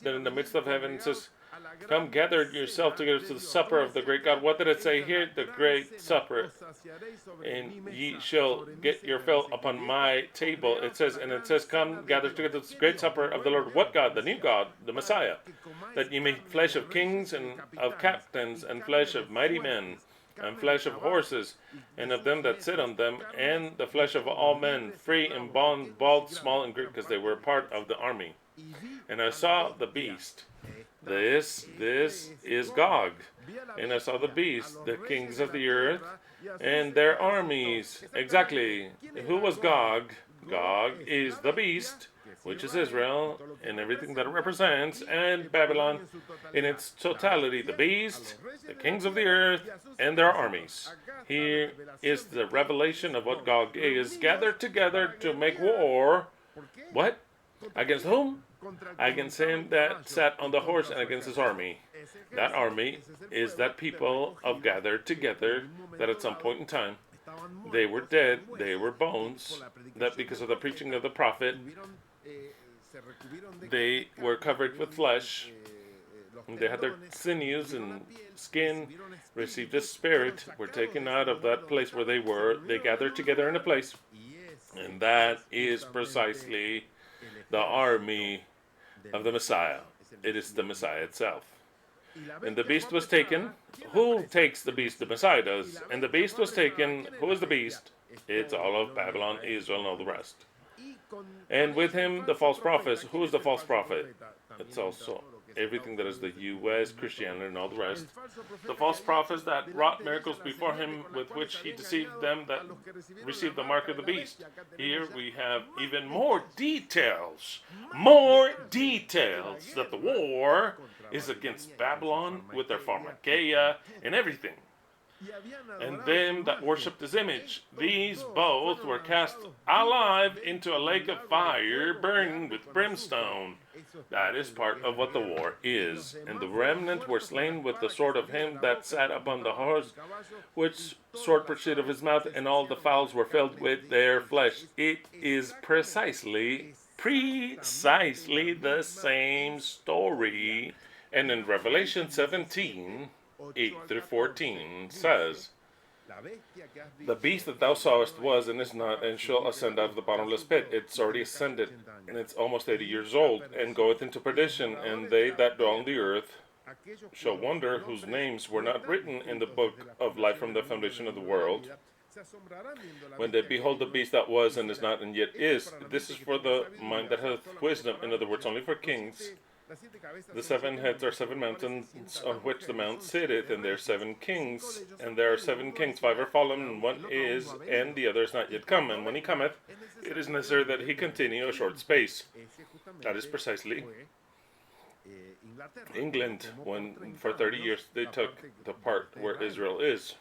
that in the midst of heaven it says, come gather yourself together to the supper of the great God. What did it say here? The great supper. And ye shall get your fill upon my table. It says, come gather together to the great supper of the Lord. What God? The new God, the Messiah. That ye may eat flesh of kings and of captains, and flesh of mighty men, and flesh of horses, and of them that sit on them, and the flesh of all men, free and bond, bold, small, and great, because they were part of the army. And I saw the beast. This is Gog. And I saw the beast, the kings of the earth, and their armies. Exactly. Who was Gog? Gog is the beast, which is Israel, and everything that it represents, and Babylon in its totality. The beast, the kings of the earth, and their armies. Here is the revelation of what Gog is, gathered together to make war. What? Against whom? Against him that sat on the horse, and against his army. That army is that people of gathered together that at some point in time they were dead, they were bones, that because of the preaching of the prophet they were covered with flesh, they had their sinews and skin, received a spirit, were taken out of that place where they were, they gathered together in a place, and that is precisely the army of the Messiah. It is the Messiah itself. And the beast was taken. Who takes the beast? The Messiah does. And the beast was taken. Who is the beast? It's all of Babylon, Israel, and all the rest. And with him the false prophets. Who is the false prophet? It's also everything that is the U.S., Christianity, and all the rest. The false prophets that wrought miracles before him, with which he deceived them that received the mark of the beast. Here we have even more details. More details that the war is against Babylon with their pharmakeia and everything. And them that worshipped his image, these both were cast alive into a lake of fire, burning with brimstone. That is part of what the war is. And the remnant were slain with the sword of him that sat upon the horse, which sword proceeded of his mouth, and all the fowls were filled with their flesh. It is precisely the same story. And in Revelation 17, 8 through 14 says, the beast that thou sawest was and is not, and shall ascend out of the bottomless pit. It's already ascended, and it's almost 80 years old, and goeth into perdition. And they that dwell on the earth shall wonder, whose names were not written in the book of life from the foundation of the world, when they behold the beast that was and is not and yet is. This is for the mind that hath wisdom. In other words, only for kings. The 7 heads are 7 mountains on which the mount sitteth, and there are 7 kings, and there are 7 kings. 5 are fallen, and 1 is, and the other is not yet come. And when he cometh, it is necessary that he continue a short space. That is precisely England, when for 30 years they took the part where Israel is.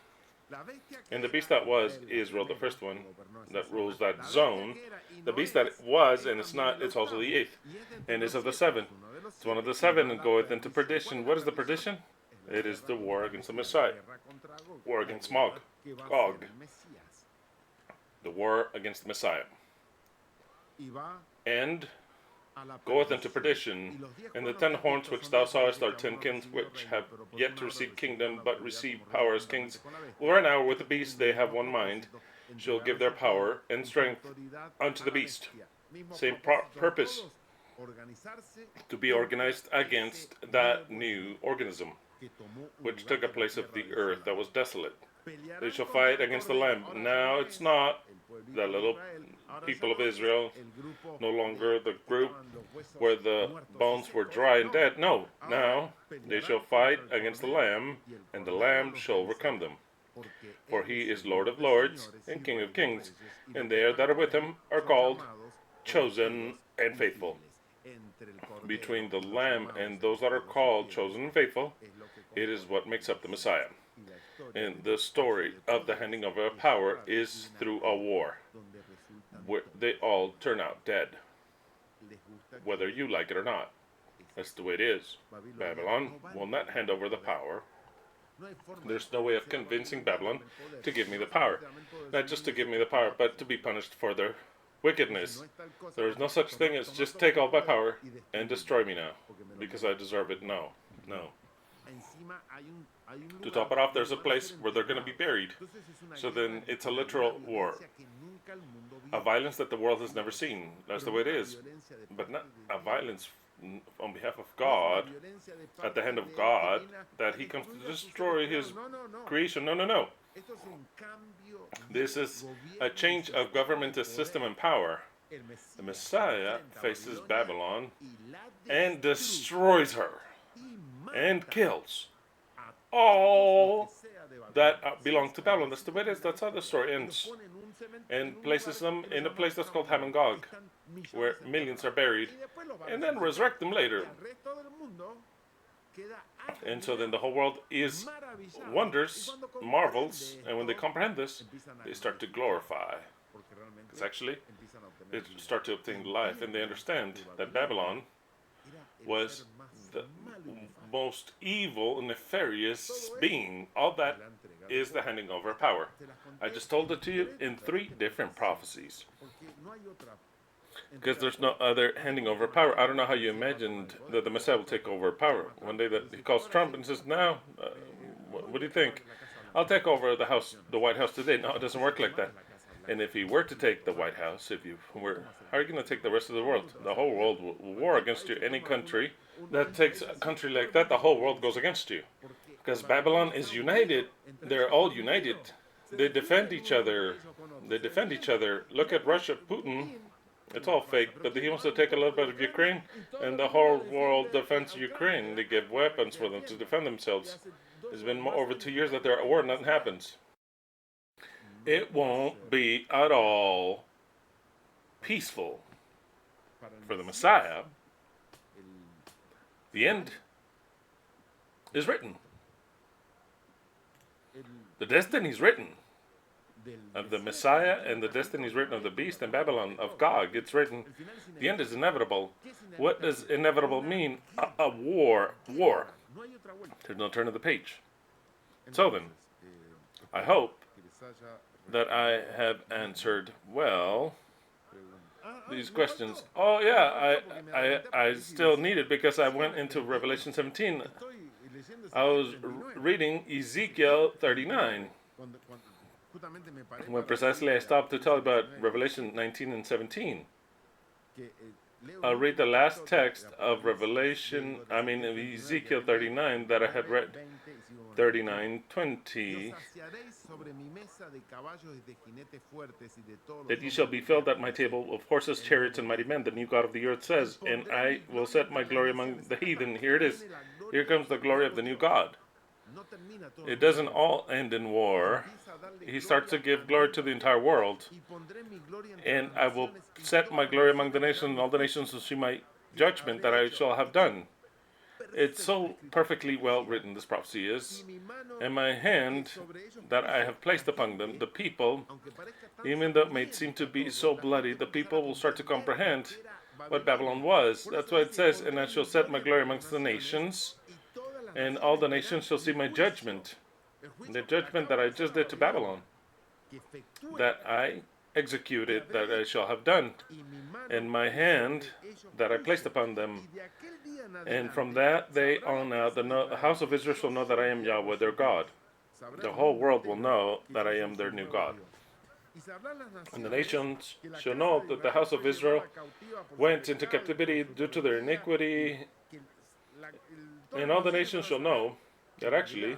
And the beast that was Israel, the first one that rules that zone, the beast that was, and it's not, it's also the eighth, and is of the seven. It's one of the seven and goeth into perdition. What is the perdition? It is the war against the Messiah, war against Gog, the war against the Messiah, and goeth into perdition. And the 10 horns which thou sawest are 10 kings which have yet to receive kingdom, but receive power as kings. Well, right now with the beast they have one mind, shall give their power and strength unto the beast. Same purpose, to be organized against that new organism, which took a place of the earth that was desolate. They shall fight against the Lamb. Now it's not the little people of Israel, no longer the group where the bones were dry and dead. No, now they shall fight against the Lamb, and the Lamb shall overcome them. For he is Lord of lords and King of kings, and they that are with him are called chosen and faithful. Between the Lamb and those that are called chosen and faithful, it is what makes up the Messiah. And the story of the handing over of power is through a war, where they all turn out dead, whether you like it or not. That's the way it is. Babylon will not hand over the power. There's no way of convincing Babylon to give me the power. Not just to give me the power, but to be punished for their wickedness. There is no such thing as just take all my power and destroy me now, because I deserve it. No, no. To top it off, there's a place where they're going to be buried. So then it's a literal war. A violence that the world has never seen. That's the way it is. But not a violence on behalf of God, at the hand of God, that he comes to destroy his creation. No, no, no. This is a change of government system and power. The Messiah faces Babylon and destroys her and kills all that belongs to Babylon. That's the way it is. That's how the story ends. And places them in a place that's called Ham and Gog, where millions are buried, and then resurrect them later. And so then the whole world is wonders, marvels, and when they comprehend this, they start to glorify. Because actually, they start to obtain life, and they understand that Babylon was the most evil and nefarious being. All that is the handing over of power. I just told it to you in 3 different prophecies. Because there's no other handing over power. I don't know how you imagined that the Messiah will take over power. One day that he calls Trump and says, "Now, what do you think? I'll take over the White House today." No, it doesn't work like that. And if he were to take the White House, how are you going to take the rest of the world? The whole world will war against you. Any country that takes a country like that, the whole world goes against you. Because Babylon is united. They're all united. They defend each other. Look at Russia, Putin. It's all fake, but he wants to take a little bit of Ukraine, and the whole world defends Ukraine. They give weapons for them to defend themselves. It's been over 2 years that they're at war, nothing happens. It won't be at all peaceful for the Messiah. The end is written. The destiny is written of the Messiah, and the destiny is written of the beast and Babylon, of Gog. It's written. The end is inevitable. What does inevitable mean? A war. War. There's no turn of the page. So then, I hope that I have answered well these questions. Oh yeah, I still need it because I went into Revelation 17. I was reading Ezekiel 39. When precisely I stopped to talk about Revelation 19 and 17. I'll read the last text of Ezekiel 39 that I had read, 39:20. That ye shall be filled at my table of horses, chariots, and mighty men, the new God of the earth says, and I will set my glory among the heathen. Here it is. Here comes the glory of the new God. It doesn't all end in war. He starts to give glory to the entire world. And I will set my glory among the nations, and all the nations will see my judgment that I shall have done. It's so perfectly well written, this prophecy is. And my hand that I have placed upon them, the people, even though it may seem to be so bloody, the people will start to comprehend what Babylon was. That's why it says, and I shall set my glory amongst the nations, and all the nations shall see my judgment. The judgment that I just did to Babylon, that I executed, that I shall have done, and my hand that I placed upon them. And from that day on out, the house of Israel shall know that I am Yahweh their God. The whole world will know that I am their new God. And the nations shall know that the house of Israel went into captivity due to their iniquity. And all the nations shall know that actually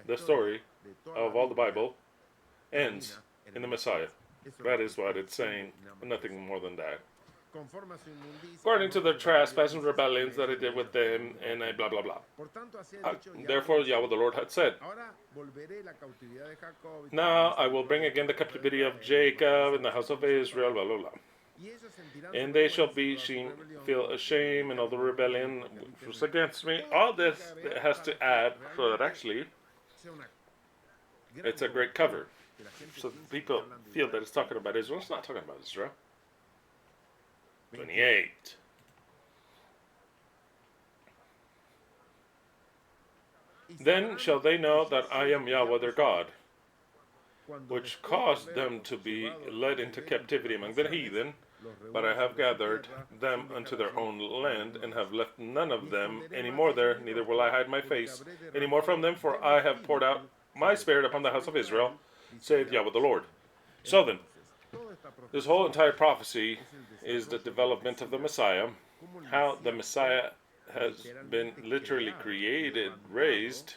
the story of all the Bible ends in the Messiah. That is what it's saying, nothing more than that. According to the trespass and rebellions that I did with them, and I blah blah blah. Therefore Yahweh the Lord had said, now I will bring again the captivity of Jacob and the house of Israel, blah blah blah. And they shall feel ashamed and all the rebellion which was against me. All this has to add so that actually it's a great cover. So people feel that it's talking about Israel. It's not talking about Israel. 28. Then shall they know that I am Yahweh their God, which caused them to be led into captivity among the heathen, but I have gathered them unto their own land, and have left none of them any more there, neither will I hide my face any more from them, for I have poured out my spirit upon the house of Israel, saith Yahweh the Lord. So then, this whole entire prophecy is the development of the Messiah, how the Messiah has been literally created, raised.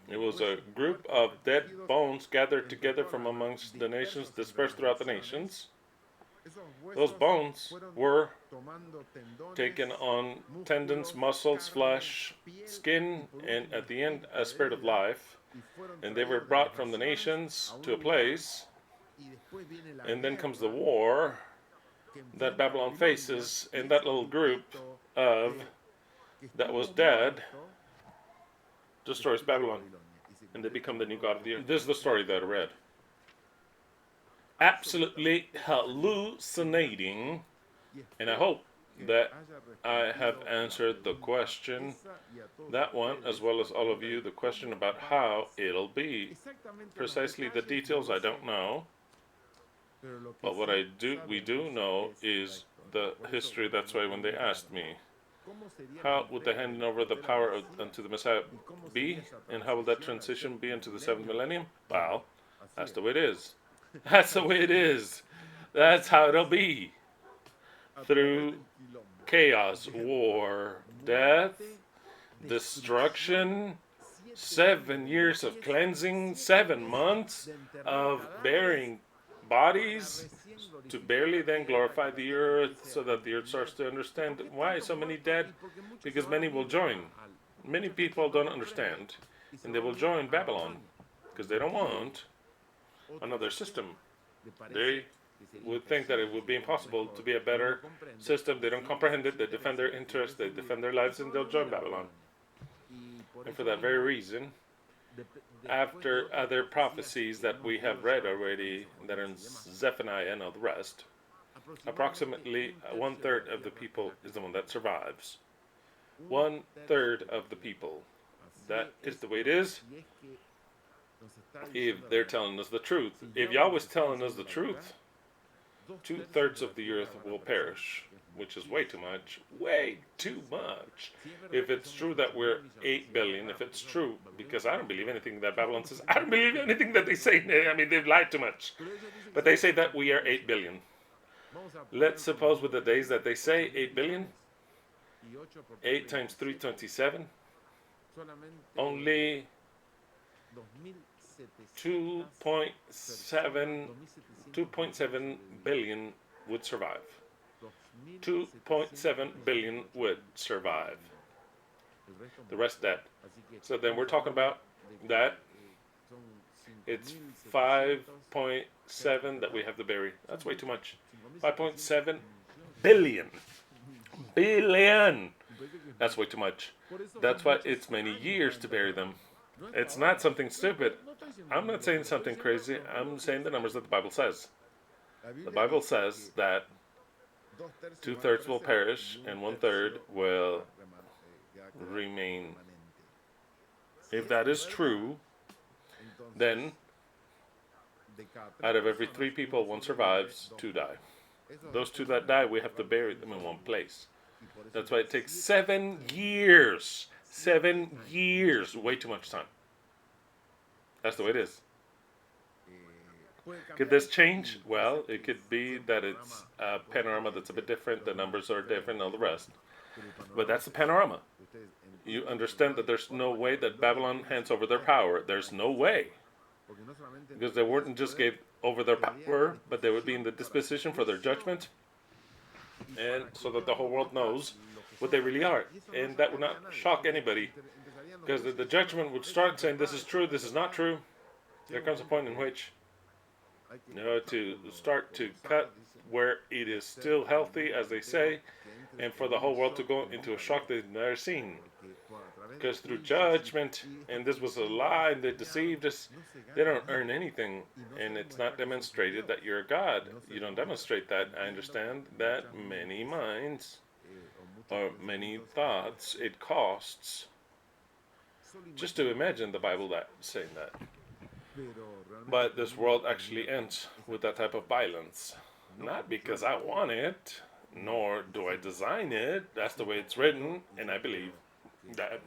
It was a group of dead bones gathered together from amongst the nations, dispersed throughout the nations. Those bones were taken on tendons, muscles, flesh, skin, and at the end, a spirit of life. And they were brought from the nations to a place. And then comes the war that Babylon faces, and that little group of that was dead destroys Babylon, and they become the new god of the earth. This is the story that I read. Absolutely hallucinating, and I hope that I have answered the question, that one, as well as all of you, the question about how it'll be. Precisely the details I don't know, but what we do know is the history. That's why when they asked me, how would the handing over the power unto the Messiah be, and how will that transition be into the 7th millennium? Well, that's the way it is. That's the way it is. That's how it'll be. Through chaos, war, death, destruction, 7 years of cleansing, 7 months of burying bodies, to barely then glorify the earth, so that the earth starts to understand why so many dead, because many will join. Many people don't understand, and they will join Babylon, because they don't want another system. They would think that it would be impossible to be a better system. They don't comprehend it. They defend their interests. They defend their lives, and they'll join Babylon. And for that very reason, after other prophecies that we have read already, that are in Zephaniah and all the rest, approximately 1/3 of the people is the one that survives. 1/3 of the people. That is the way it is. If they're telling us the truth. If Yahweh's telling us the truth, 2/3 of the earth will perish, which is way too much. Way too much. If it's true that we're 8 billion, if it's true, because I don't believe anything that Babylon says. I don't believe anything that they say. I mean, they've lied too much. But they say that we are 8 billion. Let's suppose with the days that they say 8 billion, 8 times 327, only 2.7 billion would survive. 2.7 billion would survive. The rest dead. So then we're talking about that. It's 5.7 that we have to bury. That's way too much. 5.7 billion. Billion. That's way too much. That's why it's many years to bury them. It's not something stupid. I'm not saying something crazy. I'm saying the numbers that the Bible says. The Bible says that 2/3 will perish and 1/3 will remain. If that is true, then out of every 3 people, 1 survives, 2 die. Those 2 that die, we have to bury them in one place. That's why it takes 7 years. 7 years. Way too much time. That's the way it is. Could this change? Well, it could be that it's a panorama that's a bit different, the numbers are different, all the rest. But that's the panorama. You understand that there's no way that Babylon hands over their power. There's no way. Because they wouldn't just give over their power, but they would be in the disposition for their judgment. And so that the whole world knows what they really are. And that would not shock anybody. Because the judgment would start saying, this is true, this is not true. There comes a point in which to start to cut where it is still healthy, as they say, and for the whole world to go into a shock they've never seen. Because through judgment, and this was a lie, and they deceived us, they don't earn anything, and it's not demonstrated that you're a God. You don't demonstrate that. I understand that many minds, or many thoughts, it costs just to imagine the Bible that saying that. But this world actually ends with that type of violence. Not because I want it, nor do I design it. That's the way it's written, and I believe that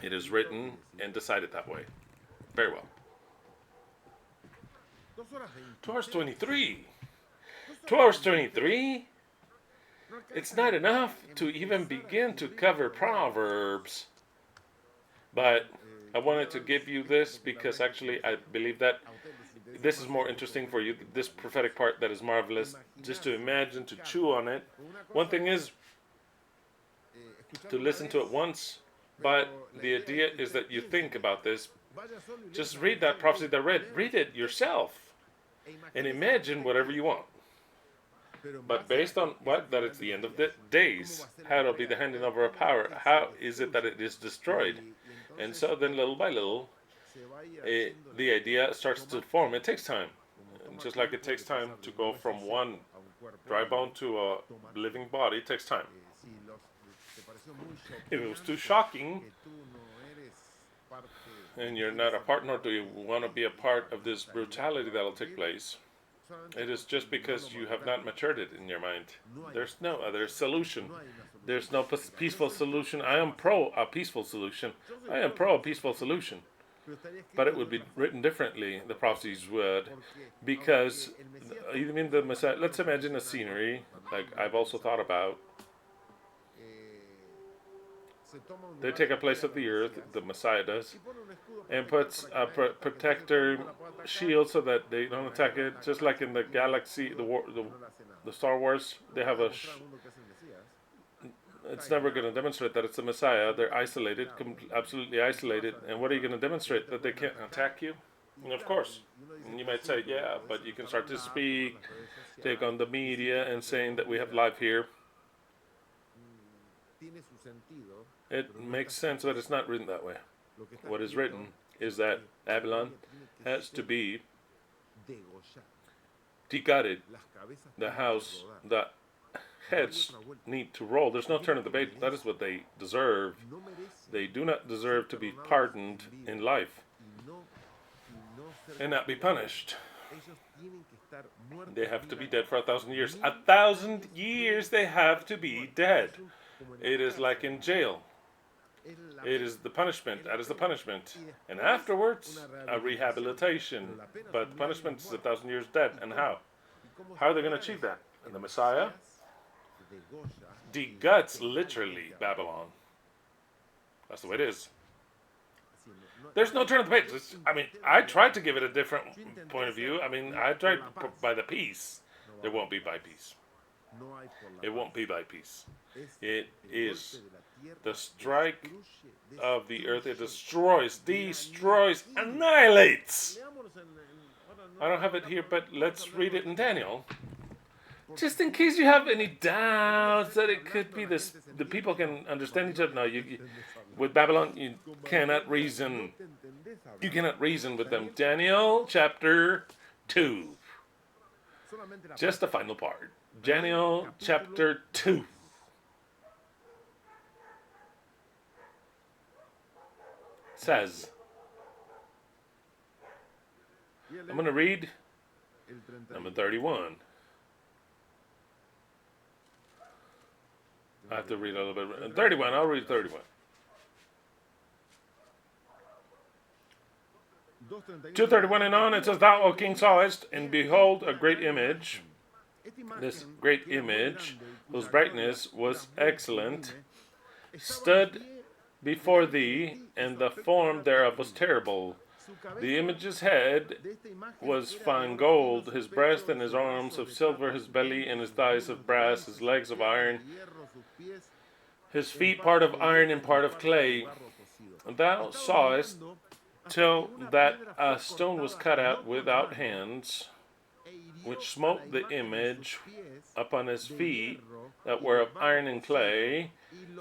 it is written and decided that way. Very well. 2 hours 23. 2 hours 23? It's not enough to even begin to cover Proverbs. But I wanted to give you this because actually I believe that this is more interesting for you, this prophetic part that is marvelous, just to imagine, to chew on it. One thing is to listen to it once, but the idea is that you think about this. Just read that prophecy that I read. Read it yourself and imagine whatever you want. But based on what? That it's the end of the days. How it'll be the handing over of power. How is it that it is destroyed? And so then little by little, the idea starts to form. It takes time. Just like it takes time to go from one dry bone to a living body, it takes time. If it was too shocking, and you're not a part, nor do you want to be a part of this brutality that will take place, it is just because you have not matured it in your mind. There's no other solution. There's no peaceful solution. I am pro a peaceful solution. I am pro a peaceful solution. But it would be written differently, the prophecies would. Because even the Messiah, let's imagine a scenery, like I've also thought about. They take a place of the earth, the Messiah does, and puts a protector shield so that they don't attack it. Just like in the galaxy, the Star Wars, they have a. It's never going to demonstrate that it's the Messiah. They're isolated, absolutely isolated. And what are you going to demonstrate? That they can't attack you? And of course. And you might say, yeah, but you can start to speak, take on the media, and saying that we have life here. It makes sense, but it's not written that way. What is written is that Babylon has to be degutted. The house, the heads need to roll. There's no turn of the page. That is what they deserve. They do not deserve to be pardoned in life and not be punished. They have to be dead for 1,000 years. 1,000 years they have to be dead. It is like in jail. It is the punishment. That is the punishment. And afterwards, a rehabilitation. But the punishment is 1,000 years dead. And how? How are they going to achieve that? And the Messiah deguts literally Babylon. That's the way it is. There's no turn of the page. I tried to give it a different point of view. I tried by the peace. There won't be by peace. It won't be by peace. It is the strike of the earth. It destroys, annihilates. I don't have it here, but let's read it in Daniel. Just in case you have any doubts that it could be this, the people can understand each other. No, with Babylon, you cannot reason. You cannot reason with them. Daniel chapter 2. Just the final part. Daniel chapter 2. Says, I'm going to read number 31. I have to read a little bit. 31, I'll read 31. 2:31 and on, it says, Thou, O king, sawest, and behold, a great image. This great image, whose brightness was excellent, stood before thee, and the form thereof was terrible. The image's head was fine gold, his breast and his arms of silver, his belly and his thighs of brass, his legs of iron, his feet part of iron and part of clay. Thou sawest till that a stone was cut out without hands, which smote the image upon his feet that were of iron and clay,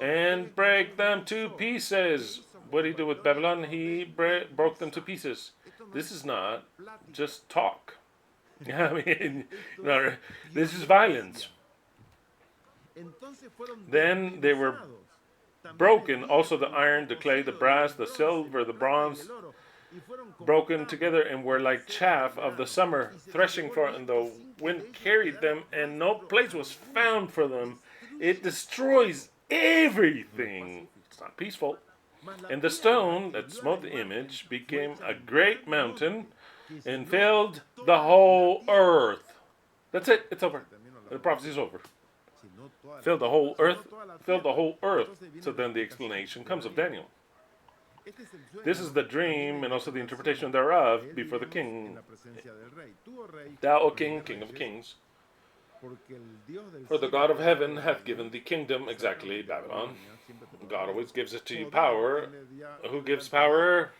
and brake them to pieces. What did he do with Babylon? He broke them to pieces. This is not just talk. I mean, no, this is violence. Then they were broken, also the iron, the clay, the brass, the silver, the bronze, broken together, and were like chaff of the summer threshing floor, and the wind carried them, and no place was found for them. It destroys everything. It's not peaceful. And the stone that smote the image became a great mountain and filled the whole earth. That's it. It's over. The prophecy is over. Filled the whole earth. Filled the whole earth. So then the explanation comes of Daniel. This is the dream and also the interpretation thereof before the king. Thou, O king, king of kings, for the God of heaven hath given thee kingdom, exactly, Babylon. God always gives it to you power. Who gives power?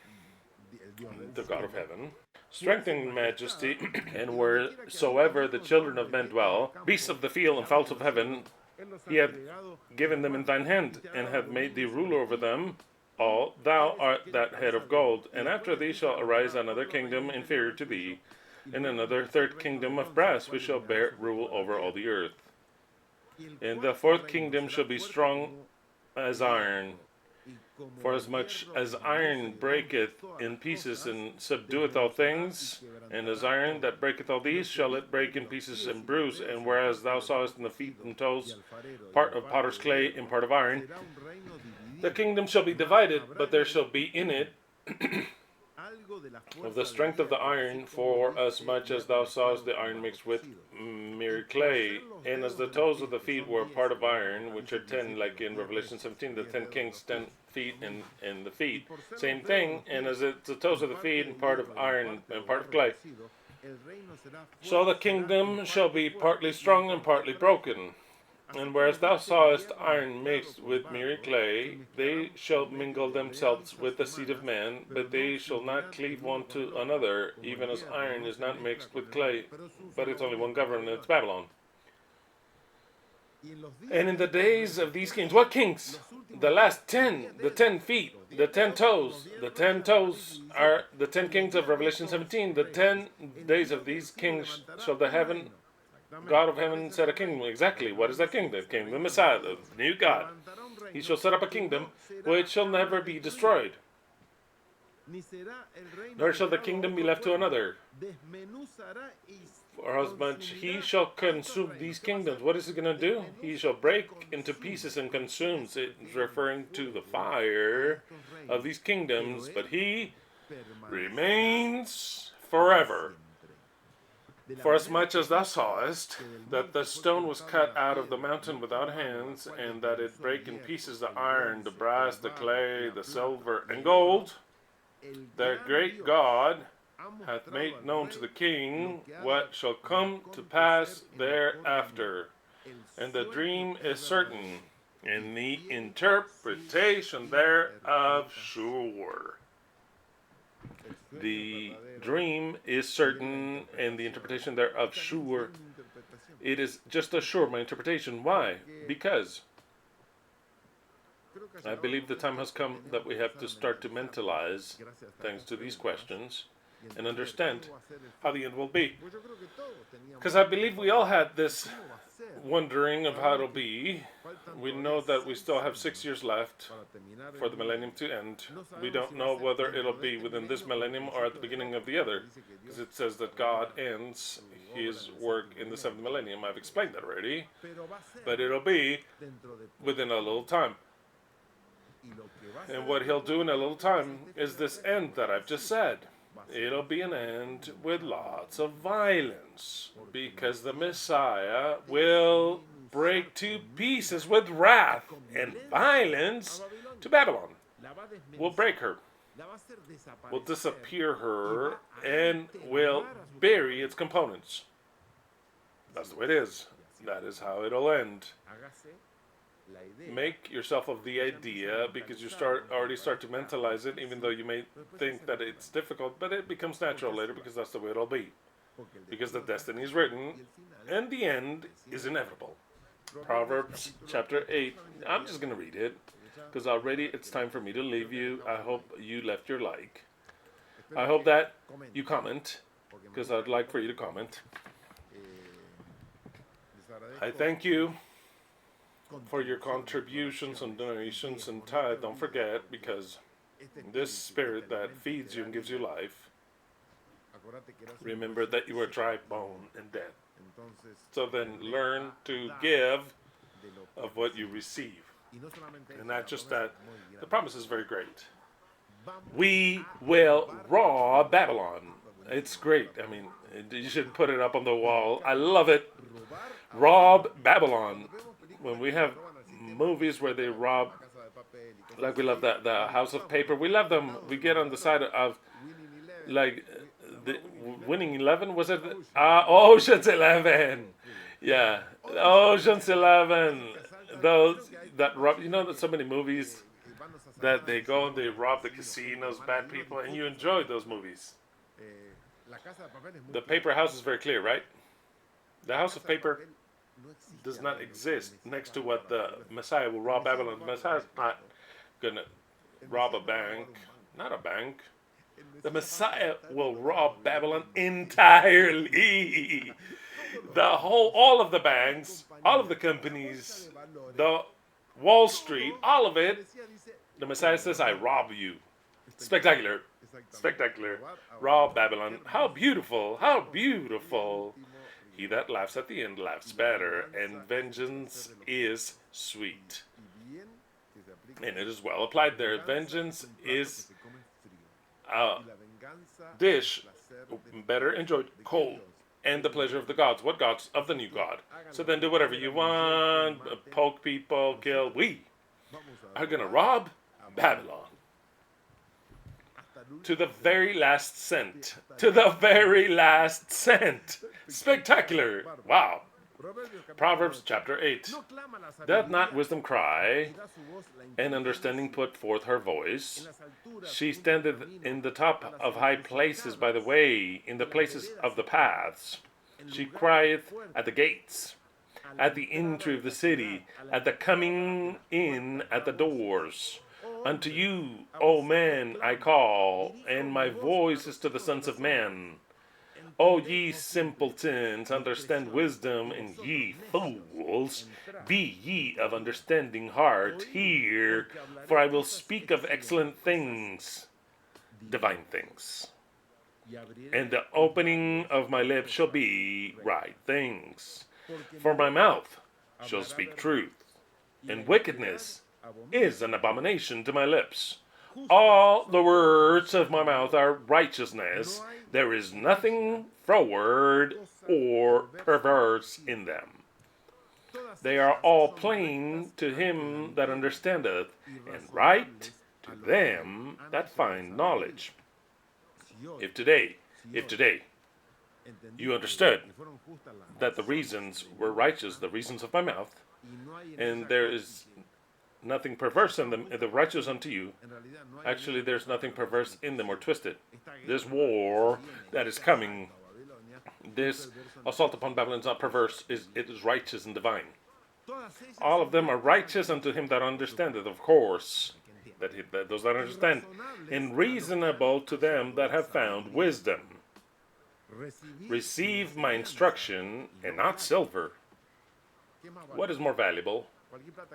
The God of heaven. Strength and majesty, and wheresoever the children of men dwell, beasts of the field and fowls of heaven, he hath given them in thine hand, and hath made thee ruler over them all. Thou art that head of gold, and after thee shall arise another kingdom inferior to thee, and another third kingdom of brass, which shall bear rule over all the earth. And the fourth kingdom shall be strong as iron. For as much as iron breaketh in pieces and subdueth all things, and as iron that breaketh all these, shall it break in pieces and bruise. And whereas thou sawest in the feet and toes part of potter's clay and part of iron, the kingdom shall be divided, but there shall be in it of the strength of the iron, for as much as thou sawest the iron mixed with mere clay, and as the toes of the feet were part of iron, which are 10, like in Revelation 17, the 10 kings, 10 feet, and the feet, same thing, and as it's the toes of the feet, and part of iron, and part of clay. So the kingdom shall be partly strong and partly broken. And whereas thou sawest iron mixed with mere clay, they shall mingle themselves with the seed of man, but they shall not cleave one to another, even as iron is not mixed with clay, but it's only one government, it's Babylon. And in the days of these kings, what kings? The last 10, the 10 feet, the 10 toes. The 10 toes are the 10 kings of Revelation 17. The 10 days of these kings shall the heaven God of heaven set a kingdom. Exactly. What is that kingdom? The kingdom of Messiah, the new God. He shall set up a kingdom which shall never be destroyed, nor shall the kingdom be left to another. For as much he shall consume these kingdoms. What is he going to do? He shall break into pieces and consumes. It is referring to the fire of these kingdoms, but he remains forever. For as much as thou sawest that the stone was cut out of the mountain without hands, and that it brake in pieces the iron, the brass, the clay, the silver, and gold, the great God hath made known to the king what shall come to pass thereafter. And the dream is certain, and the interpretation thereof sure. The dream is certain, and the interpretation thereof sure. It is just a sure my interpretation. Why? Because I believe the time has come that we have to start to mentalize, thanks to these questions, and understand how the end will be. Because I believe we all had this wondering of how it'll be. We know that we still have 6 years left for the millennium to end. We don't know whether it'll be within this millennium or at the beginning of the other, because it says that God ends his work in the 7th millennium. I've explained that already, but it'll be within a little time. And what he'll do in a little time is this end that I've just said. It'll be an end with lots of violence, because the Messiah will break to pieces with wrath and violence to Babylon. Will break her, will disappear her, and will bury its components. That's the way it is. That is how it'll end. Make yourself of the idea, because you already start to mentalize it, even though you may think that it's difficult, but it becomes natural later, because that's the way it'll be. Because the destiny is written, and the end is inevitable. Proverbs chapter 8. I'm just going to read it, because already it's time for me to leave you. I hope you left your like. I hope that you comment, because I'd like for you to comment. I thank you for your contributions and donations and tithe. Don't forget, because this spirit that feeds you and gives you life, remember that you are dry bone and dead. So then learn to give of what you receive. And not just that, the promise is very great. We will rob Babylon. It's great. I mean, you should put it up on the wall. I love it. Rob Babylon. When we have movies where they rob, like we love the House of Paper, we love them. We get on the side of, like, the Winning 11, was it? Ocean's 11. Yeah, Ocean's 11. Those that rob, you know, there's so many movies that they go and they rob the casinos, bad people, and you enjoy those movies. The paper house is very clear, right? The House of Paper does not exist next to what the Messiah will rob Babylon. The Messiah is not going to rob a bank. Not a bank. The Messiah will rob Babylon entirely. All of the banks, all of the companies, the Wall Street, all of it. The Messiah says, I rob you. Spectacular. Spectacular. Rob Babylon. How beautiful. How beautiful. He that laughs at the end laughs better, and vengeance is sweet. And it is well applied there. Vengeance is a dish better enjoyed cold, and the pleasure of the gods. What gods? Of the new God. So then do whatever you want, poke people, kill. We are going to rob Babylon. To the very last cent. To the very last cent. Spectacular. Wow. Proverbs chapter 8. Doth not wisdom cry, and understanding put forth her voice? She standeth in the top of high places by the way, in the places of the paths. She crieth at the gates, at the entry of the city, at the coming in at the doors. Unto you, O men, I call, and my voice is to the sons of men. O ye simpletons, understand wisdom, and ye fools, be ye of understanding heart. Hear, for I will speak of excellent things, divine things. And the opening of my lips shall be right things. For my mouth shall speak truth, and wickedness is an abomination to my lips. All the words of my mouth are righteousness. There is nothing froward or perverse in them. They are all plain to him that understandeth, and right to them that find knowledge. If today you understood that the reasons were righteous, the reasons of my mouth, and there is nothing perverse in them, the righteous unto you. Actually, there's nothing perverse in them or twisted. This war that is coming This assault upon Babylon is not perverse, it is righteous and divine. All of them are righteous unto him that understandeth, of course, that those that understand, and reasonable to them that have found wisdom. Receive my instruction, and not silver. What is more valuable?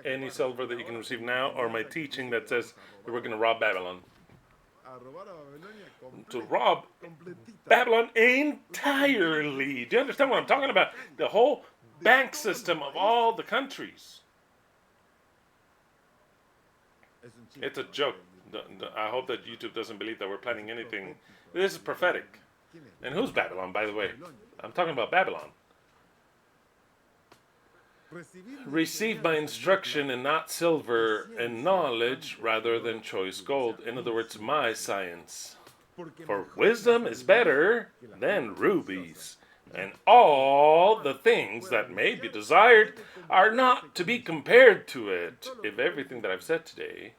Any silver that you can receive now, or my teaching that says that we're going to rob Babylon? To rob Babylon entirely. Do you understand what I'm talking about? The whole bank system of all the countries. It's a joke. I hope that YouTube doesn't believe that we're planning anything. This is prophetic. And who's Babylon, by the way? I'm talking about Babylon. Receive my instruction, and not silver, and knowledge rather than choice gold. In other words, my science. For wisdom is better than rubies, and all the things that may be desired are not to be compared to it. If everything that I've said today,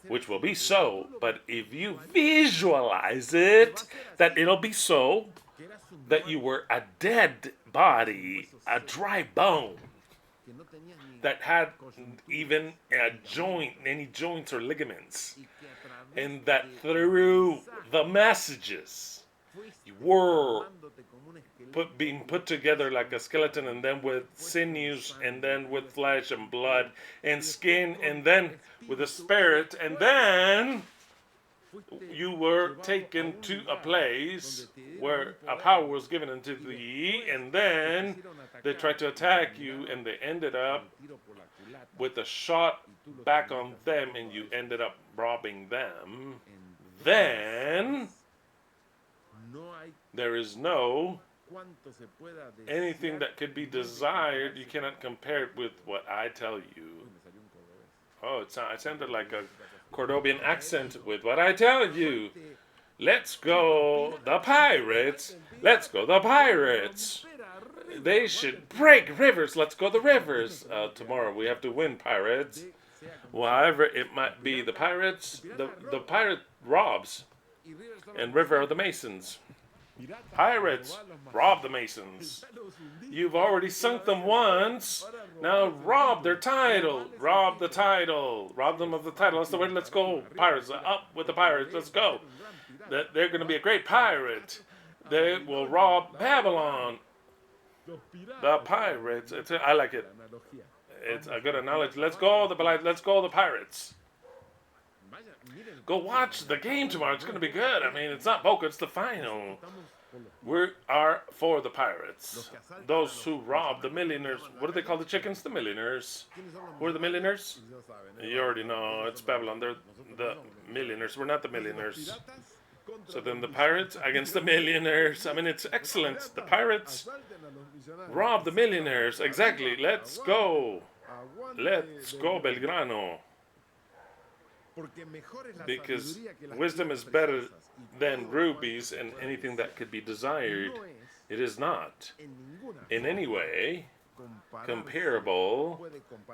which will be so, but if you visualize it, that it'll be so, that you were a dead body, a dry bone, that had even a joint, any joints or ligaments, and that through the messages you were being put together like a skeleton, and then with sinews, and then with flesh and blood and skin, and then with a spirit, and then you were taken to a place where a power was given unto thee, and then they tried to attack you, and they ended up with a shot back on them, and you ended up robbing them. Then there is no anything that could be desired. You cannot compare it with what I tell you. Oh, it sounded like a Cordobian accent. With what I tell you. Let's go the pirates. Let's go the pirates. They should break rivers. Let's go the rivers. Tomorrow we have to win, pirates. However it might be, the pirates, the pirate robs, and river are the masons. Pirates rob the masons. You've already sunk them once. Now rob their title. Rob the title. Rob them of the title. That's the way. Let's go, pirates. Up with the pirates. Let's go. They're going to be a great pirate. They will rob Babylon. The pirates. I like it. It's a good analogy. Let's go the pirates. Go watch the game tomorrow. It's going to be good. I mean, it's not Boca. It's the final. We are for the pirates. Those who rob the millionaires. What do they call the chickens? The millionaires. Who are the millionaires? You already know. It's Babylon. They're the millionaires. We're not the millionaires. So then the pirates against the millionaires. I mean, it's excellent. The pirates rob the millionaires. Exactly. Let's go. Let's go, Belgrano. Because wisdom is better than rubies and anything that could be desired. It is not in any way comparable.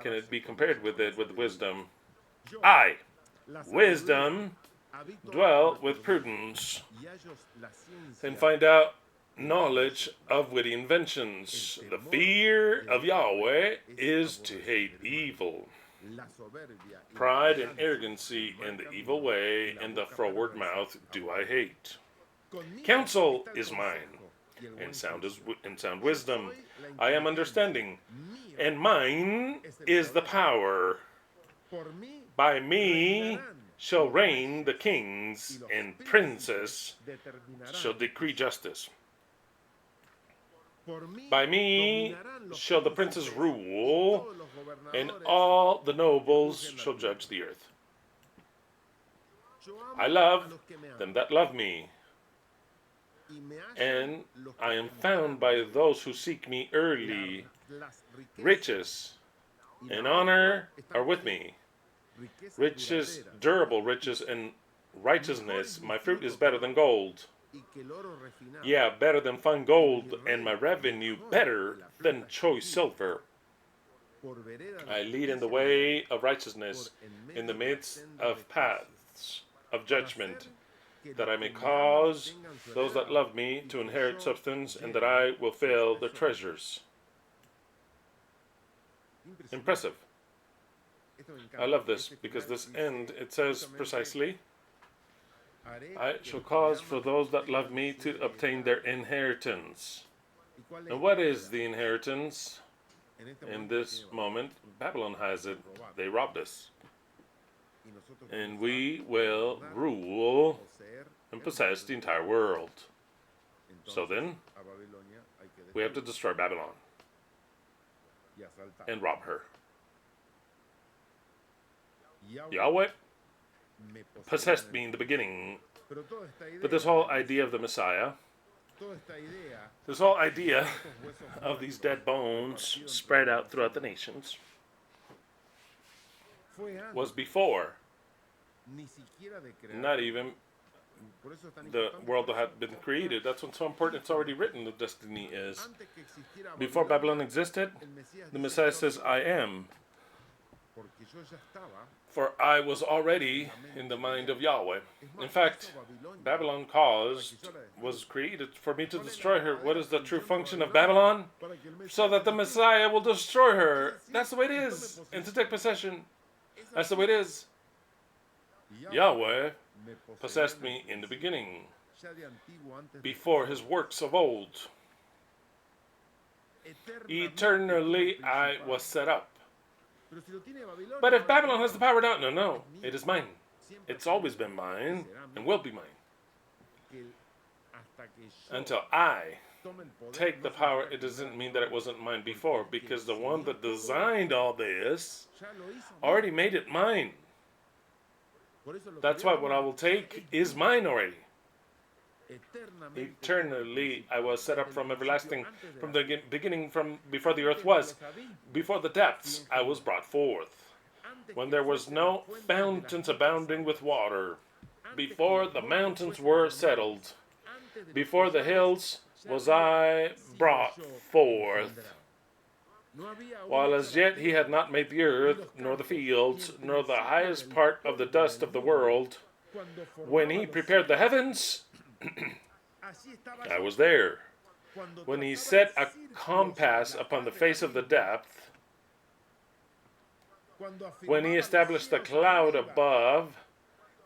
Can it be compared with it, with wisdom? I, wisdom, dwell with prudence, and find out knowledge of witty inventions. The fear of Yahweh is to hate evil. Pride and arrogancy and the evil way and the froward mouth do I hate. Counsel is mine, and sound wisdom. I am understanding, and mine is the power. By me shall reign the kings, and princes shall decree justice. By me shall the princes rule, and all the nobles shall judge the earth. I love them that love me, and I am found by those who seek me early. Riches and honor are with me. Riches, durable riches, and righteousness. My fruit is better than gold. Yeah, better than fine gold, and my revenue better than choice silver. I lead in the way of righteousness, in the midst of paths of judgment, that I may cause those that love me to inherit substance, and that I will fill their treasures. Impressive. I love this, because this end, it says precisely, I shall cause for those that love me to obtain their inheritance. And what is the inheritance? In this moment, Babylon has it. They robbed us. And we will rule and possess the entire world. So then, we have to destroy Babylon and rob her. Yahweh possessed me in the beginning. But this whole idea of the Messiah, this whole idea of these dead bones spread out throughout the nations, was before, not even the world had been created. That's what's so important. It's already written, the destiny is. Before Babylon existed, the Messiah says, I am. For I was already in the mind of Yahweh. In fact, Babylon was created for me to destroy her. What is the true function of Babylon? So that the Messiah will destroy her. That's the way it is. And to take possession. That's the way it is. Yahweh possessed me in the beginning, before his works of old. Eternally I was set up. But if Babylon has the power now, no, it is mine. It's always been mine and will be mine. Until I take the power, it doesn't mean that it wasn't mine before, because the one that designed all this already made it mine. That's why what I will take is mine already. Eternally I was set up from everlasting, from the beginning, from before the earth was, before the depths I was brought forth, when there was no fountains abounding with water, before the mountains were settled, before the hills was I brought forth, while as yet he had not made the earth, nor the fields, nor the highest part of the dust of the world. When he prepared the heavens, I was there. When he set a compass upon the face of the depth, when he established the cloud above,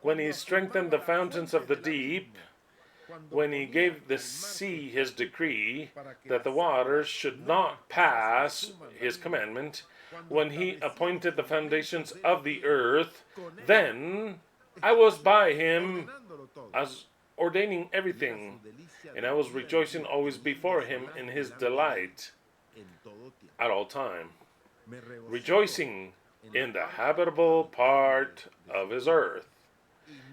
when he strengthened the fountains of the deep, when he gave the sea his decree, that the waters should not pass his commandment, when he appointed the foundations of the earth, then I was by him as ordaining everything, and I was rejoicing always before him in his delight at all time, rejoicing in the habitable part of his earth.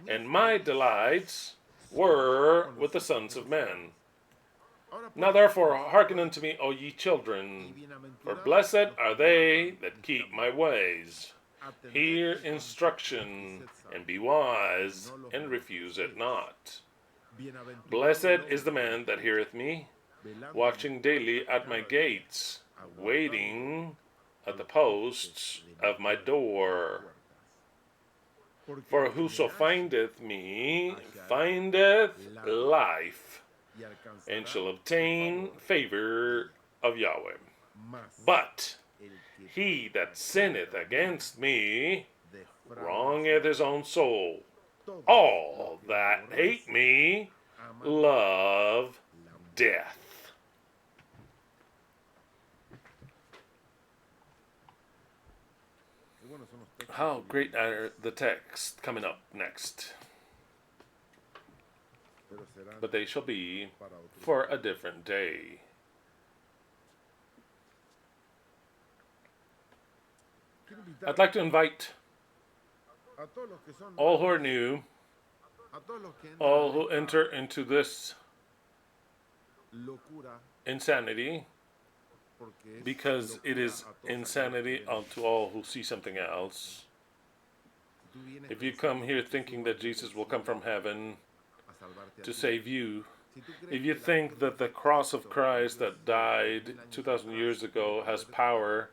And my delights were with the sons of men. Now therefore hearken unto me, O ye children, for blessed are they that keep my ways. Hear instruction, and be wise, and refuse it not. Blessed is the man that heareth me, watching daily at my gates, waiting at the posts of my door. For whoso findeth me findeth life, and shall obtain favor of Yahweh. But he that sinneth against me wrongeth his own soul. All that hate me love death. How great are the texts coming up next. But they shall be for a different day. I'd like to invite all who are new, all who enter into this insanity, because it is insanity unto all who see something else. If you come here thinking that Jesus will come from heaven to save you, if you think that the cross of Christ that died 2,000 years ago has power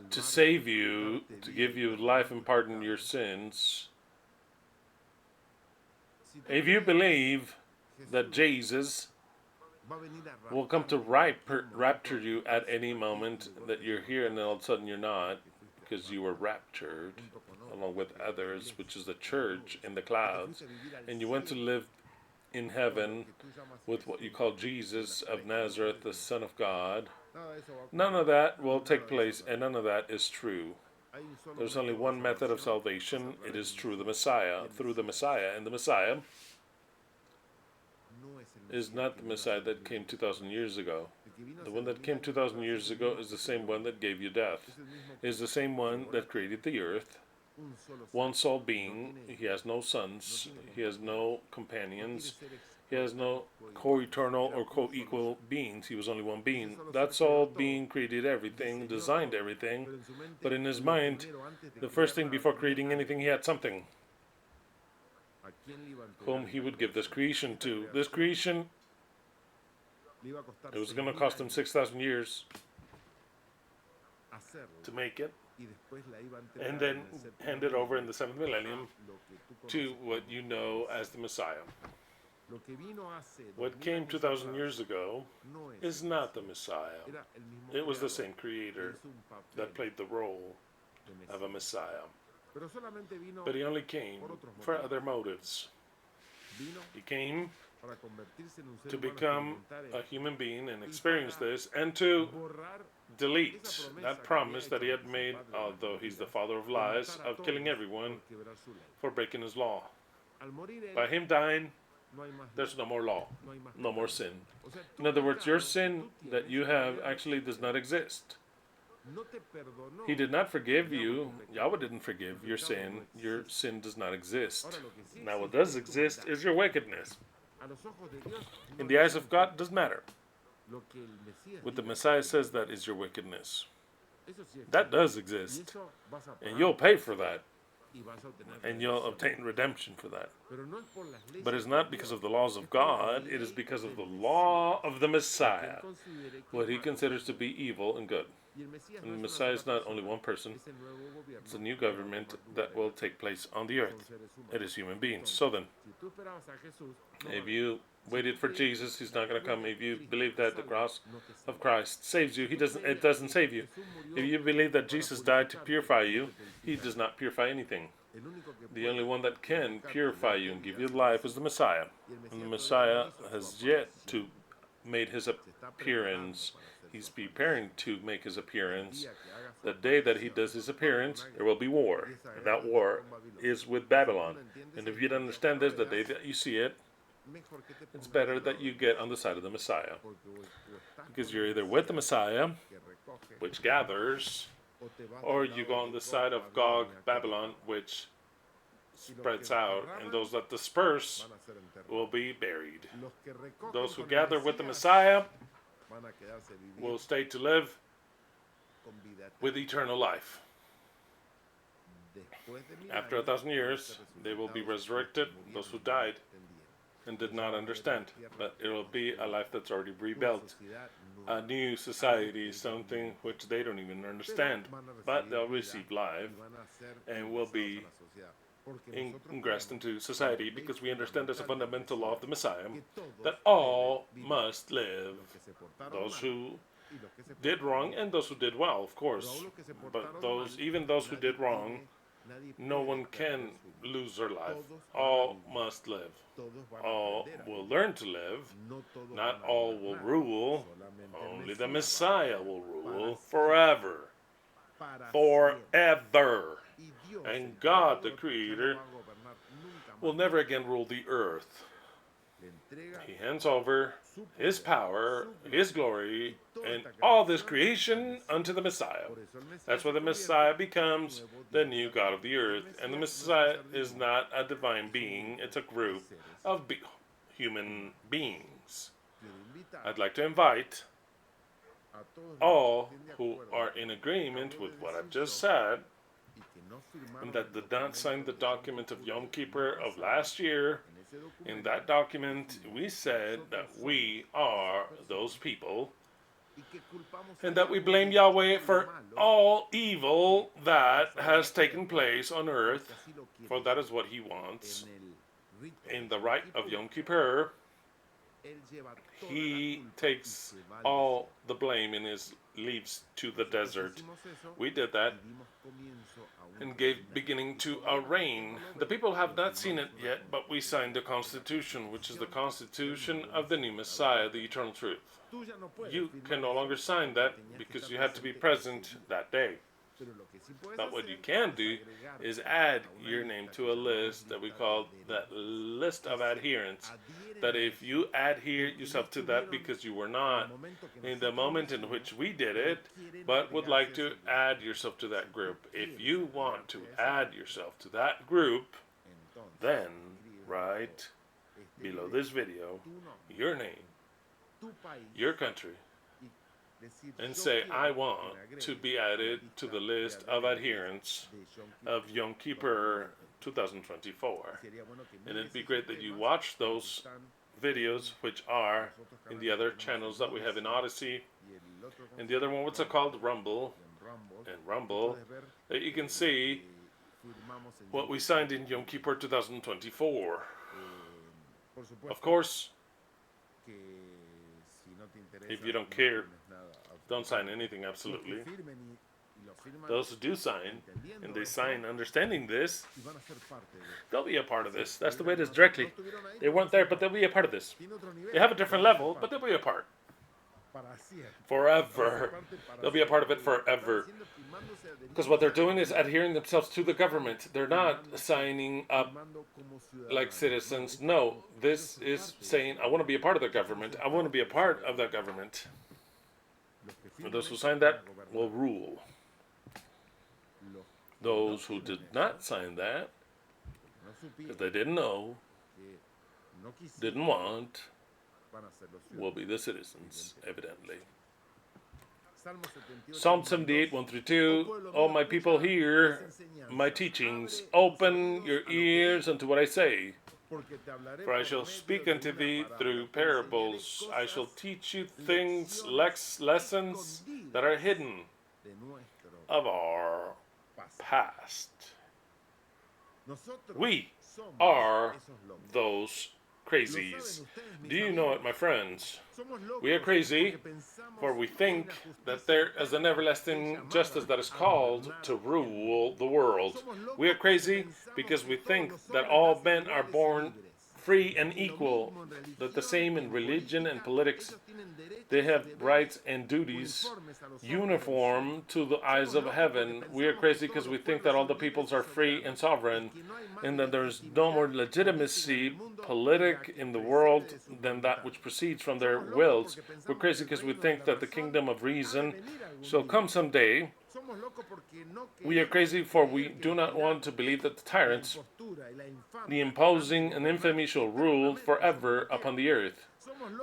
to save you, to give you life and pardon your sins. If you believe that Jesus will come to rapture you at any moment, that you're here and then all of a sudden you're not, because you were raptured along with others, which is the church in the clouds, and you went to live in heaven with what you call Jesus of Nazareth, the Son of God, none of that will take place, and none of that is true. There's only one method of salvation. It is through the Messiah, and the Messiah is not the Messiah that came 2,000 years ago. The one that came 2,000 years ago is the same one that gave you death. Is the same one that created the earth. One sole being. He has no sons. He has no companions. He has no co-eternal or co-equal beings. He was only one being. That sole being created everything, designed everything. But in his mind, the first thing before creating anything, he had something whom he would give this creation to. This creation, it was going to cost him 6,000 years to make it, and then hand it over in the 7th millennium to what you know as the Messiah. What came 2,000 years ago is not the Messiah. It was the same creator that played the role of a Messiah. But he only came for other motives. He came to become a human being and experience this, and to delete that promise that he had made, although he's the father of lies, of killing everyone for breaking his law. By him dying, there's no more law, no more sin. In other words, your sin that you have actually does not exist. He did not forgive you. Yahweh didn't forgive your sin. Your sin does not exist. Now what does exist is your wickedness. In the eyes of God, it doesn't matter. What the Messiah says, that is your wickedness. That does exist. And you'll pay for that. And you'll obtain redemption for that. But it's not because of the laws of God. It is because of the law of the Messiah. What he considers to be evil and good. And the Messiah is not only one person. It's a new government that will take place on the earth. It is human beings. So then, if you waited for Jesus, he's not going to come. If you believe that the cross of Christ saves you, it doesn't save you. If you believe that Jesus died to purify you, he does not purify anything. The only one that can purify you and give you life is the Messiah. And the Messiah has yet to make his appearance. He's preparing to make his appearance. The day that he does his appearance, there will be war. And that war is with Babylon. And if you don't understand this, the day that you see it, it's better that you get on the side of the Messiah. Because you're either with the Messiah, which gathers, or you go on the side of Gog, Babylon, which spreads out, and those that disperse will be buried. Those who gather with the Messiah will stay to live with eternal life. After 1,000 years, they will be resurrected, those who died and did not understand. But it will be a life that's already rebuilt. A new society, something which they don't even understand. But they'll receive life and will be ingressed into society, because we understand as a fundamental law of the Messiah that all must live. Those who did wrong and those who did well, of course. But even those who did wrong, no one can lose their life. All must live. All will learn to live. Not all will rule. Only the Messiah will rule forever. Forever. And God, the Creator, will never again rule the earth. He hands over his power, his glory, and all this creation unto the Messiah. That's why the Messiah becomes the new God of the earth. And the Messiah is not a divine being, it's a group of human beings. I'd like to invite all who are in agreement with what I've just said, and that did not sign the document of Yom Kippur of last year. In that document, we said that we are those people and that we blame Yahweh for all evil that has taken place on earth, for that is what he wants. In the rite of Yom Kippur, he takes all the blame and leaves to the desert. We did that and gave beginning to a reign. The people have not seen it yet, but we signed the Constitution, which is the Constitution of the new Messiah, the eternal truth. You can no longer sign that because you had to be present that day. But what you can do is add your name to a list that we call that list of adherents. That if you adhere yourself to that because you were not in the moment in which we did it, but would like to add yourself to that group. If you want to add yourself to that group, then write below this video your name, your country, and say, I want to be added to the list of adherents of Yom Kippur 2024. And it'd be great that you watch those videos, which are in the other channels that we have in Odyssey. And the other one, what's it called? Rumble. And Rumble, that you can see what we signed in Yom Kippur 2024. Of course, if you don't care, don't sign anything, absolutely. Those who do sign, and they sign understanding this, they'll be a part of this. That's the way it is directly. They weren't there, but they'll be a part of this. They have a different level, but they'll be a part. Forever. They'll be a part of it forever. Because what they're doing is adhering themselves to the government. They're not signing up like citizens. No, this is saying, I want to be a part of the government. I want to be a part of that government. For those who signed that will rule. Those who did not sign that, because they didn't know, didn't want, will be the citizens, evidently. Psalm 78, 1 through 2. Oh, my people, hear my teachings. Open your ears unto what I say. For I shall speak unto thee through parables. I shall teach you things, lessons that are hidden of our past. We are those crazies. Do you know it, my friends? We are crazy, for we think that there is an everlasting justice that is called to rule the world. We are crazy because we think that all men are born free and equal, that the same in religion and politics. They have rights and duties uniform to the eyes of heaven. We are crazy because we think that all the peoples are free and sovereign, and that there is no more legitimacy politic in the world than that which proceeds from their wills. We're crazy because we think that the kingdom of reason shall come someday. We are crazy for we do not want to believe that the tyrants, the imposing and infamy shall rule forever upon the earth.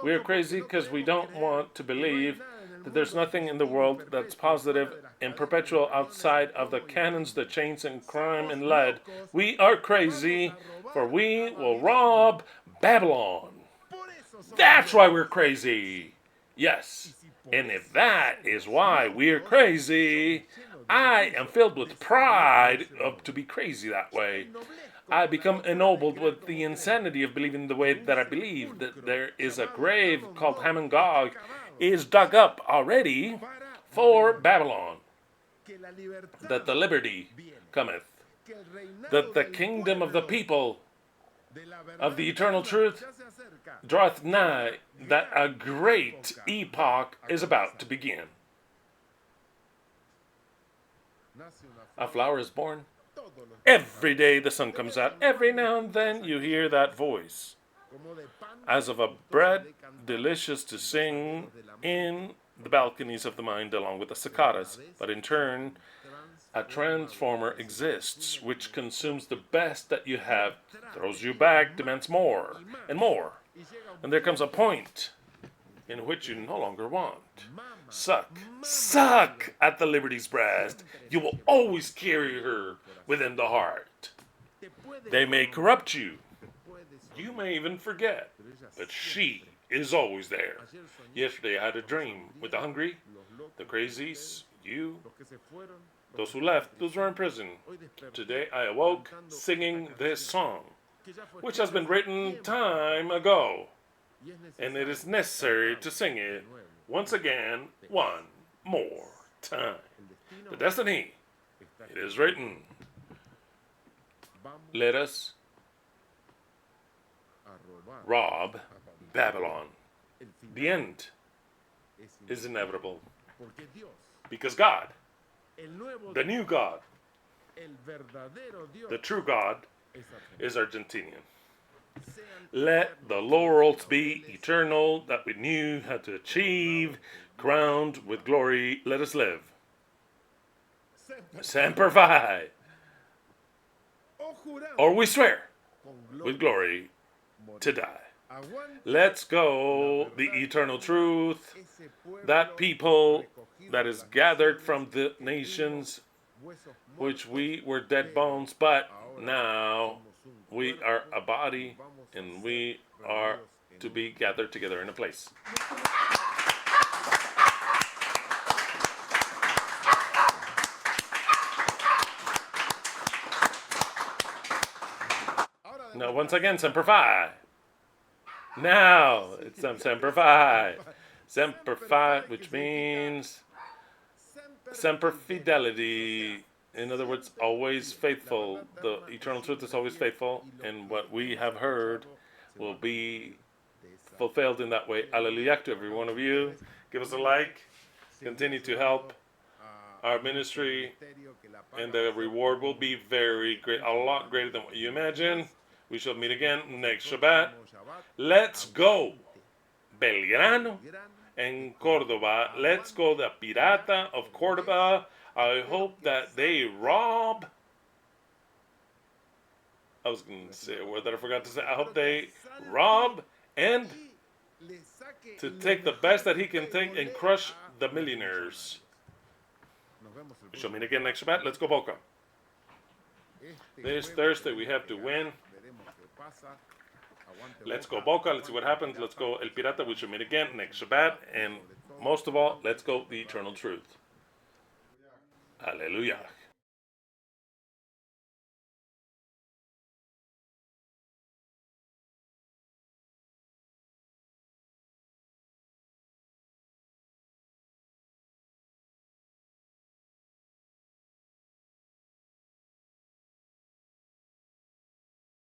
We are crazy because we don't want to believe that there's nothing in the world that's positive and perpetual outside of the cannons, the chains and crime and lead. We are crazy for we will rob Babylon. That's why we're crazy. Yes. And if that is why we're crazy, I am filled with pride to be crazy that way. I become ennobled with the insanity of believing the way that I believe, that there is a grave called Ham and Gog is dug up already for Babylon, that the liberty cometh, that the kingdom of the people of the eternal truth draweth nigh, that a great epoch is about to begin. A flower is born. Every day the sun comes out. Every now and then you hear that voice, as of a bread delicious to sing in the balconies of the mind along with the cicadas. But in turn, a transformer exists which consumes the best that you have, throws you back, demands more and more. And there comes a point in which you no longer want. Suck at the liberty's breast. You will always carry her within the heart. They may corrupt you. You may even forget. But she is always there. Yesterday I had a dream with the hungry, the crazies, you, those who left, those who are in prison. Today I awoke singing this song, which has been written time ago, and it is necessary to sing it once again, one more time. The destiny, it is written. Let us rob Babylon. The end is inevitable. Because God, the new God, the true God, is Argentinian. Let the laurels be eternal that we knew how to achieve, crowned with glory, let us live. Semper Fi. Or we swear with glory to die. Let's go, the eternal truth, that people that is gathered from the nations, which we were dead bones, but now we are a body, and we are to be gathered together in a place. Now, once again, Semper Fi. Now, it's Semper Fi. Semper Fi, which means Semper Fidelity. In other words, always faithful. The eternal truth is always faithful, and what we have heard will be fulfilled in that way. Hallelujah to every one of you. Give us a like. Continue to help our ministry, and the reward will be very great, a lot greater than what you imagine. We shall meet again next Shabbat. Let's go, Belgrano and Cordoba. Let's go, the Pirata of Cordoba. I hope that they rob. I was going to say a word that I forgot to say. I hope they rob and to take the best that he can take and crush the millionaires. We shall meet again next Shabbat. Let's go, Boca. This Thursday we have to win. Let's go, Boca. Let's see what happens. Let's go, El Pirata. We shall meet again next Shabbat. And most of all, let's go, the eternal truth. Hallelujah.